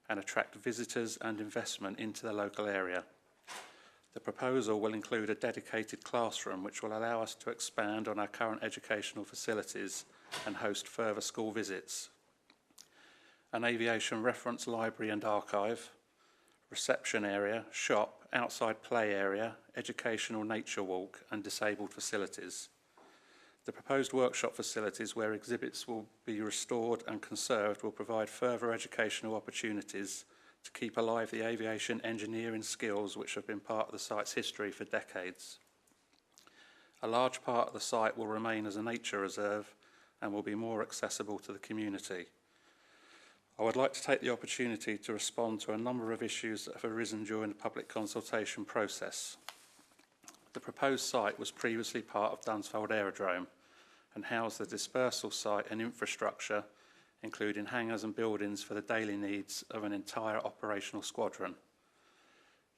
and attract visitors and investment into the local area. The proposal will include a dedicated classroom which will allow us to expand on our current educational facilities and host further school visits. An aviation reference library and archive, reception area, shop, outside play area, educational nature walk and disabled facilities. The proposed workshop facilities where exhibits will be restored and conserved will provide further educational opportunities to keep alive the aviation engineering skills which have been part of the site's history for decades. A large part of the site will remain as a nature reserve and will be more accessible to the community. I would like to take the opportunity to respond to a number of issues that have arisen during the public consultation process. The proposed site was previously part of Dunsfold Aerodrome and housed the dispersal site and infrastructure, including hangars and buildings for the daily needs of an entire operational squadron.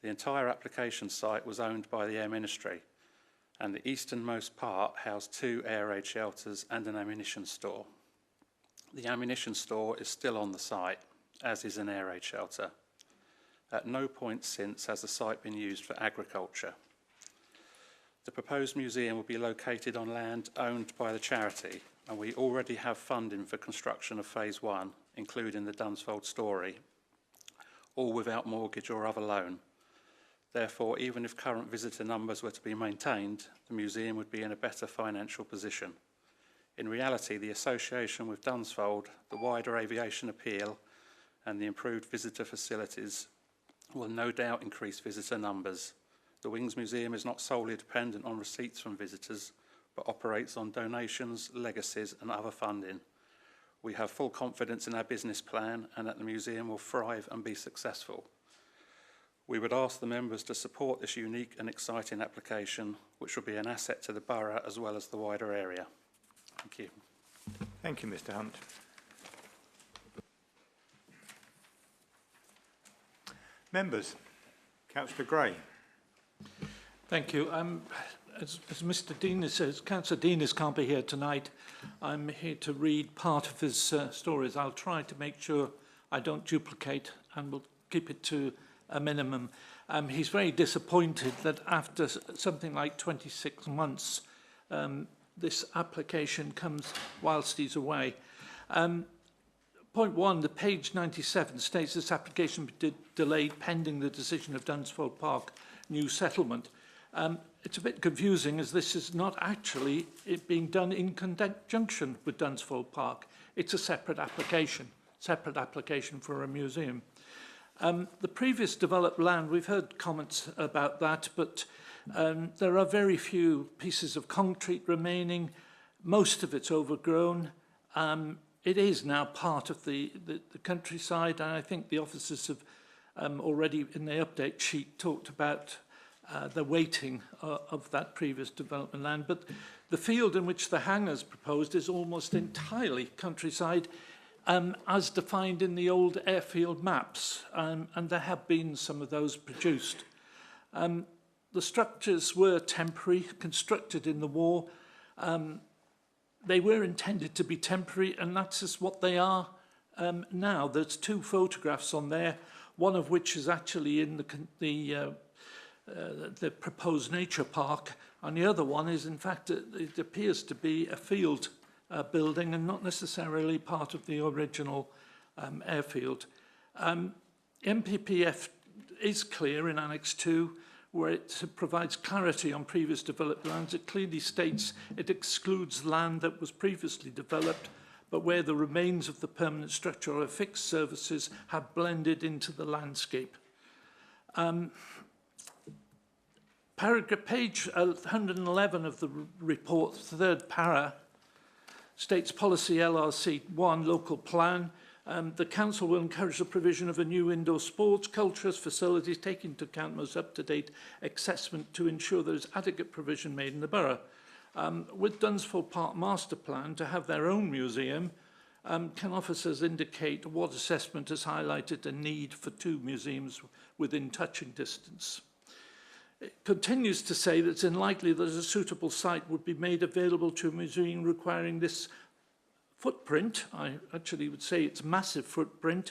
The entire application site was owned by the Air Ministry, and the easternmost part housed 2 air raid shelters and an ammunition store. The ammunition store is still on the site, as is an air raid shelter. At no point since has the site been used for agriculture. The proposed museum will be located on land owned by the charity, and we already have funding for construction of phase 1, including the Dunsfold story, all without mortgage or other loan. Therefore, even if current visitor numbers were to be maintained, the museum would be in a better financial position. In reality, the association with Dunsfold, the wider aviation appeal, and the improved visitor facilities will no doubt increase visitor numbers. The Wings Museum is not solely dependent on receipts from visitors, but operates on donations, legacies and other funding. We have full confidence in our business plan and that the museum will thrive and be successful. We would ask the members to support this unique and exciting application, which will be an asset to the borough as well as the wider area. Thank you. Thank you, Mr. Hunt. Members, Councillor Gray. Thank you. as Mr. Dean says, Councillor Dean can't be here tonight. I'm here to read part of his stories. I'll try to make sure I don't duplicate and will keep it to a minimum. He's very disappointed that after something like 26 months, this application comes whilst he's away. Point one, the page 97 states this application be delayed pending the decision of Dunsfold Park new settlement. It's a bit confusing as this is not actually it being done in conjunction with Dunsfold Park. It's a separate application for a museum. The previous developed land, we've heard comments about that, but there are very few pieces of concrete remaining. Most of it's overgrown. It is now part of the countryside, and I think the officers have already in the update sheet talked about the weighting of that previous development land. But the field in which the hangars proposed is almost entirely countryside, as defined in the old airfield maps, and there have been some of those produced. The structures were temporary, constructed in the war. They were intended to be temporary, and that's just what they are now. There's two photographs on there, one of which is actually in the proposed nature park, and the other one is, in fact, it appears to be a field building and not necessarily part of the original airfield. MPPF is clear in Annex 2, where it provides clarity on previous developed lands. It clearly states it excludes land that was previously developed, but where the remains of the permanent structure or fixed services have blended into the landscape. Page 111 of the report, third para, states policy LRC 1, local plan. The council will encourage the provision of a new indoor sports, cultures, facilities, taking into account most up-to-date assessment to ensure there is adequate provision made in the borough. With Dunsfold Park Master Plan to have their own museum, can officers indicate what assessment has highlighted the need for two museums within touching distance? It continues to say that it's unlikely that a suitable site would be made available to a museum requiring this footprint. I actually would say it's massive footprint.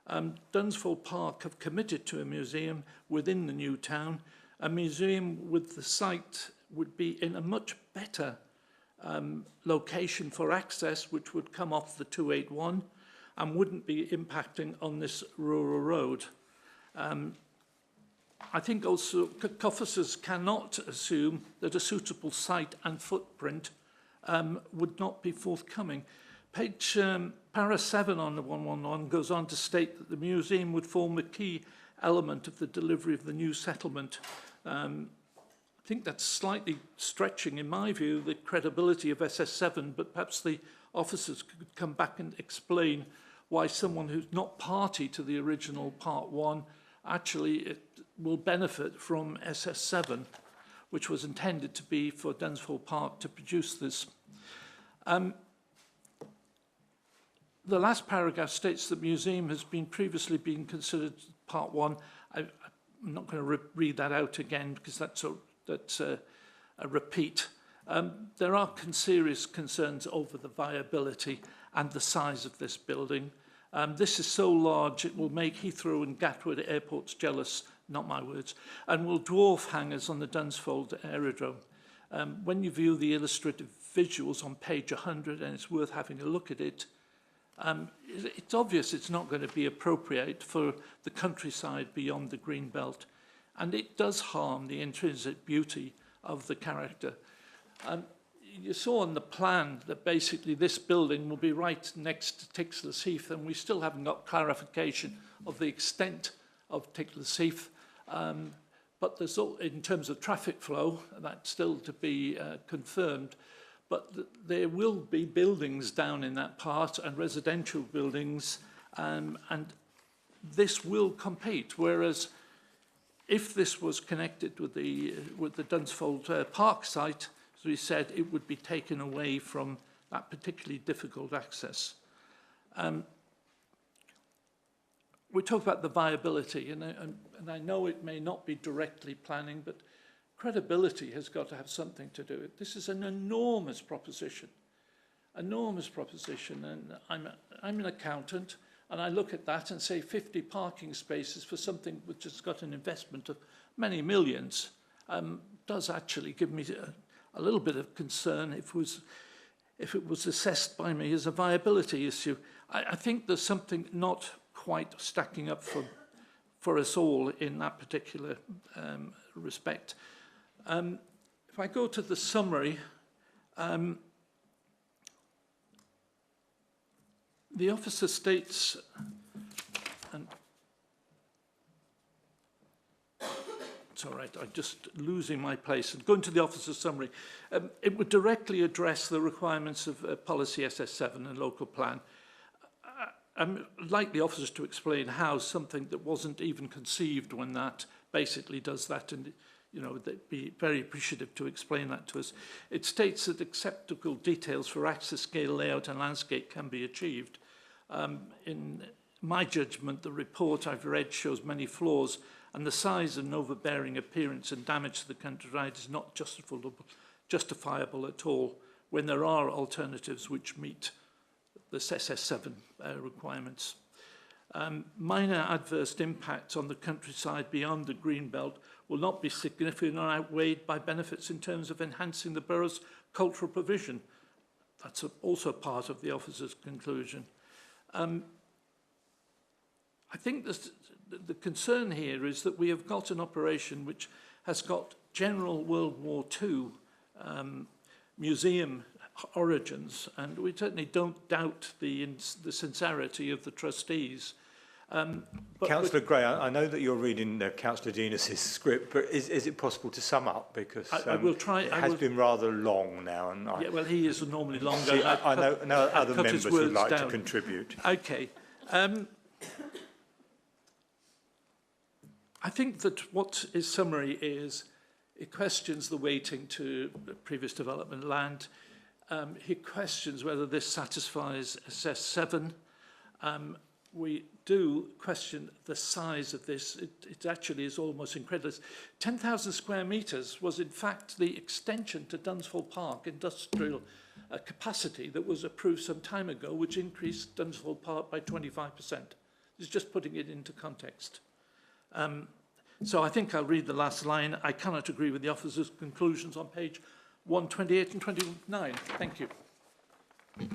Dunsfold Park have committed to a museum within the new town. A museum with the site would be in a much better location for access, which would come off the 281 and wouldn't be impacting on this rural road. I think also officers cannot assume that a suitable site and footprint would not be forthcoming. Page para 7 on the 111 goes on to state that the museum would form a key element of the delivery of the new settlement. I think that's slightly stretching, in my view, the credibility of SS7, but perhaps the officers could come back and explain why someone who's not party to the original Part 1 actually will benefit from SS7, which was intended to be for Dunsfold Park to produce this. The last paragraph states that the museum has previously been considered Part 1. I'm not going to read that out again because that's a repeat. There are serious concerns over the viability and the size of this building. This is so large it will make Heathrow and Gatwick airports jealous, not my words, and will dwarf hangars on the Dunsfold aerodrome. When you view the illustrative visuals on page 100, and it's worth having a look at it, it's obvious it's not going to be appropriate for the countryside beyond the green belt, and it does harm the intrinsic beauty of the character. You saw on the plan that basically this building will be right next to Tickler's Heath, and we still haven't got clarification of the extent of Tickler's Heath. But there's all, in terms of traffic flow, that's still to be confirmed. But there will be buildings down in that part and residential buildings, and this will compete. Whereas if this was connected with the Dunsfold Park site, as we said, it would be taken away from that particularly difficult access. We talk about the viability, and I know it may not be directly planning, but credibility has got to have something to do with it. This is an enormous proposition, and I'm an accountant, and I look at that and say 50 parking spaces for something which has got an investment of many millions does actually give me a little bit of concern if it was assessed by me as a viability issue. I think there's something not quite stacking up for us all in that particular respect. If I go to the summary, the officer states, and it's all right, I'm just losing my place. Going to the officer's summary, it would directly address the requirements of policy SS7 and local plan. I'd like the officers to explain how something that wasn't even conceived when that basically does that, and you know, they'd be very appreciative to explain that to us. It states that acceptable details for access, scale, layout and landscape can be achieved. In my judgment, the report I've read shows many flaws, and the size and overbearing appearance and damage to the countryside is not justifiable at all when there are alternatives which meet the SS7 requirements. Minor adverse impacts on the countryside beyond the green belt will not be significant or outweighed by benefits in terms of enhancing the borough's cultural provision. That's also part of the officer's conclusion. I think the concern here is that we have got an operation which has got general World War II museum origins, and we certainly don't doubt the sincerity of the trustees. Councillor Gray, I know that you're reading Councillor Denis's script, but is it possible to sum up? Because I will try. It has been rather long now. And yeah, well, he is normally longer. See, I know other members would like to contribute. Okay. I think that what his summary is, it questions the weighting to previous development land. He questions whether this satisfies SS7. We do question the size of this. It actually is almost incredulous. 10,000 square metres was in fact the extension to Dunsfold Park industrial capacity that was approved some time ago, which increased Dunsfold Park by 25%. It's just putting it into context. So I think I'll read the last line. I cannot agree with the officer's conclusions on page 128 and 29. Thank you.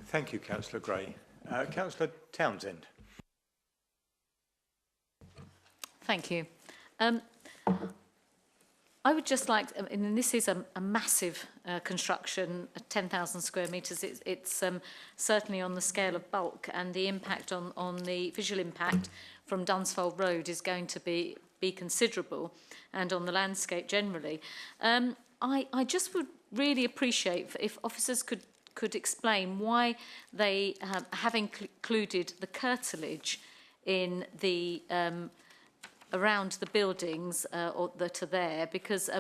Thank you, Councillor Gray. Councillor Townsend. Thank you. I would just like, and this is a massive construction, 10,000 square metres. It's certainly on the scale of bulk, and the impact on the visual impact from Dunsfold Road is going to be considerable, and on the landscape generally. I just would really appreciate if officers could explain why they have included the curtilage in the around the buildings that are there, because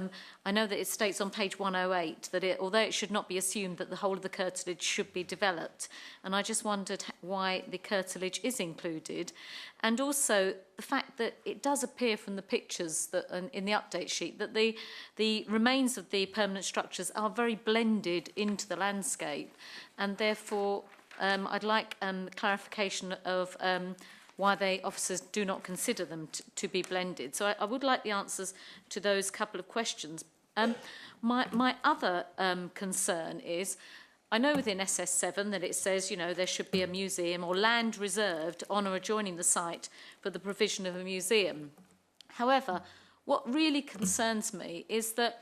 I know that it states on page 108 that although it should not be assumed that the whole of the curtilage should be developed, and I just wondered why the curtilage is included, and also the fact that it does appear from the pictures that in the update sheet that the remains of the permanent structures are very blended into the landscape, and therefore I'd like clarification of why officers do not consider them to be blended. So I would like the answers to those couple of questions. My other concern is, I know within SS7 that it says, you know, there should be a museum or land reserved on or adjoining the site for the provision of a museum. However, what really concerns me is that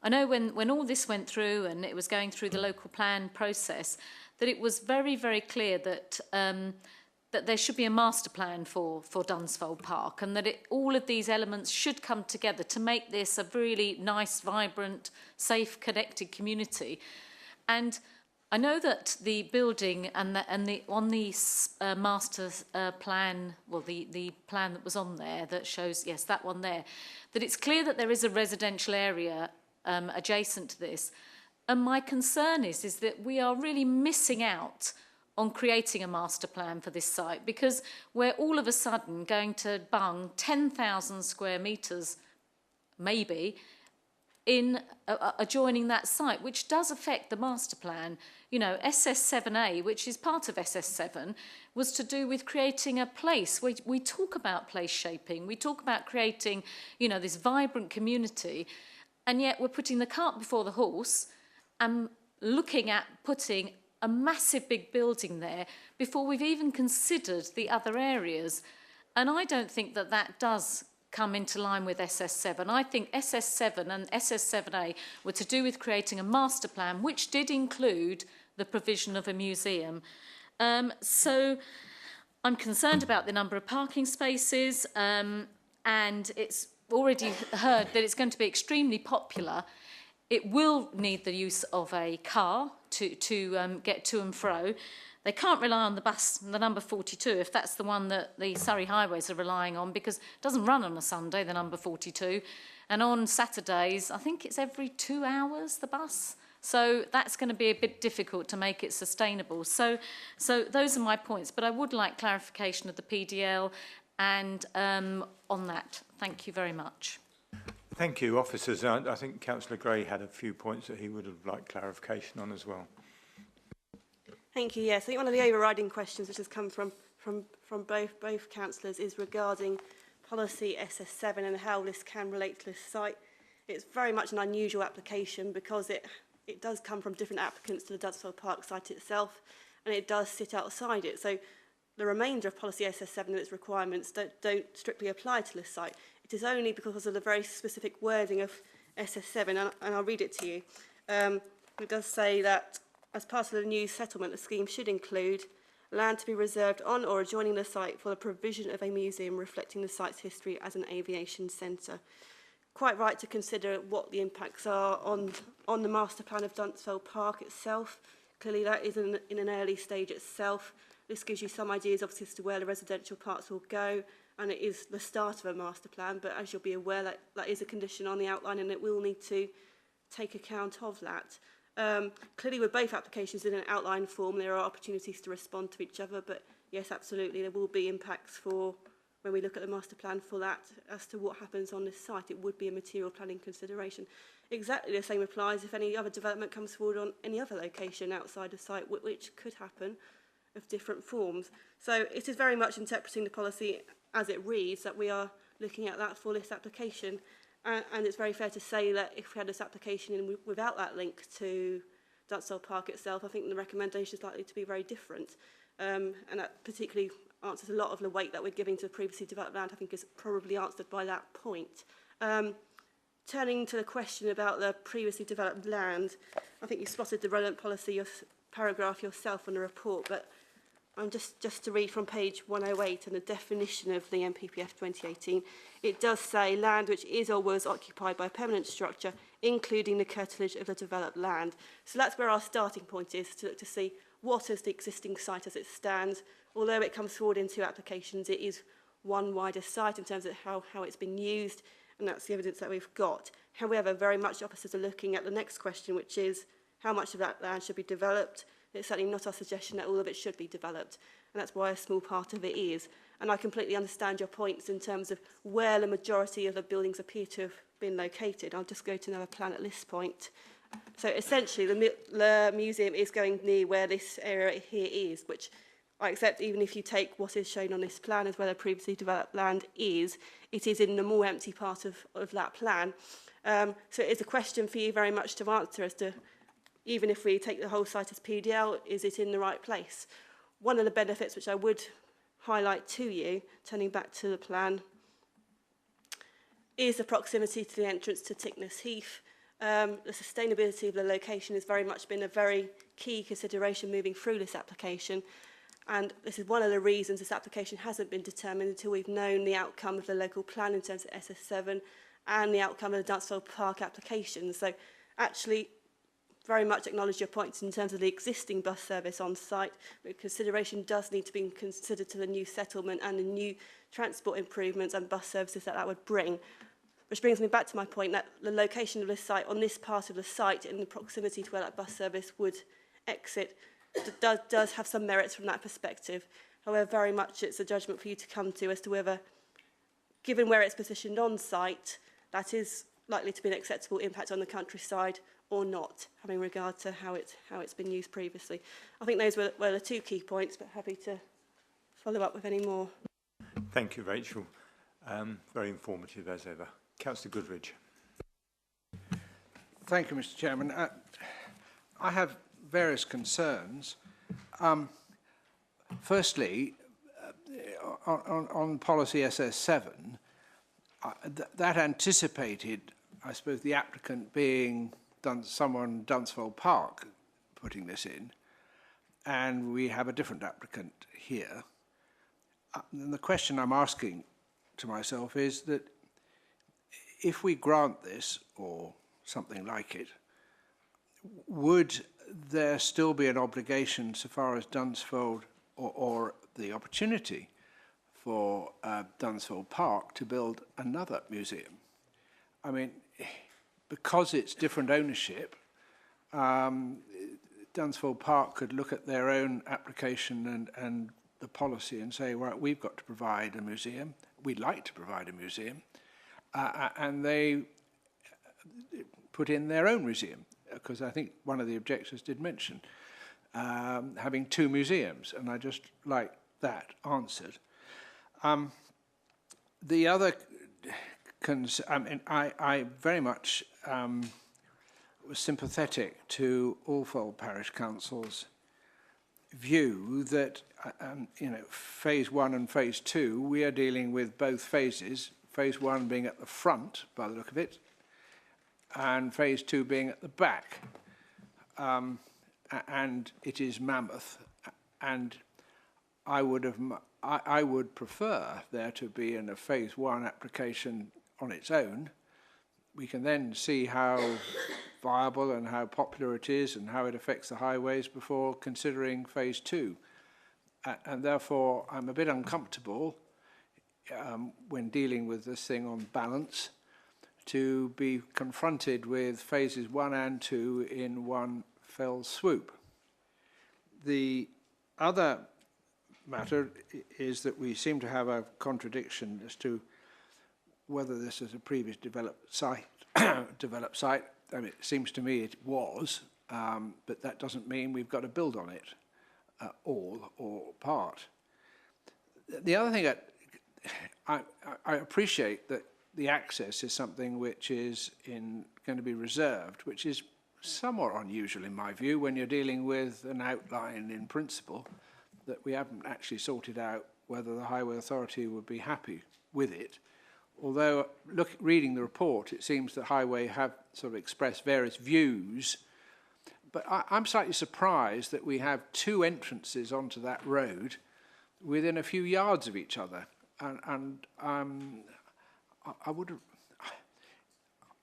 I know when all this went through and it was going through the local plan process, that it was very, very clear that that there should be a master plan for Dunsfold Park, and that all of these elements should come together to make this a really nice, vibrant, safe, connected community. And I know that the building on the master plan, well, the plan that was on there that shows, yes, that one there, that it's clear that there is a residential area adjacent to this. And my concern is that we are really missing out on creating a master plan for this site, because we're all of a sudden going to bung 10,000 square metres, maybe, in adjoining that site, which does affect the master plan. You know, SS7A, which is part of SS7, was to do with creating a place. We talk about place shaping, we talk about creating, you know, this vibrant community, and yet we're putting the cart before the horse and looking at putting a massive big building there before we've even considered the other areas. And I don't think that that does come into line with SS7. I think SS7 and SS7A were to do with creating a master plan, which did include the provision of a museum. So I'm concerned about the number of parking spaces, and it's already heard that it's going to be extremely popular. It will need the use of a car to get to and fro. They can't rely on the bus, the number 42, if that's the one that the Surrey Highways are relying on, because it doesn't run on a Sunday, the number 42. And on Saturdays, I think it's every 2 hours, the bus. So that's going to be a bit difficult to make it sustainable. So those are my points. But I would like clarification of the PDL and on that. Thank you very much. Thank you, officers. I think Councillor Gray had a few points that he would have liked clarification on as well. Thank you. Yes, I think one of the overriding questions which has come from both councillors is regarding policy SS7 and how this can relate to this site. It's very much an unusual application because it does come from different applicants to the Dunsfold Park site itself, and it does sit outside it. So the remainder of policy SS7 and its requirements don't strictly apply to this site. It is only because of the very specific wording of SS7, and I'll read it to you. It does say that as part of the new settlement, the scheme should include land to be reserved on or adjoining the site for the provision of a museum reflecting the site's history as an aviation centre. Quite right to consider what the impacts are on the master plan of Dunsfold Park itself. Clearly that is in an early stage itself. This gives you some ideas obviously as to where the residential parts will go, and it is the start of a master plan, but as you'll be aware, that is a condition on the outline and it will need to take account of that. Clearly with both applications in an outline form, there are opportunities to respond to each other, but yes, absolutely, there will be impacts for when we look at the master plan for that as to what happens on this site. It would be a material planning consideration. Exactly the same applies if any other development comes forward on any other location outside the site, which could happen of different forms. So it is very much interpreting the policy as it reads that we are looking at that for this application. And it's very fair to say that if we had this application in without that link to Dunsfold Park itself, I think the recommendation is likely to be very different. And that particularly answers a lot of the weight that we're giving to previously developed land, I think is probably answered by that point. Turning to the question about the previously developed land, I think you spotted the relevant policy paragraph yourself on the report, but I'm just to read from page 108 and the definition of the MPPF 2018. It does say land which is or was occupied by a permanent structure, including the curtilage of the developed land. So that's where our starting point is, to look to see what is the existing site as it stands. Although it comes forward in two applications, it is one wider site in terms of how it's been used, and that's the evidence that we've got. However, very much officers are looking at the next question, which is how much of that land should be developed. It's certainly not our suggestion that all of it should be developed, and that's why a small part of it is. And I completely understand your points in terms of where the majority of the buildings appear to have been located. I'll just go to another plan at this point. So essentially, the museum is going near where this area here is, which I accept even if you take what is shown on this plan as where the previously developed land is, it is in the more empty part of that plan. So it is a question for you very much to answer as to, even if we take the whole site as PDL, is it in the right place? One of the benefits which I would highlight to you, turning back to the plan, is the proximity to the entrance to Tickness Heath. The sustainability of the location has very much been a very key consideration moving through this application. And this is one of the reasons this application hasn't been determined until we've known the outcome of the local plan in terms of SS7 and the outcome of the Dunsfold Park application. So actually, very much acknowledge your points in terms of the existing bus service on site, but consideration does need to be considered to the new settlement and the new transport improvements and bus services that would bring. Which brings me back to my point that the location of this site on this part of the site in the proximity to where that bus service would exit does have some merits from that perspective. However, very much it's a judgment for you to come to as to whether, given where it's positioned on site, that is likely to be an acceptable impact on the countryside or not, having regard to how it's been used previously. I think those were the two key points, but happy to follow up with any more. Thank you, Rachel. Very informative as ever. Councillor Goodridge. Thank you, Mr. Chairman. I have various concerns. Firstly, on policy SS7, that anticipated, I suppose, the applicant being someone Dunsfold Park putting this in, and we have a different applicant here. And the question I'm asking to myself is that if we grant this, or something like it, would there still be an obligation so far as Dunsfold, or the opportunity for Dunsfold Park to build another museum? I mean, because it's different ownership, Dunsfold Park could look at their own application and the policy and say, right, we've got to provide a museum, we'd like to provide a museum, and they put in their own museum, because I think one of the objectors did mention having two museums, and I just like that answered. The other I very much was sympathetic to Alfold Parish Council's view that, phase 1 and phase 2, we are dealing with both phases, phase 1 being at the front, by the look of it, and phase 2 being at the back. And it is mammoth, and I would prefer there to be in a phase 1 application on its own. We can then see how viable and how popular it is and how it affects the highways before considering phase 2. And therefore, I'm a bit uncomfortable when dealing with this thing on balance to be confronted with phases 1 and 2 in one fell swoop. The other matter is that we seem to have a contradiction as to whether this is a previous developed site. I mean, it seems to me it was, but that doesn't mean we've got to build on it, all or part. The other thing that I appreciate that the access is something which is going to be reserved, which is somewhat unusual in my view when you're dealing with an outline in principle that we haven't actually sorted out whether the Highway Authority would be happy with it. Although, reading the report, it seems that Highway have sort of expressed various views, but I'm slightly surprised that we have two entrances onto that road within a few yards of each other. And I would have,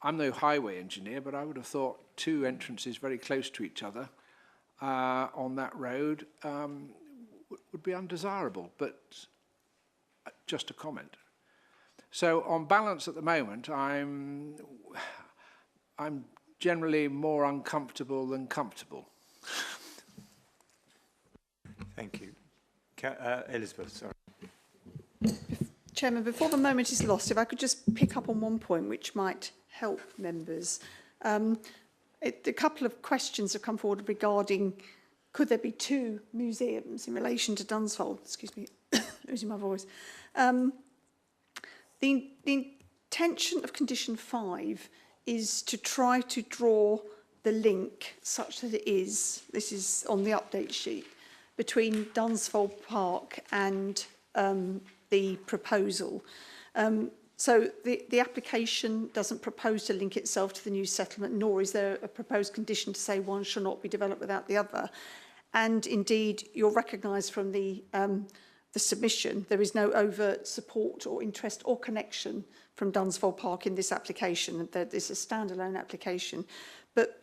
I'm no highway engineer, but I would have thought two entrances very close to each other on that road would be undesirable, but just a comment. So on balance at the moment, I'm generally more uncomfortable than comfortable. Thank you. Elizabeth, sorry. Chairman, before the moment is lost, if I could just pick up on one point which might help members. A couple of questions have come forward regarding could there be two museums in relation to Dunsfold? Excuse me, losing my voice. The intention of condition 5 is to try to draw the link such that it is, this is on the update sheet, between Dunsfold Park and the proposal. So the application doesn't propose to link itself to the new settlement, nor is there a proposed condition to say one shall not be developed without the other. And indeed, you'll recognise from the submission, there is no overt support or interest or connection from Dunsfold Park in this application. This is a standalone application. But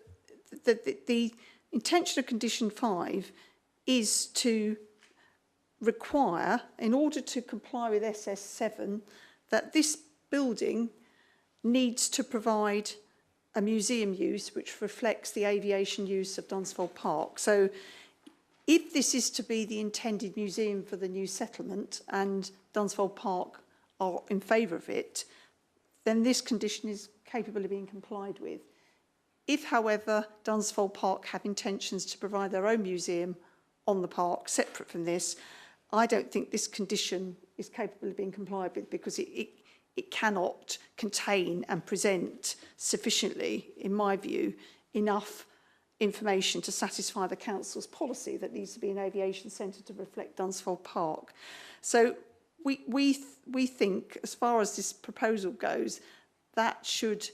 the intention of condition 5 is to require, in order to comply with SS7, that this building needs to provide a museum use which reflects the aviation use of Dunsfold Park. So if this is to be the intended museum for the new settlement and Dunsfold Park are in favour of it, then this condition is capable of being complied with. If, however, Dunsfold Park have intentions to provide their own museum on the park, separate from this, I don't think this condition is capable of being complied with, because it cannot contain and present sufficiently, in my view, enough information to satisfy the council's policy that needs to be an aviation centre to reflect Dunsfold Park. So we think, as far as this proposal goes, that should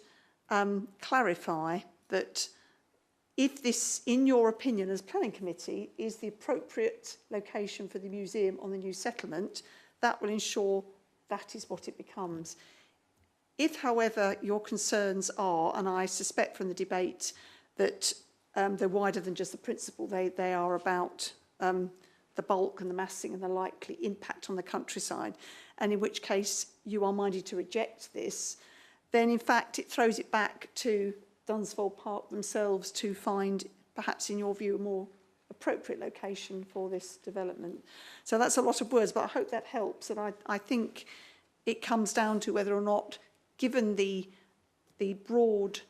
clarify that if this, in your opinion as planning committee, is the appropriate location for the museum on the new settlement, that will ensure that is what it becomes. If, however, your concerns are, and I suspect from the debate that they're wider than just the principle, they are about the bulk and the massing and the likely impact on the countryside, and in which case you are minded to reject this, then in fact it throws it back to Dunsfold Park themselves to find, perhaps in your view, a more appropriate location for this development. So that's a lot of words, but I hope that helps. And I think it comes down to whether or not, given the broad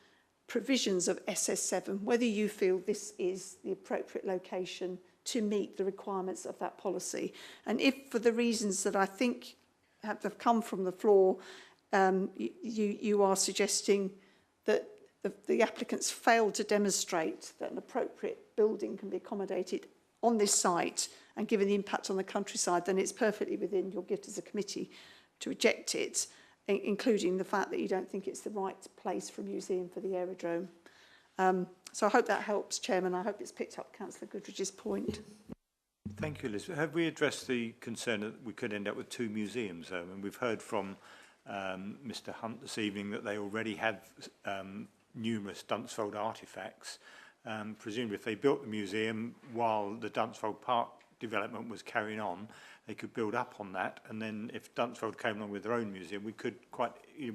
provisions of SS7, whether you feel this is the appropriate location to meet the requirements of that policy. And if, for the reasons that I think have come from the floor, you are suggesting that the applicants failed to demonstrate that an appropriate building can be accommodated on this site, and given the impact on the countryside, then it's perfectly within your gift as a committee to reject it, including the fact that you don't think it's the right place for a museum for the aerodrome. So I hope that helps, Chairman. I hope it's picked up Councillor Goodridge's point. Thank you, Elizabeth. Have we addressed the concern that we could end up with two museums, though? And we've heard from Mr Hunt this evening that they already have numerous Dunsfold artefacts. Presumably, if they built the museum while the Dunsfold Park development was carrying on, they could build up on that, and then if Dunsfold came along with their own museum,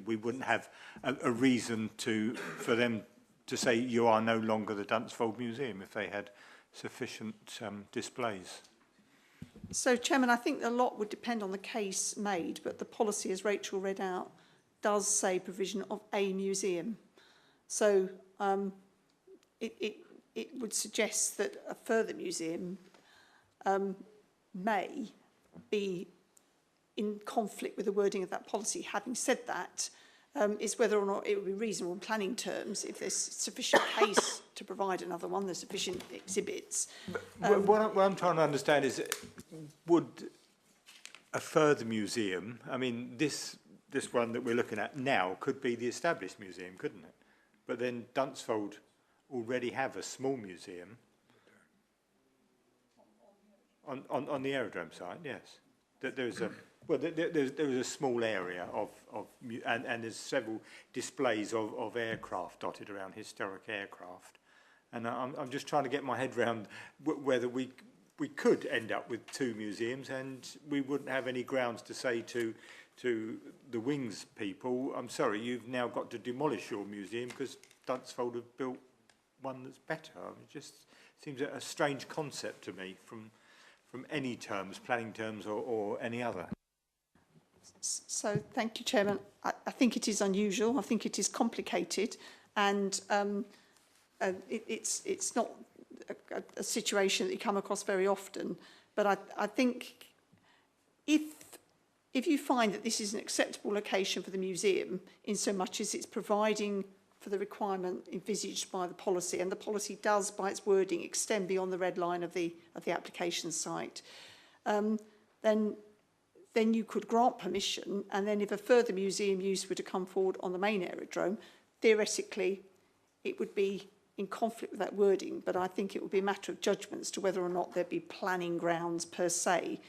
we wouldn't have a reason for them to say you are no longer the Dunsfold Museum if they had sufficient displays. So, Chairman, I think a lot would depend on the case made, but the policy, as Rachel read out, does say provision of a museum. So it would suggest that a further museum may be in conflict with the wording of that policy. Having said that, is whether or not it would be reasonable in planning terms if there's sufficient case to provide another one, there's sufficient exhibits. What I'm trying to understand is, would a further museum, I mean, this one that we're looking at now could be the established museum, couldn't it? But then Dunsfold already have a small museum on the aerodrome site, yes. There's a small area and there's several displays of aircraft dotted around, historic aircraft. And I'm just trying to get my head around whether we could end up with two museums and we wouldn't have any grounds to say to the Wings people, I'm sorry, you've now got to demolish your museum because Dunsfold have built one that's better. I mean, it just seems a strange concept to me from any terms, planning terms or any other. So thank you, Chairman. I think it is unusual. I think it is complicated, and it's not a situation that you come across very often. But I think if you find that this is an acceptable location for the museum, in so much as it's providing for the requirement envisaged by the policy, and the policy does, by its wording, extend beyond the red line of the application site, then you could grant permission, and then if a further museum use were to come forward on the main aerodrome, theoretically it would be in conflict with that wording, but I think it would be a matter of judgment as to whether or not there'd be planning grounds per se,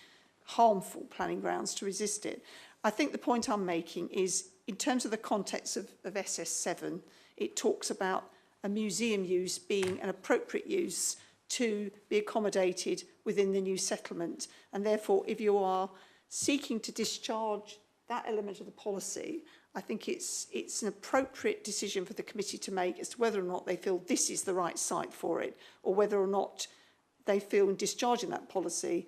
harmful planning grounds to resist it. I think the point I'm making is, in terms of the context of SS7, it talks about a museum use being an appropriate use to be accommodated within the new settlement. And therefore, if you are seeking to discharge that element of the policy, I think it's an appropriate decision for the committee to make as to whether or not they feel this is the right site for it, or whether or not they feel in discharging that policy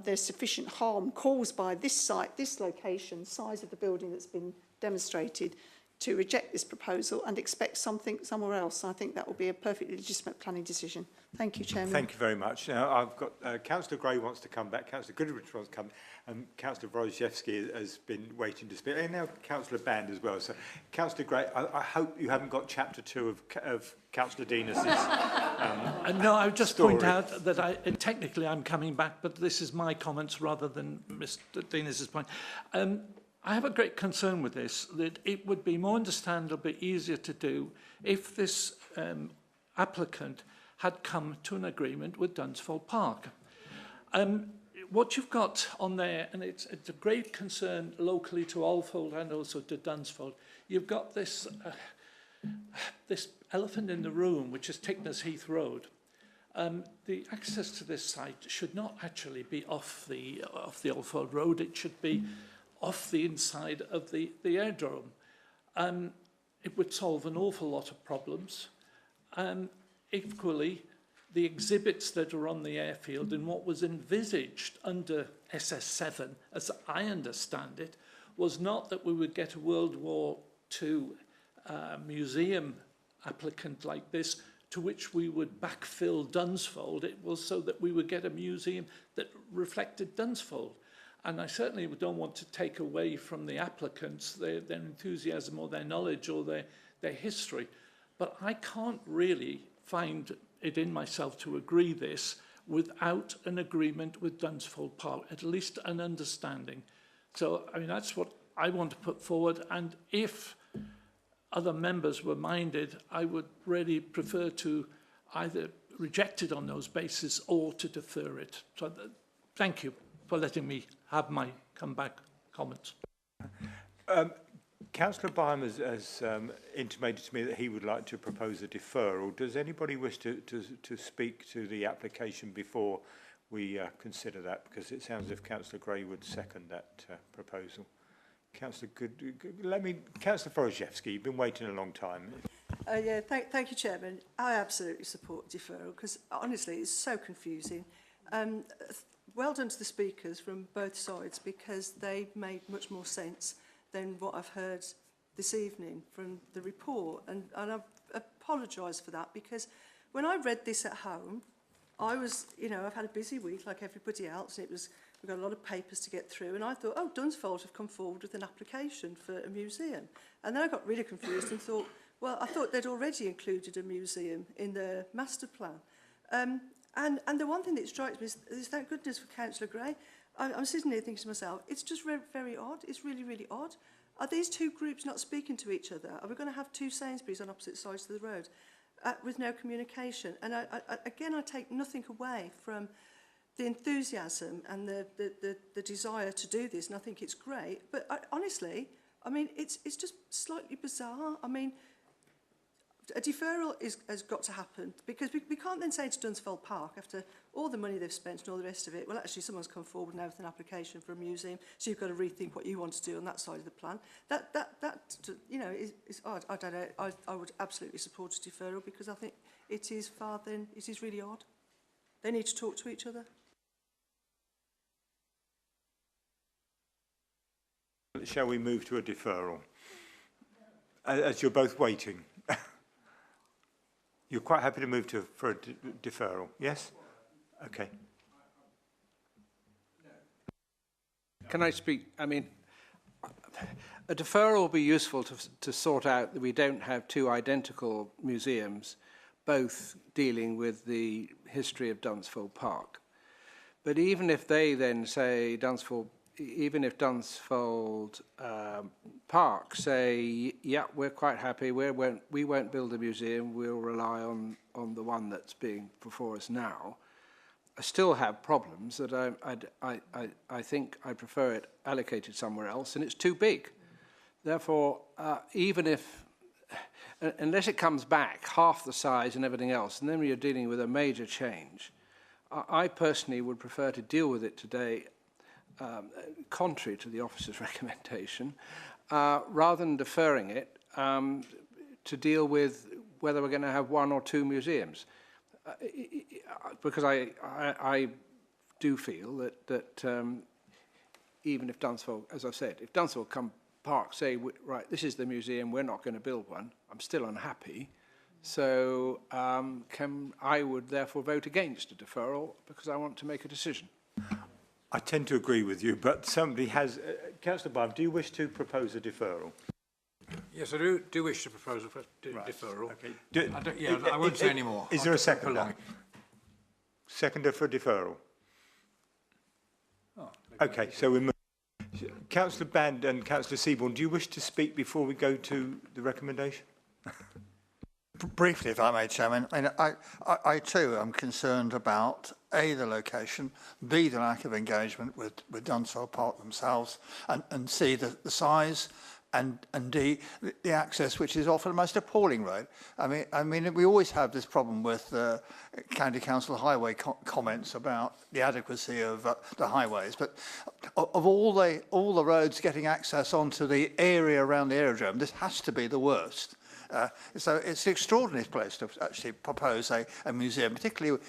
there's sufficient harm caused by this site, this location, size of the building that's been demonstrated, to reject this proposal and expect something somewhere else. I think that will be a perfectly legitimate planning decision. Thank you, Chairman. Thank you very much. Now, I've got Councillor Gray wants to come back, Councillor Goodrich wants to come, and Councillor Wojciechowski has been waiting to speak, and now Councillor Band as well. So, Councillor Gray, I hope you haven't got chapter 2 of Councillor Denis's no, I would just story. point out that technically I'm coming back, but this is my comments rather than Mr Denis's point. I have a great concern with this, that it would be more understandable, easier to do if this applicant had come to an agreement with Dunsfold Park. What you've got on there, and it's a great concern locally to Alfold and also to Dunsfold, you've got this this elephant in the room, which is Ticknors Heath Road. The access to this site should not actually be off the Alfold Road. It should be off the inside of the aerodrome. It would solve an awful lot of problems. Equally, the exhibits that are on the airfield and what was envisaged under SS7, as I understand it, was not that we would get a World War II museum applicant like this to which we would backfill Dunsfold. It was so that we would get a museum that reflected Dunsfold. And I certainly don't want to take away from the applicants their enthusiasm or their knowledge or their history. But I can't really find it in myself to agree this without an agreement with Dunsfold Park, at least an understanding. So, I mean, that's what I want to put forward. And if other members were minded, I would really prefer to either reject it on those bases or to defer it. So thank you for letting me have my comeback comments. Councillor Byam has intimated to me that he would like to propose a deferral. Does anybody wish to speak to the application before we consider that? Because it sounds as if Councillor Gray would second that proposal. Councillor Councillor Wojciechowski, you've been waiting a long time. Yeah, thank you, Chairman. I absolutely support deferral because honestly, it's so confusing. Well done to the speakers from both sides because they made much more sense than what I've heard this evening from the report. And I apologise for that because when I read this at home, I was, I've had a busy week like everybody else. And we've got a lot of papers to get through. And I thought, oh, Dunsfold have come forward with an application for a museum. And then I got really confused and thought, well, I thought they'd already included a museum in their master plan. And the one thing that strikes me is thank goodness for Councillor Gray. I'm sitting here thinking to myself, it's just very, very odd. It's really, really odd. Are these two groups not speaking to each other? Are we going to have two Sainsbury's on opposite sides of the road with no communication? And again, I take nothing away from the enthusiasm and the desire to do this, and I think it's great. But honestly, I mean, it's just slightly bizarre. I mean, a deferral has got to happen because we can't then say to Dunsfold Park, after all the money they've spent and all the rest of it, well, actually, someone's come forward now with an application for a museum, so you've got to rethink what you want to do on that side of the plan. That is odd. I don't know. I would absolutely support a deferral because I think it is really odd. They need to talk to each other. Shall we move to a deferral? As you're both waiting. You're quite happy to move for a deferral, yes? Okay. Can I speak? I mean, a deferral will be useful to sort out that we don't have two identical museums, both dealing with the history of Dunsfold Park. But even if they then say even if Dunsfold Park say, yeah, we're quite happy, we won't build a museum, we'll rely on the one that's being before us now, I still have problems that I think I prefer it allocated somewhere else, and it's too big. Therefore, even if, unless it comes back half the size and everything else, and then you're dealing with a major change, I personally would prefer to deal with it today contrary to the officer's recommendation, rather than deferring it to deal with whether we're going to have one or two museums. Because I do feel that even if Dunsfold, as I've said, if Dunsfold park say, right, this is the museum, we're not going to build one, I'm still unhappy. So I would therefore vote against a deferral because I want to make a decision. I tend to agree with you, but somebody has... Councillor Barham, do you wish to propose a deferral? Yes, I do wish to propose a deferral. Okay. I won't say any more. Is there a seconder? Seconder for deferral? Oh, okay, so we move. Councillor Band and Councillor Seaborn, do you wish to speak before we go to the recommendation? Briefly, if I may, Chairman, I too am concerned about A, the location, B, the lack of engagement with Dunsfold Park themselves, and C, the size, and D, the access, which is often the most appalling road. I mean, we always have this problem with County Council highway comments about the adequacy of the highways, but of all the roads getting access onto the area around the aerodrome, this has to be the worst. So it's an extraordinary place to actually propose a museum, particularly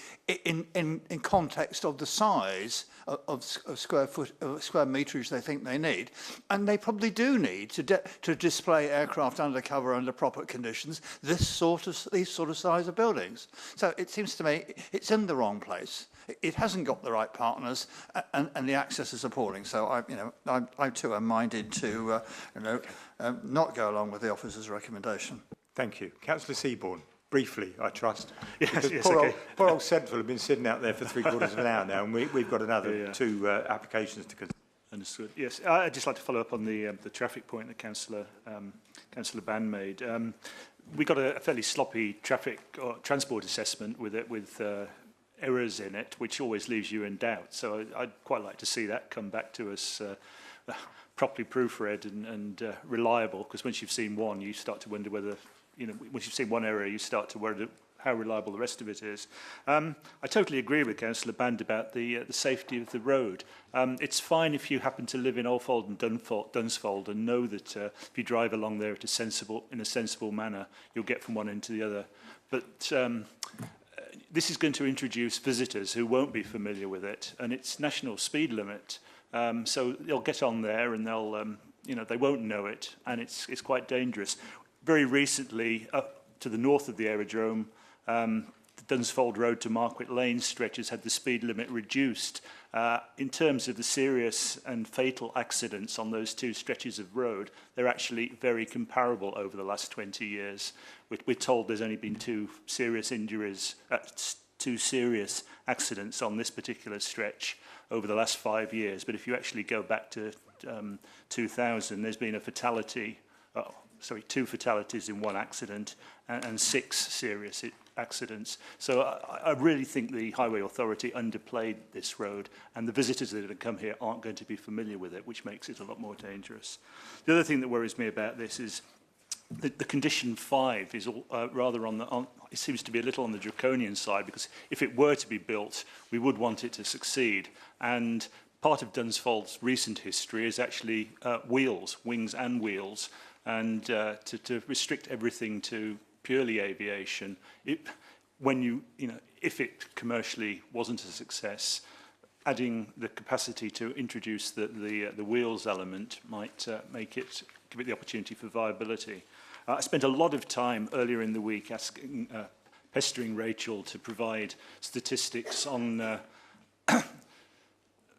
in context of the size of square meterage they think they need. And they probably do need to display aircraft undercover under proper conditions, these sort of size of buildings. So it seems to me it's in the wrong place. It hasn't got the right partners, and the access is appalling. So I too am minded to not go along with the officer's recommendation. Thank you. Councillor Seaborn, briefly, I trust. Yes, poor old Central have been sitting out there for 3/4 of an hour now, and we've got another two applications to consider. Understood. Yes, I'd just like to follow up on the traffic point that Councillor Band made. We got a fairly sloppy traffic or transport assessment with errors in it, which always leaves you in doubt. So I'd quite like to see that come back to us properly proofread and reliable, because once you've seen one, you start to wonder whether, once you've seen one error, you start to wonder how reliable the rest of it is. I totally agree with Councillor Band about the safety of the road. It's fine if you happen to live in Alfold and Dunsfold and know that if you drive along there in a sensible manner, you'll get from one end to the other. But this is going to introduce visitors who won't be familiar with it, and it's national speed limit. So they'll get on there and they'll, they won't know it, and it's quite dangerous. Very recently, up to the north of the aerodrome, the Dunsfold Road to Marquette Lane stretch has had the speed limit reduced. In terms of the serious and fatal accidents on those two stretches of road, they're actually very comparable over the last 20 years. We're told there's only been two serious accidents on this particular stretch over the last 5 years. But if you actually go back to 2000, there's been two fatalities in one accident and 6 serious accidents. So I really think the Highway Authority underplayed this road, and the visitors that have come here aren't going to be familiar with it, which makes it a lot more dangerous. The other thing that worries me about this is the condition 5 is rather it seems to be a little on the draconian side, because if it were to be built, we would want it to succeed. And part of Dunsfold's recent history is actually wings and wheels, and to restrict everything to purely aviation, if it commercially wasn't a success, adding the capacity to introduce the wheels element might give it the opportunity for viability. I spent a lot of time earlier in the week pestering Rachel to provide statistics on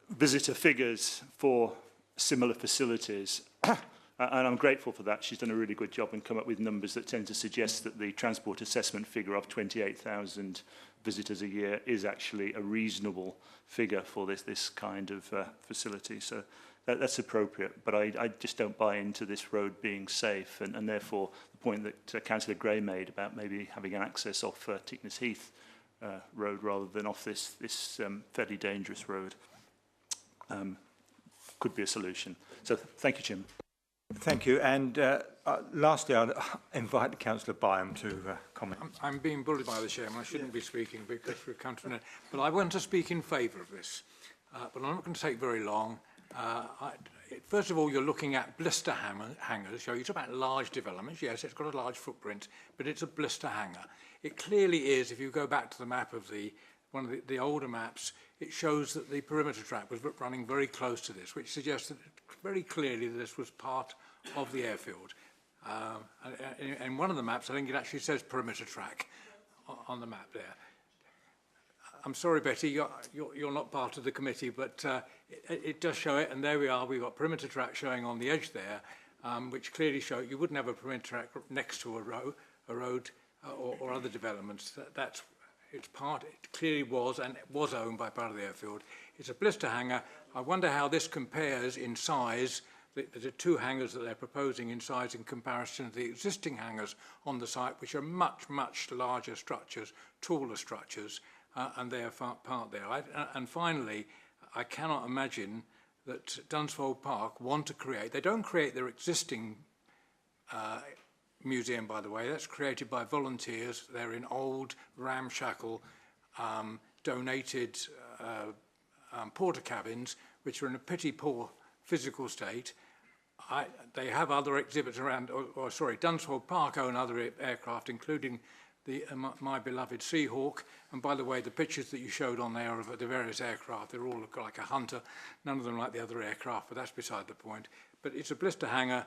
visitor figures for similar facilities. And I'm grateful for that. She's done a really good job and come up with numbers that tend to suggest that the transport assessment figure of 28,000 visitors a year is actually a reasonable figure for this kind of facility. So that's appropriate, but I just don't buy into this road being safe, and therefore the point that Councillor Gray made about maybe having an access off Tickness Heath road rather than off this fairly dangerous road could be a solution. So thank you, Jim. Thank you. And lastly, I'll invite Councillor Byam to comment. I'm being bullied by the chairman. I shouldn't be speaking because we're come to an end. But I want to speak in favour of this. But I'm not going to take very long. First of all, you're looking at blister hangers. So you talk about large developments. Yes, it's got a large footprint, but it's a blister hanger. It clearly is. If you go back to the map of one of the older maps, it shows that the perimeter track was running very close to this, which suggests that very clearly that this was part of the airfield. In one of the maps, I think it actually says perimeter track on the map there. I'm sorry, Betty, you're not part of the committee, but it does show it, and there we are. We've got perimeter track showing on the edge there, which clearly show you wouldn't have a perimeter track next to a road or other developments. It clearly was, and it was owned by part of the airfield. It's a blister hangar. I wonder how this compares in size, the two hangars that they're proposing in size in comparison to the existing hangars on the site, which are much, much larger structures, taller structures, and they are part there. And finally, I cannot imagine that Dunsfold Park want to create, they don't create their existing museum, by the way. That's created by volunteers. They're in old, ramshackle, donated porter cabins, which are in a pretty poor physical state. They have other exhibits around, sorry, Dunsfold Park own other aircraft, including my beloved Seahawk. And by the way, the pictures that you showed on there of the various aircraft, they all look like a Hunter. None of them like the other aircraft, but that's beside the point. But it's a blister hangar.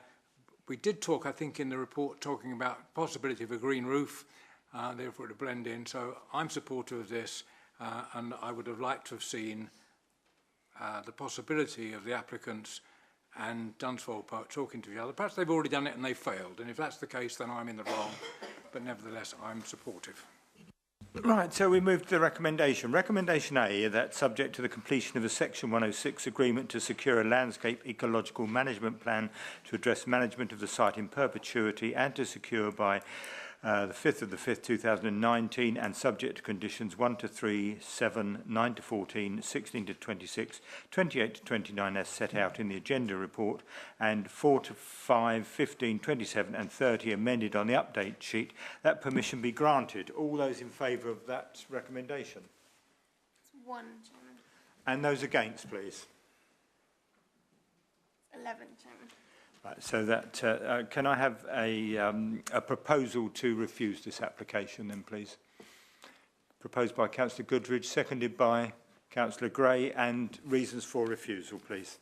We did talk, I think, in the report, talking about possibility of a green roof, therefore to blend in. So I'm supportive of this, and I would have liked to have seen the possibility of the applicants and Dunsfold Park talking to each other. Perhaps they've already done it and they failed, and if that's the case, then I'm in the wrong. But nevertheless, I'm supportive. Right, so we move to the recommendation. Recommendation A, that subject to the completion of a Section 106 agreement to secure a landscape ecological management plan to address management of the site in perpetuity and to secure by the 5th of the 5th, 2019, and subject to conditions 1 to 3, 7, 9 to 14, 16 to 26, 28 to 29 as set out in the agenda report, and 4 to 5, 15, 27 and 30 amended on the update sheet, that permission be granted. All those in favour of that recommendation? It's 1, Chairman. And those against, please. 11, Chairman. Right, so that can I have a proposal to refuse this application then, please? Proposed by Councillor Goodridge, seconded by Councillor Gray, and reasons for refusal, please.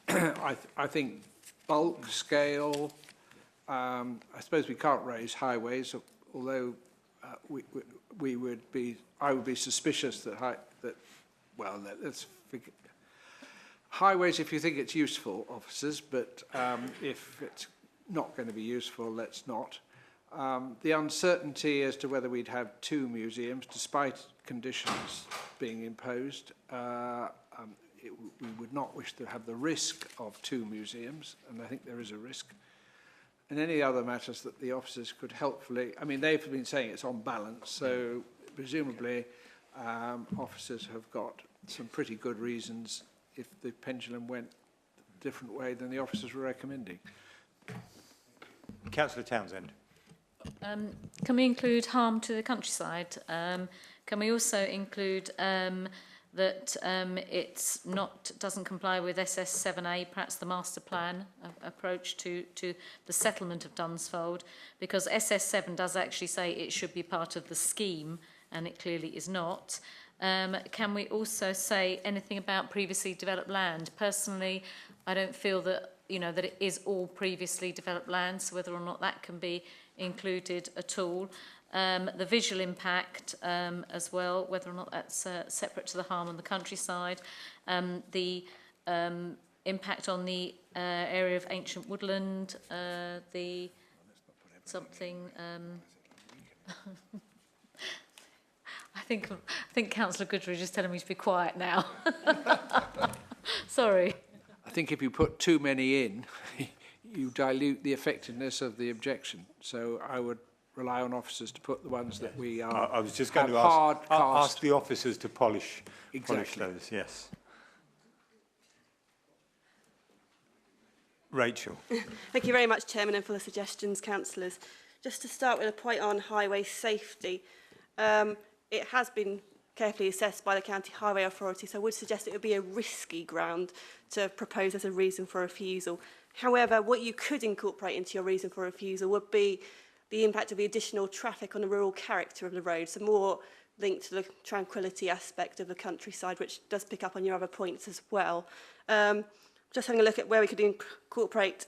I think bulk scale. I suppose we can't raise highways, although we would be. I would be suspicious that well, let's figure. Highways, if you think it's useful, officers, but if it's not going to be useful, let's not. The uncertainty as to whether we'd have two museums, despite conditions being imposed, we would not wish to have the risk of two museums, and I think there is a risk. And any other matters that the officers could helpfully, I mean, they've been saying it's on balance, so presumably officers have got some pretty good reasons if the pendulum went a different way than the officers were recommending. Councillor Townsend. Can we include harm to the countryside? Can we also include that doesn't comply with SS7A, perhaps the master plan approach to the settlement of Dunsfold, because SS7 does actually say it should be part of the scheme, and it clearly is not. Can we also say anything about previously developed land? Personally, I don't feel that that it is all previously developed land, so whether or not that can be included at all. The visual impact as well, whether or not that's separate to the harm on the countryside. The impact on the area of ancient woodland, the something. I think Councillor Goodridge is telling me to be quiet now. Sorry. I think if you put too many in, you dilute the effectiveness of the objection. So I would rely on officers to put the ones that we are. I was just going to ask the officers to polish those. Yes. Rachel. Thank you very much, Chairman, and for the suggestions, councillors. Just to start with a point on highway safety. It has been carefully assessed by the County Highway Authority, so I would suggest it would be a risky ground to propose as a reason for refusal. However, what you could incorporate into your reason for refusal would be the impact of the additional traffic on the rural character of the road, so more linked to the tranquility aspect of the countryside, which does pick up on your other points as well. Just having a look at where we could incorporate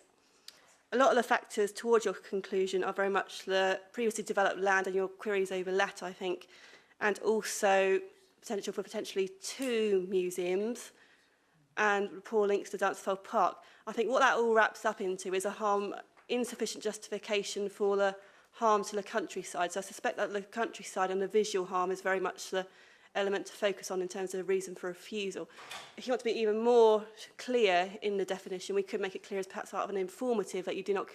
a lot of the factors towards your conclusion are very much the previously developed land and your queries over let, I think, and also potential for potentially 2 museums and poor links to Dunsfold Park. I think what that all wraps up into is a insufficient justification for the harm to the countryside. So I suspect that the countryside and the visual harm is very much the element to focus on in terms of the reason for refusal. If you want to be even more clear in the definition, we could make it clear as perhaps part of an informative that you do not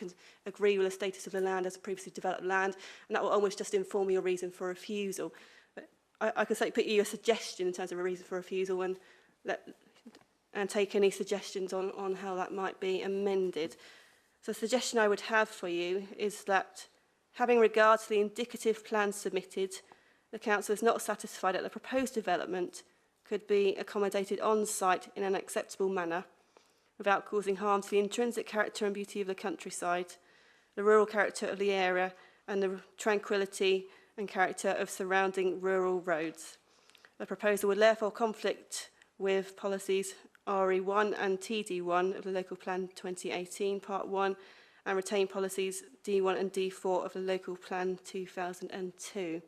agree with the status of the land as a previously developed land, and that will almost just inform your reason for refusal. But I can certainly put you a suggestion in terms of a reason for refusal and take any suggestions on how that might be amended. So the suggestion I would have for you is that, having regard to the indicative plan submitted, the Council is not satisfied that the proposed development could be accommodated on site in an acceptable manner without causing harm to the intrinsic character and beauty of the countryside, the rural character of the area, and the tranquility and character of surrounding rural roads. The proposal would therefore conflict with policies RE1 and TD1 of the Local Plan 2018 Part 1 and retain policies D1 and D4 of the Local Plan 2002.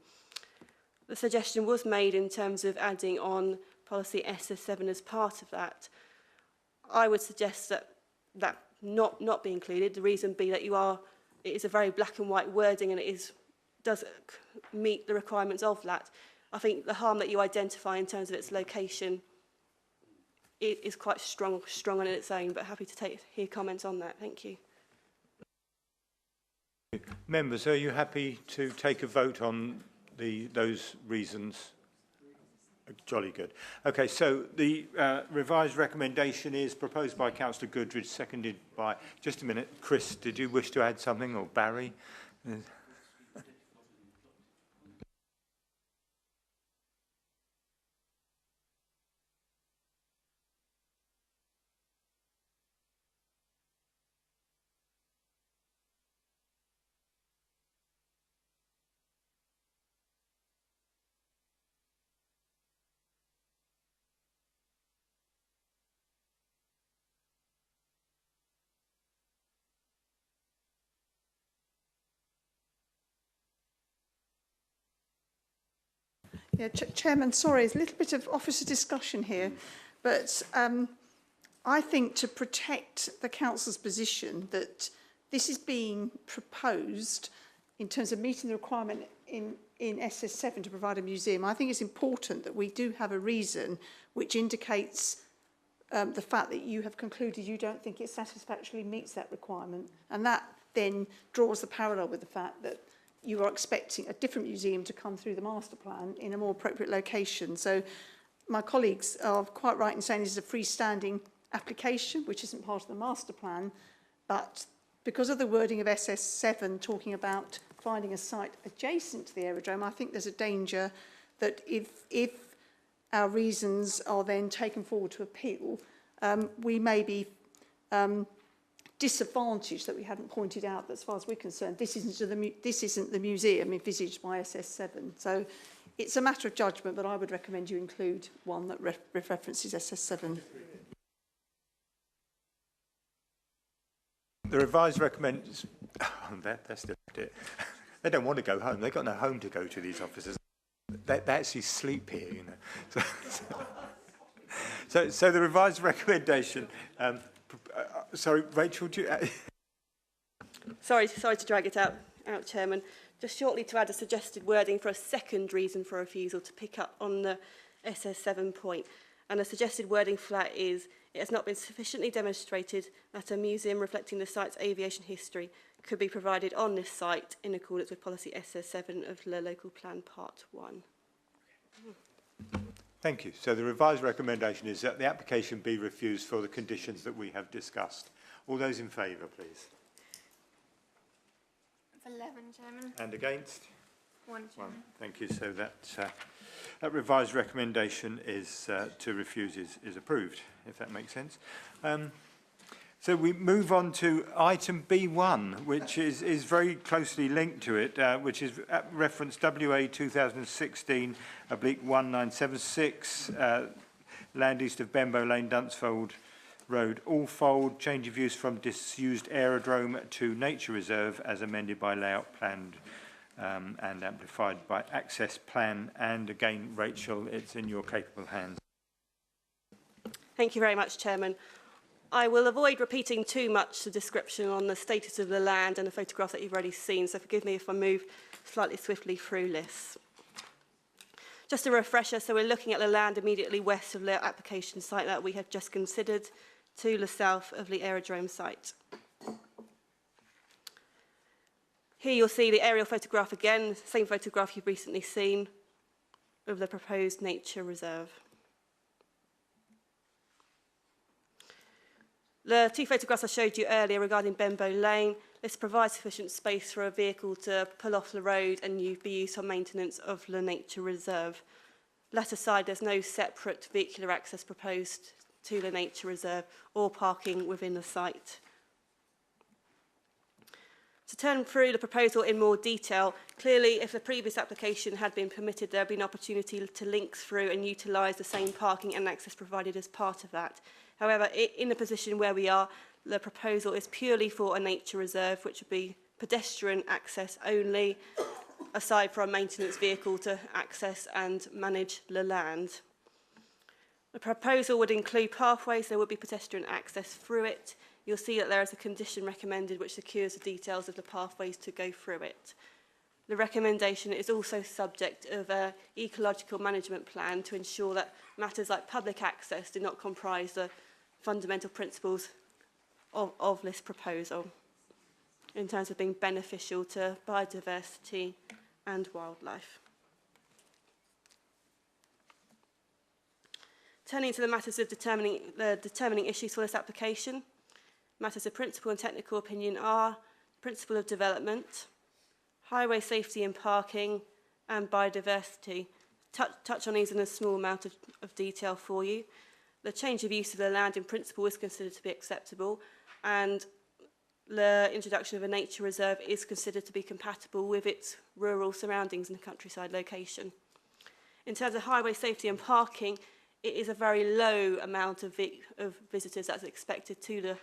The suggestion was made in terms of adding on policy SS7 as part of that. I would suggest that not be included. The reason be that it is a very black and white wording and does meet the requirements of that. I think the harm that you identify in terms of its location is quite strong on its own, but happy to hear comments on that. Thank you. Members, are you happy to take a vote on those reasons? Jolly good. Okay, so the revised recommendation is proposed by Councillor Goodridge, seconded by... Just a minute. Chris, did you wish to add something, or Barry? Yeah, Chairman, sorry, there's a little bit of officer discussion here, but I think to protect the council's position that this is being proposed in terms of meeting the requirement in SS7 to provide a museum, I think it's important that we do have a reason which indicates the fact that you have concluded you don't think it satisfactorily meets that requirement, and that then draws the parallel with the fact that you are expecting a different museum to come through the master plan in a more appropriate location. So my colleagues are quite right in saying this is a freestanding application, which isn't part of the master plan, but because of the wording of SS7 talking about finding a site adjacent to the aerodrome, I think there's a danger that if our reasons are then taken forward to appeal, we may be disadvantage that we hadn't pointed out that, as far as we're concerned, this isn't the museum envisaged by SS7. So it's a matter of judgment, but I would recommend you include one that references SS7. The revised recommends... Oh, that's it. They don't want to go home. They've got no home to go to, these officers. They actually sleep here, you know. So the revised recommendation... sorry, Rachel, do you... Sorry to drag it out, Chairman. Just shortly to add a suggested wording for a second reason for refusal to pick up on the SS7 point. And the suggested wording for that is, it has not been sufficiently demonstrated that a museum reflecting the site's aviation history could be provided on this site in accordance with policy SS7 of the Local Plan Part 1. Thank you. So the revised recommendation is that the application be refused for the conditions that we have discussed. All those in favour, please. It's 11, Chairman. And against? 1, Chairman. Thank you. So that revised recommendation is to refuse is approved, if that makes sense. So we move on to item B1, which is very closely linked to it, which is reference WA 2016/1976, land east of Benbow Lane, Dunsfold Road, Allfold, change of use from disused aerodrome to nature reserve as amended by layout plan and amplified by access plan. And again, Rachel, it's in your capable hands. Thank you very much, Chairman. I will avoid repeating too much the description on the status of the land and the photographs that you've already seen, so forgive me if I move slightly swiftly through this. Just a refresher, so we're looking at the land immediately west of the application site that we have just considered to the south of the aerodrome site. Here you'll see the aerial photograph again, the same photograph you've recently seen of the proposed nature reserve. The two photographs I showed you earlier regarding Benbow Lane, this provides sufficient space for a vehicle to pull off the road and be used for maintenance of the nature reserve. Latter side, there's no separate vehicular access proposed to the nature reserve or parking within the site. To turn through the proposal in more detail, clearly if the previous application had been permitted, there would be an opportunity to link through and utilise the same parking and access provided as part of that. However, in the position where we are, the proposal is purely for a nature reserve, which would be pedestrian access only, aside from a maintenance vehicle to access and manage the land. The proposal would include pathways, there would be pedestrian access through it. You'll see that there is a condition recommended which secures the details of the pathways to go through it. The recommendation is also subject of an ecological management plan to ensure that matters like public access do not comprise the fundamental principles of this proposal in terms of being beneficial to biodiversity and wildlife. Turning to the matters of determining issues for this application, matters of principal and technical opinion are principle of development, highway safety and parking, and biodiversity. Touch on these in a small amount of detail for you. The change of use of the land in principle is considered to be acceptable, and the introduction of a nature reserve is considered to be compatible with its rural surroundings and countryside location. In terms of highway safety and parking, it is a very low amount of visitors that's expected to the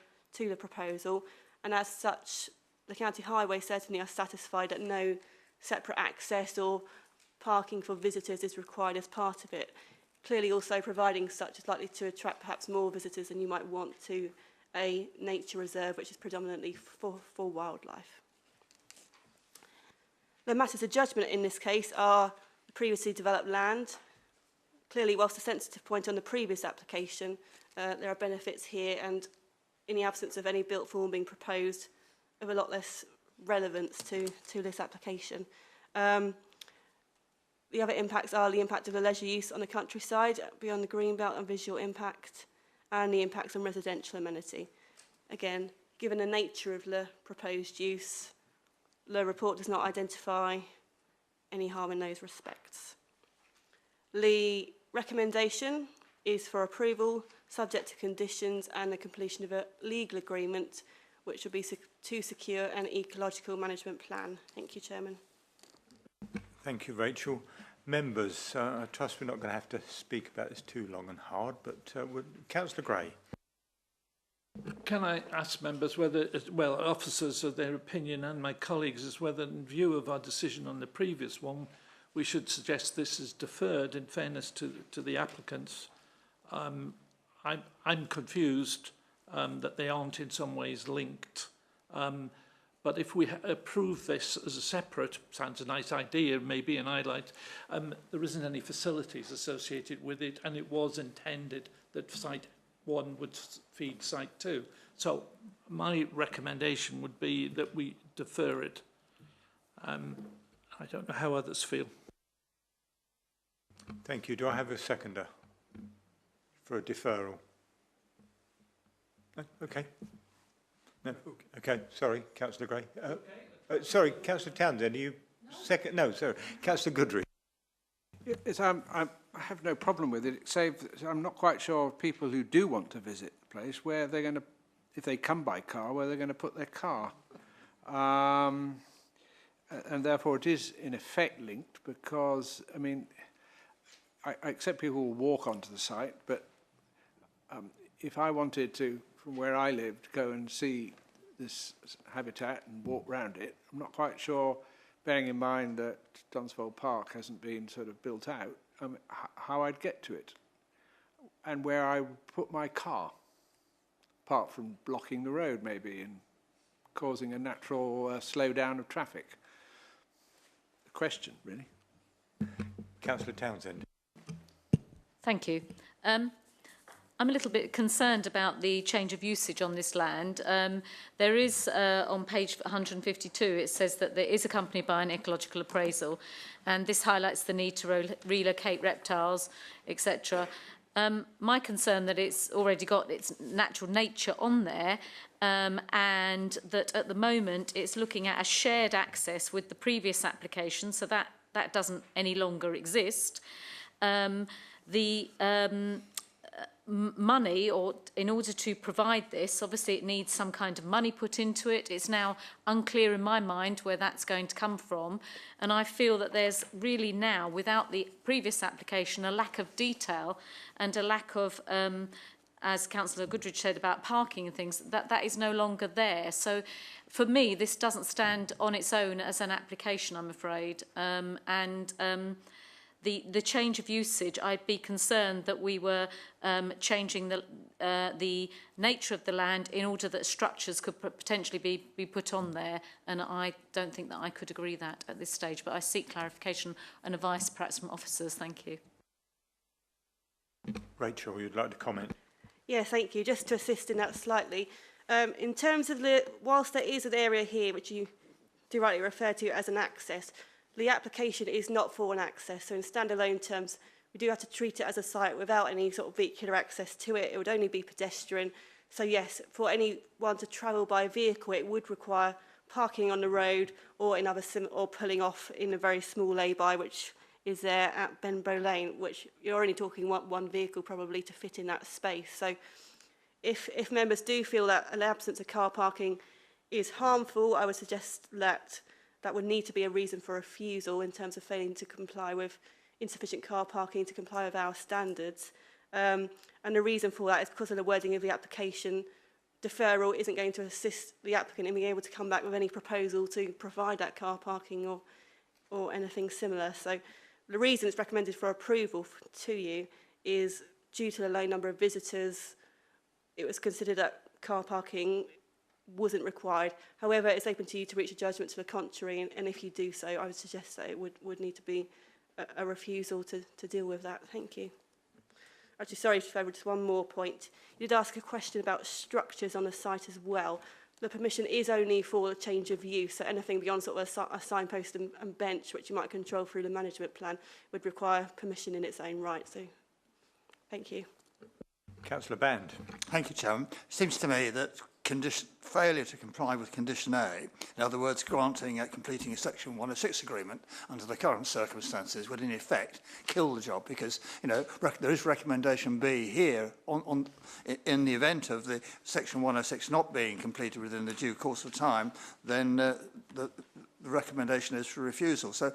proposal, and as such, the county highway certainly are satisfied that no separate access or parking for visitors is required as part of it. Clearly also providing such is likely to attract perhaps more visitors than you might want to a nature reserve which is predominantly for wildlife. The matters of judgment in this case are the previously developed land. Clearly, whilst a sensitive point on the previous application, there are benefits here, and in the absence of any built form being proposed, of a lot less relevance to this application. The other impacts are the impact of the leisure use on the countryside beyond the greenbelt and visual impact, and the impacts on residential amenity. Again, given the nature of the proposed use, the report does not identify any harm in those respects. The recommendation is for approval, subject to conditions and the completion of a legal agreement, which will be to secure an ecological management plan. Thank you, Chairman. Thank you, Rachel. Members, I trust we're not going to have to speak about this too long and hard, but Councillor Gray. Can I ask members whether, well, officers of their opinion and my colleagues, as whether in view of our decision on the previous one, we should suggest this is deferred in fairness to the applicants. I'm confused that they aren't in some ways linked. But if we approve this as a separate, sounds a nice idea, maybe an highlight, there isn't any facilities associated with it, and it was intended that Site 1 would feed Site 2. So my recommendation would be that we defer it. I don't know how others feel. Thank you. Do I have a seconder for a deferral? No? Okay. No? Okay, sorry, Councillor Gray. Sorry, Councillor Townsend, are you second? No, sorry, Councillor Goodrich. Yes, I have no problem with it, save I'm not quite sure of people who do want to visit the place where they're going to if they come by car, where they're going to put their car. And therefore it is in effect linked because, I mean, I accept people will walk onto the site, but if I wanted to, from where I lived, go and see this habitat and walk round it, I'm not quite sure, bearing in mind that Dunsfold Park hasn't been sort of built out, how I'd get to it and where I would put my car, apart from blocking the road maybe and causing a natural slowdown of traffic. The question, really. Councillor Townsend. Thank you. I'm a little bit concerned about the change of usage on this land. There is, on page 152, it says that there is accompanied by an ecological appraisal, and this highlights the need to relocate reptiles, etc. My concern that it's already got its natural nature on there, and that at the moment it's looking at a shared access with the previous application, so that doesn't any longer exist. Money, or in order to provide this, obviously it needs some kind of money put into it. It's now unclear in my mind where that's going to come from, and I feel that there's really now, without the previous application, a lack of detail and a lack of, as Councillor Goodridge said about parking and things, that is no longer there. So for me, this doesn't stand on its own as an application, I'm afraid, the change of usage, I'd be concerned that we were changing the nature of the land in order that structures could potentially be put on there, and I don't think that I could agree that at this stage, but I seek clarification and advice perhaps from officers. Thank you. Rachel, you'd like to comment? Yeah, thank you. Just to assist in that slightly, in terms of whilst there is an area here which you do rightly refer to as an access, the application is not for an access, so in standalone terms, we do have to treat it as a site without any sort of vehicular access to it. It would only be pedestrian. So yes, for anyone to travel by vehicle, it would require parking on the road or in or pulling off in a very small lay-by, which is there at Benbow Lane, which you're only talking one vehicle probably to fit in that space. So if members do feel that an absence of car parking is harmful, I would suggest that would need to be a reason for refusal in terms of failing to comply with insufficient car parking to comply with our standards. And the reason for that is because of the wording of the application. Deferral isn't going to assist the applicant in being able to come back with any proposal to provide that car parking or anything similar. So the reason it's recommended for approval to you is due to the low number of visitors, it was considered that car parking wasn't required. However, it's open to you to reach a judgment to the contrary, and if you do so, I would suggest that it would need to be a refusal to deal with that. Thank you. Actually, sorry, Trevor, just one more point. You did ask a question about structures on the site as well. The permission is only for a change of use, so anything beyond sort of a signpost and bench, which you might control through the management plan, would require permission in its own right. So, thank you. Councillor Band. Thank you, Chairman. It seems to me that failure to comply with condition A, in other words, completing a Section 106 agreement under the current circumstances, would in effect kill the job, because there is recommendation B here in the event of the Section 106 not being completed within the due course of time, then the recommendation is for refusal. So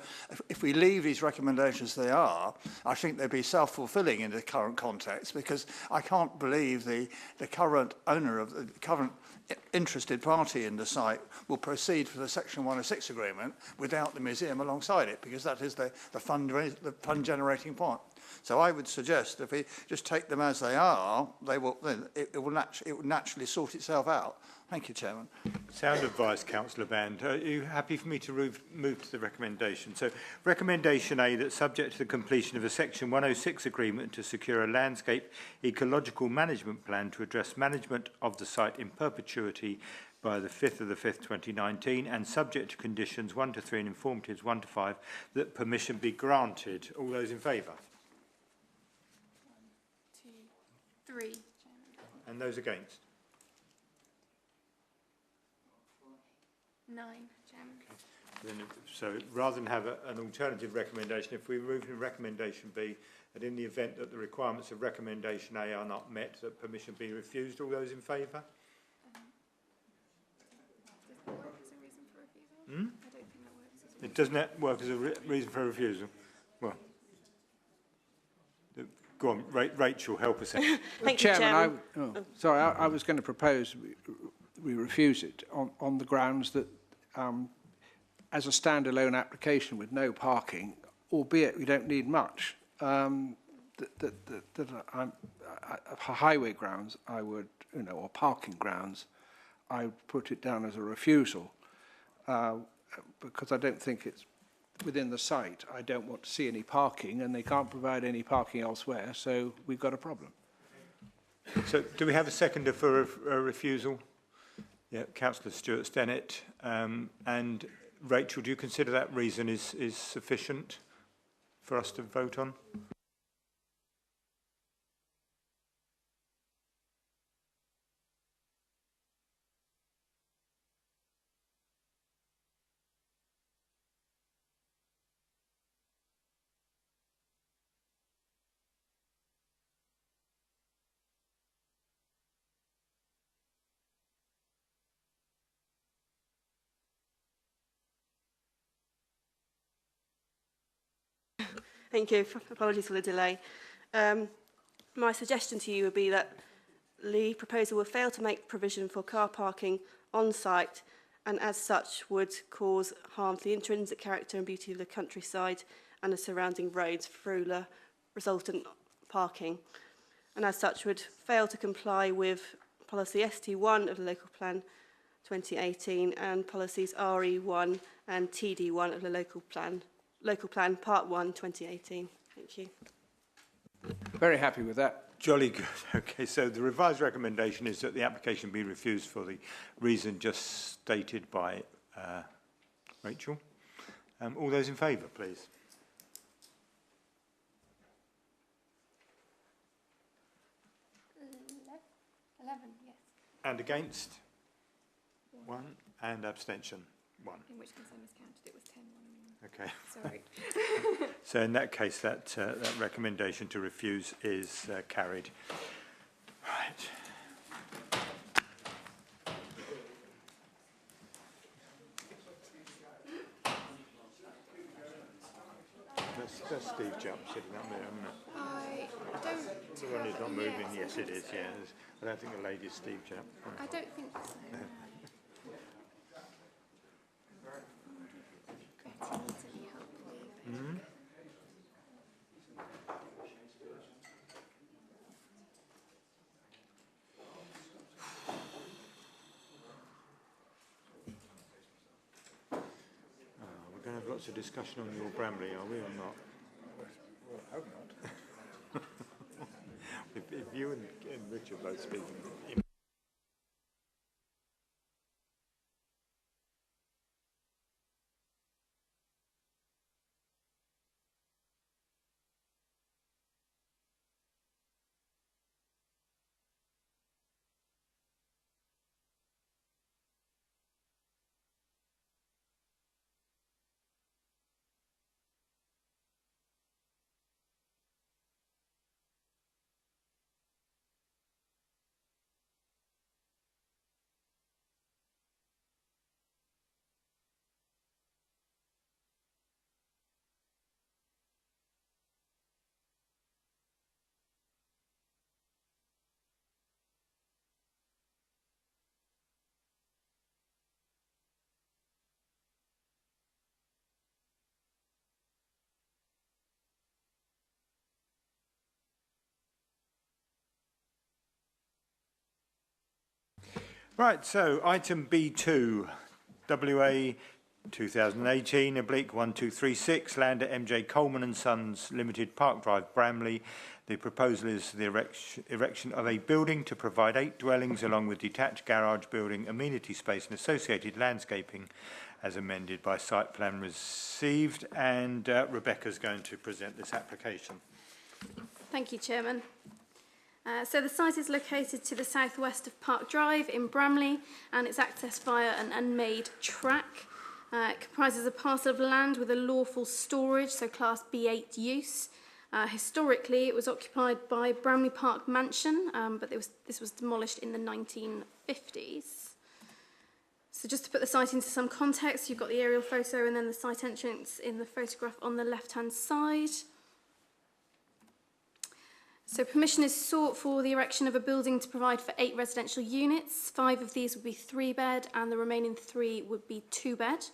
if we leave these recommendations they are, I think they'd be self-fulfilling in the current context, because I can't believe the current owner of the current interested party in the site will proceed for the Section 106 agreement without the museum alongside it, because that is the fund generating point. So I would suggest if we just take them as they are, it will naturally sort itself out. Thank you, Chairman. Sound advice, Councillor Band. Are you happy for me to move to the recommendation? So, recommendation A, that subject to the completion of a Section 106 agreement to secure a landscape ecological management plan to address management of the site in perpetuity by the 5th of the 5th, 2019, and subject to conditions 1 to 3 and informatives 1 to 5, that permission be granted. All those in favour? 1, 2, 3. And those against? 9, Chairman. Okay. So rather than have an alternative recommendation, if we move to recommendation B, that in the event that the requirements of recommendation A are not met, that permission be refused. All those in favour? It doesn't that work as a reason for a refusal? Well, go on, Rachel, help us out. Thank you, Chairman. Sorry, I was going to propose we refuse it on the grounds that as a standalone application with no parking, albeit we don't need much, for highway grounds, I would, or parking grounds, I would put it down as a refusal because I don't think it's within the site. I don't want to see any parking, and they can't provide any parking elsewhere, so we've got a problem. So do we have a seconder for a refusal? Yeah, Councillor Stewart-Stennett. And Rachel, do you consider that reason is sufficient for us to vote on? Thank you. Apologies for the delay. My suggestion to you would be that the proposal would fail to make provision for car parking on site and as such would cause harm to the intrinsic character and beauty of the countryside and the surrounding roads through the resultant parking, and as such would fail to comply with policy ST1 of the local plan 2018 and policies RE1 and TD1 of the local plan Part 1, 2018. Thank you. Very happy with that. Jolly good. Okay, so the revised recommendation is that the application be refused for the reason just stated by Rachel. All those in favour, please. Yes. And against? 1. And abstention? 1. In which case I miscounted. It was 10-1. Okay. Sorry. So in that case, that recommendation to refuse is carried. Right. That's Steve Jump sitting up there, isn't it? I don't. The one who's not moving. Yes, it is. Yeah. I don't think the lady's Steve Jump. I don't think so. Mm-hmm. We're going to have lots of discussion on your Bramley, are we, or not? Well, I hope not. if you and Richard both speaking. Right, so item B2, WA 2018/1236, land at MJ Coleman and Sons Limited, Park Drive, Bramley. The proposal is the erection of a building to provide 8 dwellings along with detached garage building, amenity space and associated landscaping as amended by site plan received. And Rebecca's going to present this application. Thank you, Chairman. So the site is located to the southwest of Park Drive in Bramley and it's accessed via an unmade track. It comprises a parcel of land with a lawful storage, so Class B8 use. Historically, it was occupied by Bramley Park Mansion, but this was demolished in the 1950s. So So just to put the site into some context, you've got the aerial photo and then the site entrance in the photograph on the left-hand side. So permission is sought for the erection of a building to provide for 8 residential units. 5 of these would be 3-bed and the remaining 3 would be 2-bed.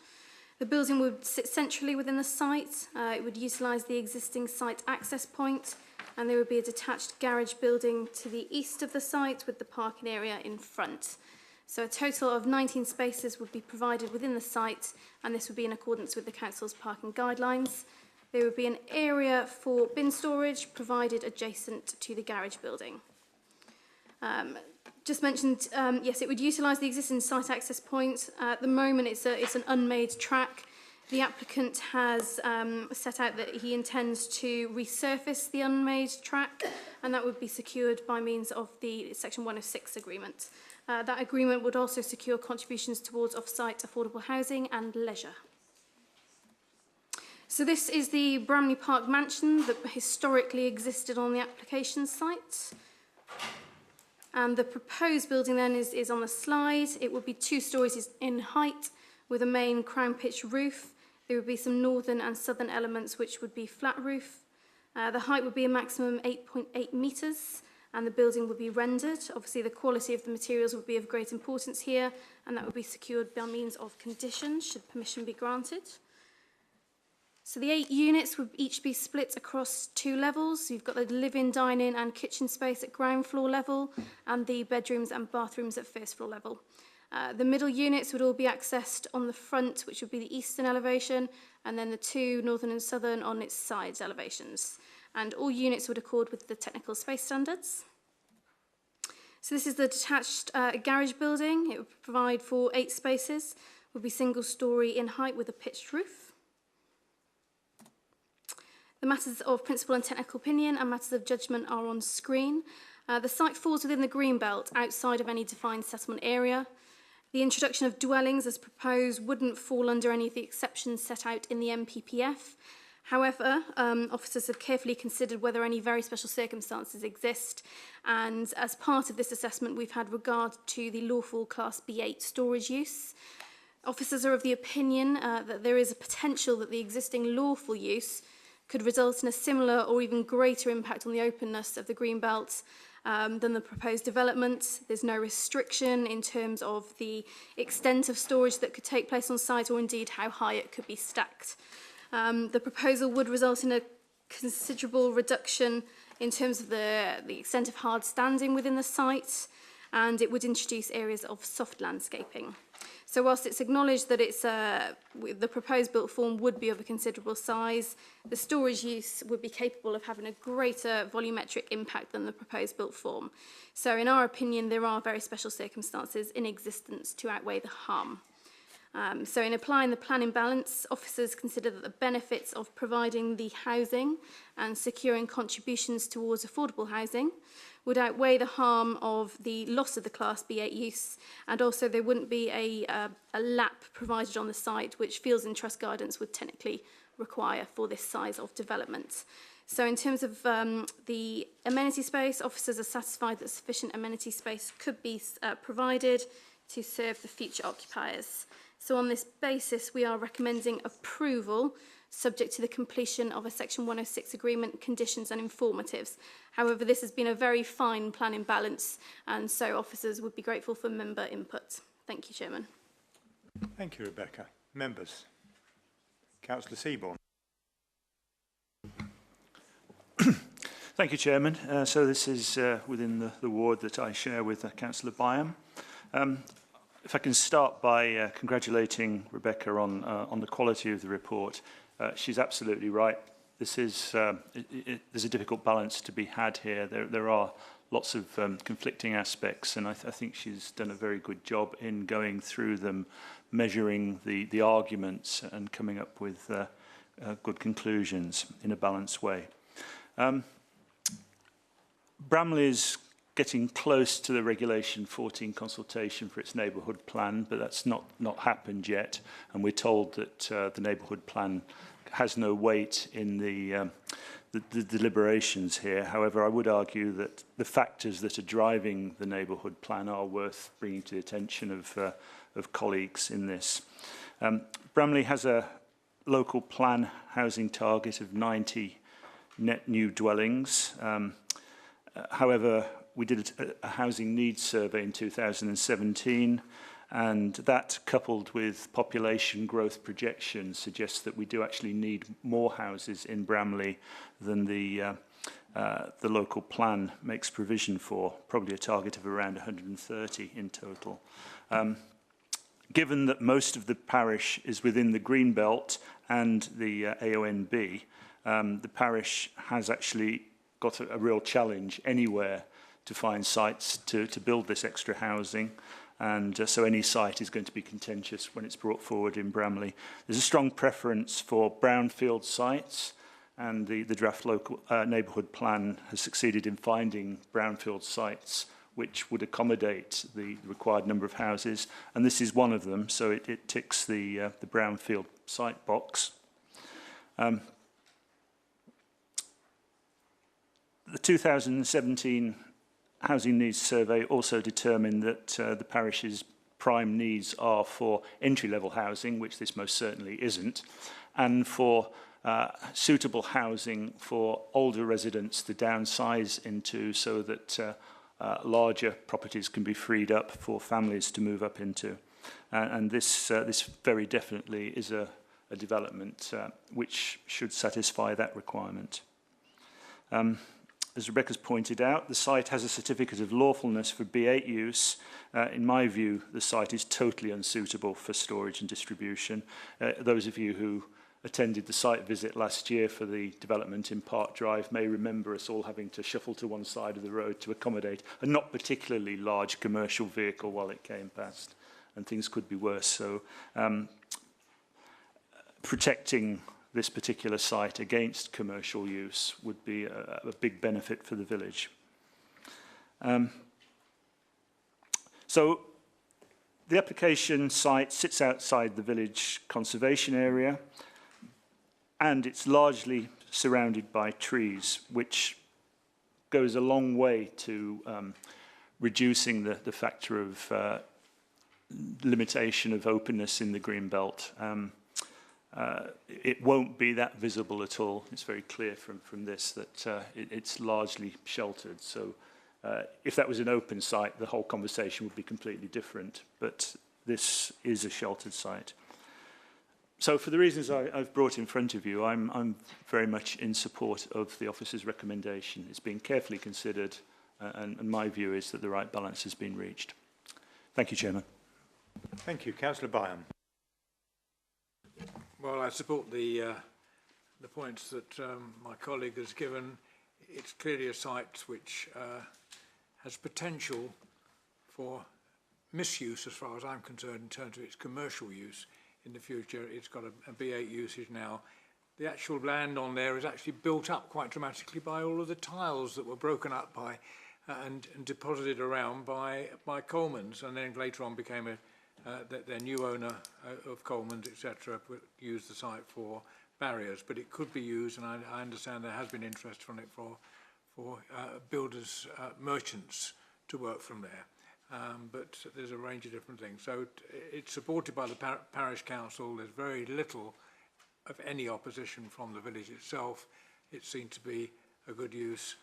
The building would sit centrally within the site. It would utilise the existing site access point, and there would be a detached garage building to the east of the site with the parking area in front. So a total of 19 spaces would be provided within the site, and this would be in accordance with the council's parking guidelines. There would be an area for bin storage provided adjacent to the garage building. Just mentioned, yes, it would utilise the existing site access point. At the moment, it's an unmade track. The applicant has set out that he intends to resurface the unmade track, and that would be secured by means of the Section 106 agreement. That agreement would also secure contributions towards off-site affordable housing and leisure. So this is the Bramley Park mansion that historically existed on the application site. And the proposed building then is on the slide. It would be 2 stories in height with a main crown pitch roof. There would be some northern and southern elements which would be flat roof. The height would be a maximum 8.8 metres and the building would be rendered. Obviously the quality of the materials would be of great importance here, and that would be secured by means of conditions should permission be granted. So the 8 units would each be split across 2 levels. You've got the live-in, dine-in and kitchen space at ground floor level and the bedrooms and bathrooms at first floor level. The middle units would all be accessed on the front, which would be the eastern elevation, and then the 2 northern and southern on its sides elevations. And all units would accord with the technical space standards. So this is the detached garage building. It would provide for 8 spaces, would be single story in height with a pitched roof. The matters of principal and technical opinion and matters of judgment are on screen. The site falls within the green belt outside of any defined settlement area. The introduction of dwellings as proposed wouldn't fall under any of the exceptions set out in the MPPF. However, officers have carefully considered whether any very special circumstances exist, and as part of this assessment we've had regard to the lawful Class B8 storage use. Officers are of the opinion that there is a potential that the existing lawful use could result in a similar or even greater impact on the openness of the green belt than the proposed development. There's no restriction in terms of the extent of storage that could take place on site or indeed how high it could be stacked. The proposal would result in a considerable reduction in terms of the extent of hard standing within the site, and it would introduce areas of soft landscaping. So whilst it's acknowledged that the proposed built form would be of a considerable size, the storage use would be capable of having a greater volumetric impact than the proposed built form. So in our opinion, there are very special circumstances in existence to outweigh the harm. So in applying the planning balance, officers consider that the benefits of providing the housing and securing contributions towards affordable housing would outweigh the harm of the loss of the Class B8 use, and also there wouldn't be a lap provided on the site, which Fields and Trust guidance would technically require for this size of development. So in terms of the amenity space, officers are satisfied that sufficient amenity space could be provided to serve the future occupiers. So on this basis, we are recommending approval subject to the completion of a Section 106 agreement, conditions and informatives. However, this has been a very fine planning balance, and so officers would be grateful for member input. Thank you, Chairman. Thank you, Rebecca. Members. Councillor Seaborn. Thank you, Chairman. So this is within the ward that I share with Councillor Byam. If I can start by congratulating Rebecca on the quality of the report. She's absolutely right. This is there's a difficult balance to be had here. There are lots of conflicting aspects, and I think she's done a very good job in going through them, measuring the arguments and coming up with good conclusions in a balanced way. Bramley is getting close to the Regulation 14 consultation for its neighbourhood plan, but that's not happened yet, and we're told that the neighbourhood plan has no weight in the deliberations here. However, I would argue that the factors that are driving the neighbourhood plan are worth bringing to the attention of colleagues in this. Bramley has a local plan housing target of 90 net new dwellings. However, we did a housing needs survey in 2017, and that, coupled with population growth projections, suggests that we do actually need more houses in Bramley than the local plan makes provision for, probably a target of around 130 in total. Given that most of the parish is within the green belt and the AONB, the parish has actually got a real challenge anywhere to find sites to build this extra housing. And so any site is going to be contentious when it's brought forward in Bramley. There's a strong preference for brownfield sites, and the draft local neighbourhood plan has succeeded in finding brownfield sites which would accommodate the required number of houses, and this is one of them, so it ticks the brownfield site box. The 2017 Housing Needs Survey also determined that the parish's prime needs are for entry-level housing, which this most certainly isn't, and for suitable housing for older residents to downsize into, so that larger properties can be freed up for families to move up into. And this very definitely is a development which should satisfy that requirement. As Rebecca's pointed out, the site has a certificate of lawfulness for B8 use. In my view, the site is totally unsuitable for storage and distribution. Those of you who attended the site visit last year for the development in Park Drive may remember us all having to shuffle to one side of the road to accommodate a not particularly large commercial vehicle while it came past, and things could be worse. So protecting this particular site against commercial use would be a big benefit for the village. So the application site sits outside the village conservation area, and it's largely surrounded by trees, which goes a long way to reducing the factor of limitation of openness in the green belt. It won't be that visible at all. It's very clear from this that it's largely sheltered. So if that was an open site, the whole conversation would be completely different. But this is a sheltered site. So for the reasons I've brought in front of you, I'm very much in support of the officer's recommendation. It's been carefully considered, and my view is that the right balance has been reached. Thank you, Chairman. Thank you. Councillor Byam. Well, I support the points that my colleague has given. It's clearly a site which has potential for misuse, as far as I'm concerned, in terms of its commercial use in the future. It's got a B8 usage now. The actual land on there is actually built up quite dramatically by all of the tiles that were broken up by and deposited around by Coleman's, and then later on became their new owner of Coleman's, etc., used the site for barriers. But it could be used, and I understand there has been interest from it for builders, merchants to work from there. But there's a range of different things. So it's supported by the parish council. There's very little of any opposition from the village itself. It's seen to be a good use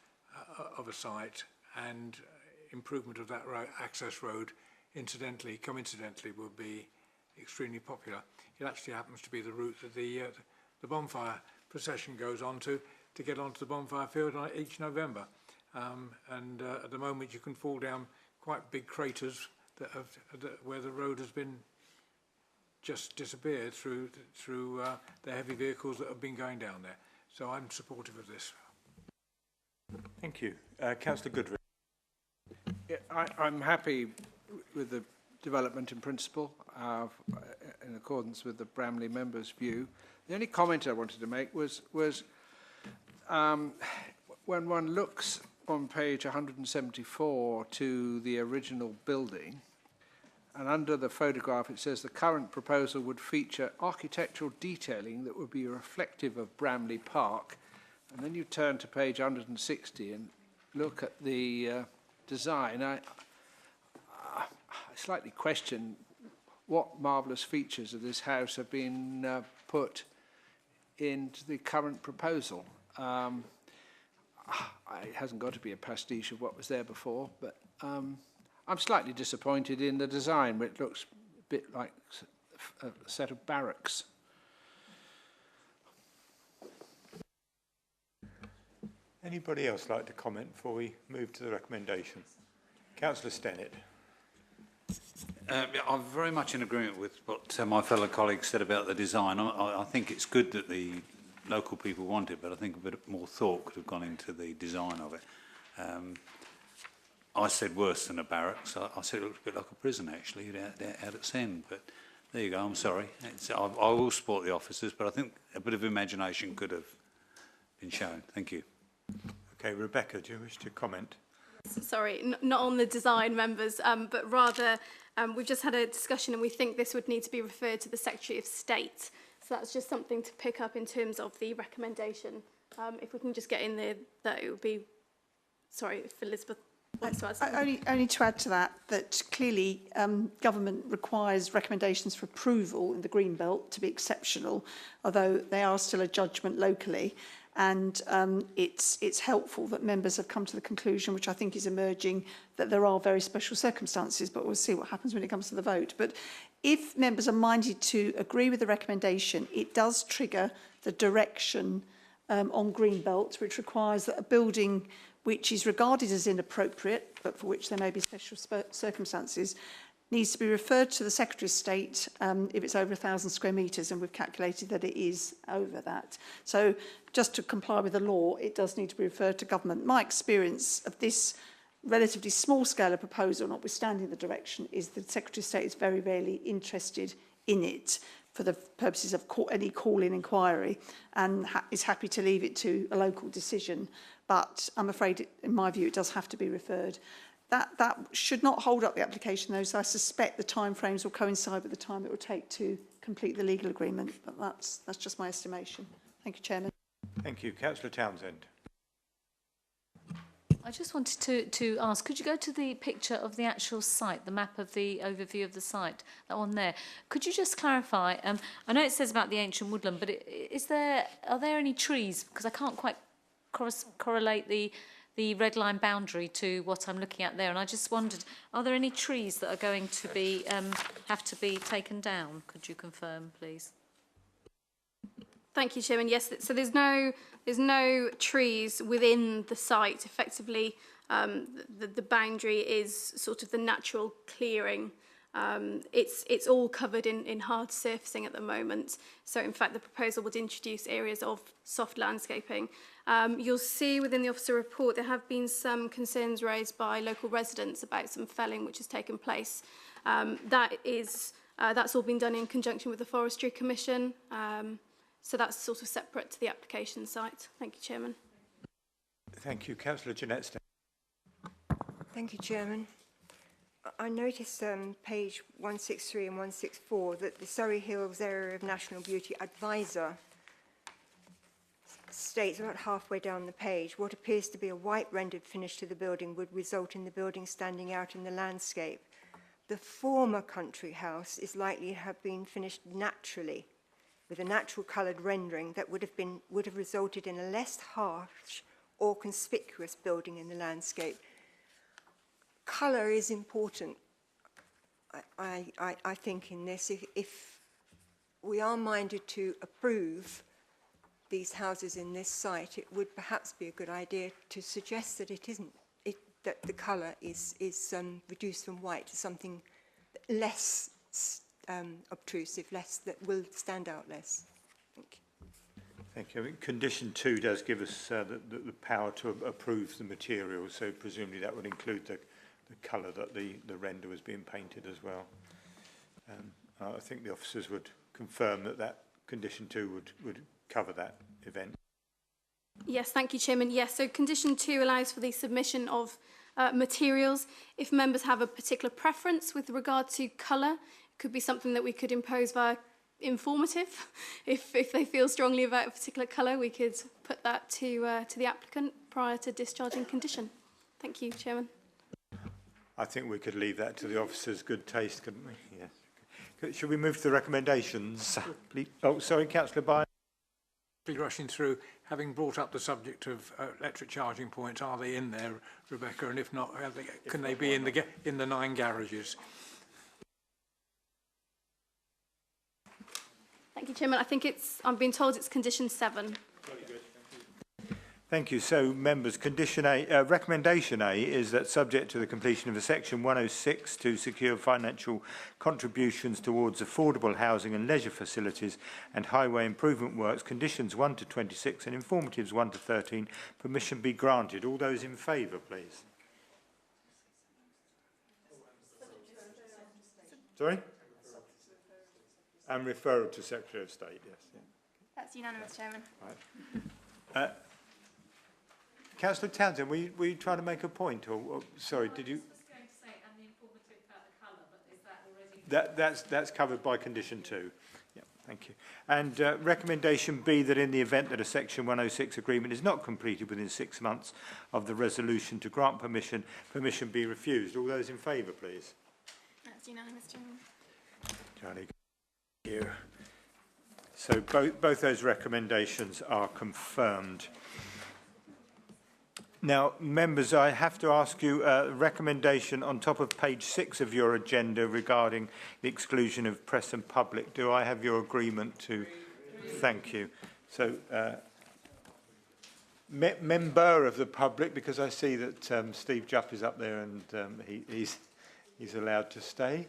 of a site, and improvement of that access road coincidentally will be extremely popular. It actually happens to be the route that the bonfire procession goes on to get onto the bonfire field each November. And at the moment you can fall down quite big craters where the road has been just disappeared through the heavy vehicles that have been going down there. So I'm supportive of this. Thank you. Councillor Goodrich. Yeah, I'm happy with the development in principle, in accordance with the Bramley members' view. The only comment I wanted to make was when one looks on page 174 to the original building, and under the photograph it says the current proposal would feature architectural detailing that would be reflective of Bramley Park, and then you turn to page 160 and look at the design. I slightly question what marvellous features of this house have been put into the current proposal. It hasn't got to be a pastiche of what was there before, but I'm slightly disappointed in the design, where it looks a bit like a set of barracks. Anybody else like to comment before we move to the recommendation? Councillor Stennett. I'm very much in agreement with what my fellow colleagues said about the design. I think it's good that the local people want it, but I think a bit more thought could have gone into the design of it. I said worse than a barracks. I said it looked a bit like a prison, actually, out at Send. But there you go, I'm sorry. I will support the officers, but I think a bit of imagination could have been shown. Thank you. Okay, Rebecca, do you wish to comment? Sorry, not on the design, members, but rather we've just had a discussion and we think this would need to be referred to the Secretary of State. So that's just something to pick up in terms of the recommendation. If we can just get in there, that it would be... Sorry, if Elizabeth wants to add something. Only to add to that, that clearly government requires recommendations for approval in the Green Belt to be exceptional, although they are still a judgment locally. And it's helpful that members have come to the conclusion, which I think is emerging, that there are very special circumstances, but we'll see what happens when it comes to the vote. But if members are minded to agree with the recommendation, it does trigger the direction on Greenbelt, which requires that a building which is regarded as inappropriate, but for which there may be special circumstances, needs to be referred to the Secretary of State if it's over 1,000 square metres, and we've calculated that it is over that. So just to comply with the law, it does need to be referred to government. My experience of this relatively small scale of proposal, notwithstanding the direction, is that the Secretary of State is very rarely interested in it for the purposes of any call-in inquiry, and is happy to leave it to a local decision. But I'm afraid, in my view, it does have to be referred. That should not hold up the application, though, so I suspect the timeframes will coincide with the time it will take to complete the legal agreement, but that's just my estimation. Thank you, Chairman. Thank you. Councillor Townsend. I just wanted to ask, could you go to the picture of the actual site, the map of the overview of the site, that one there? Could you just clarify, I know it says about the ancient woodland, but are there any trees? Because I can't quite correlate the red line boundary to what I'm looking at there, and I just wondered, are there any trees that are going to be have to be taken down? Could you confirm, please? Thank you, Chairman. Yes, so there's no trees within the site. Effectively, the boundary is sort of the natural clearing. It's all covered in hard surfacing at the moment. So, in fact, the proposal would introduce areas of soft landscaping. You'll see within the officer report there have been some concerns raised by local residents about some felling which has taken place. That's all been done in conjunction with the Forestry Commission. So that's sort of separate to the application site. Thank you, Chairman. Thank you. Councillor Jeanette. Thank you, Chairman. I noticed page 163 and 164 that the Surrey Hills Area of National Beauty Advisor states about halfway down the page, what appears to be a white rendered finish to the building would result in the building standing out in the landscape. The former country house is likely to have been finished naturally, with a natural coloured rendering that would have resulted in a less harsh or conspicuous building in the landscape. Colour is important, I think, in this. If we are minded to approve these houses in this site, it would perhaps be a good idea to suggest that that the colour is reduced from white to something less obtrusive, that will stand out less. Thank you. Thank you. I mean, condition 2 does give us the power to approve the material, so presumably that would include the colour that the render was being painted as well. I think the officers would confirm that condition 2 would cover that event. Yes, thank you, Chairman. Yes, so condition 2 allows for the submission of materials. If members have a particular preference with regard to colour, it could be something that we could impose via informative. If they feel strongly about a particular colour, we could put that to the applicant prior to discharging condition. Thank you, Chairman. I think we could leave that to the officers' good taste, couldn't we? Yes. Should we move to the recommendations? Please. Oh, sorry, Councillor Byrne. Rushing through, having brought up the subject of electric charging points, are they in there, Rebecca? And if not, can they be in the 9 garages? Thank you, Chairman. I think I'm being told it's condition 7. Thank you. So, members, condition A, recommendation A is that subject to the completion of a section 106 to secure financial contributions towards affordable housing and leisure facilities and highway improvement works, conditions 1 to 26 and informatives 1 to 13, permission be granted. All those in favour, please. Sorry? And referral to Secretary of State, yes. Yeah. That's unanimous, Chairman. Right. Councillor Townsend, were you trying to make a point? Or sorry, did you? That's covered by condition 2. Yeah, thank you. And recommendation B, that in the event that a section 106 agreement is not completed within 6 months of the resolution to grant permission, permission be refused. All those in favour, please. That's unanimous, Chairman. Charlie, thank you. So both those recommendations are confirmed. Now, members, I have to ask you a recommendation on top of page 6 of your agenda regarding the exclusion of press and public. Do I have your agreement to? Thank you. So, member of the public, because I see that Steve Jupp is up there and he's allowed to stay.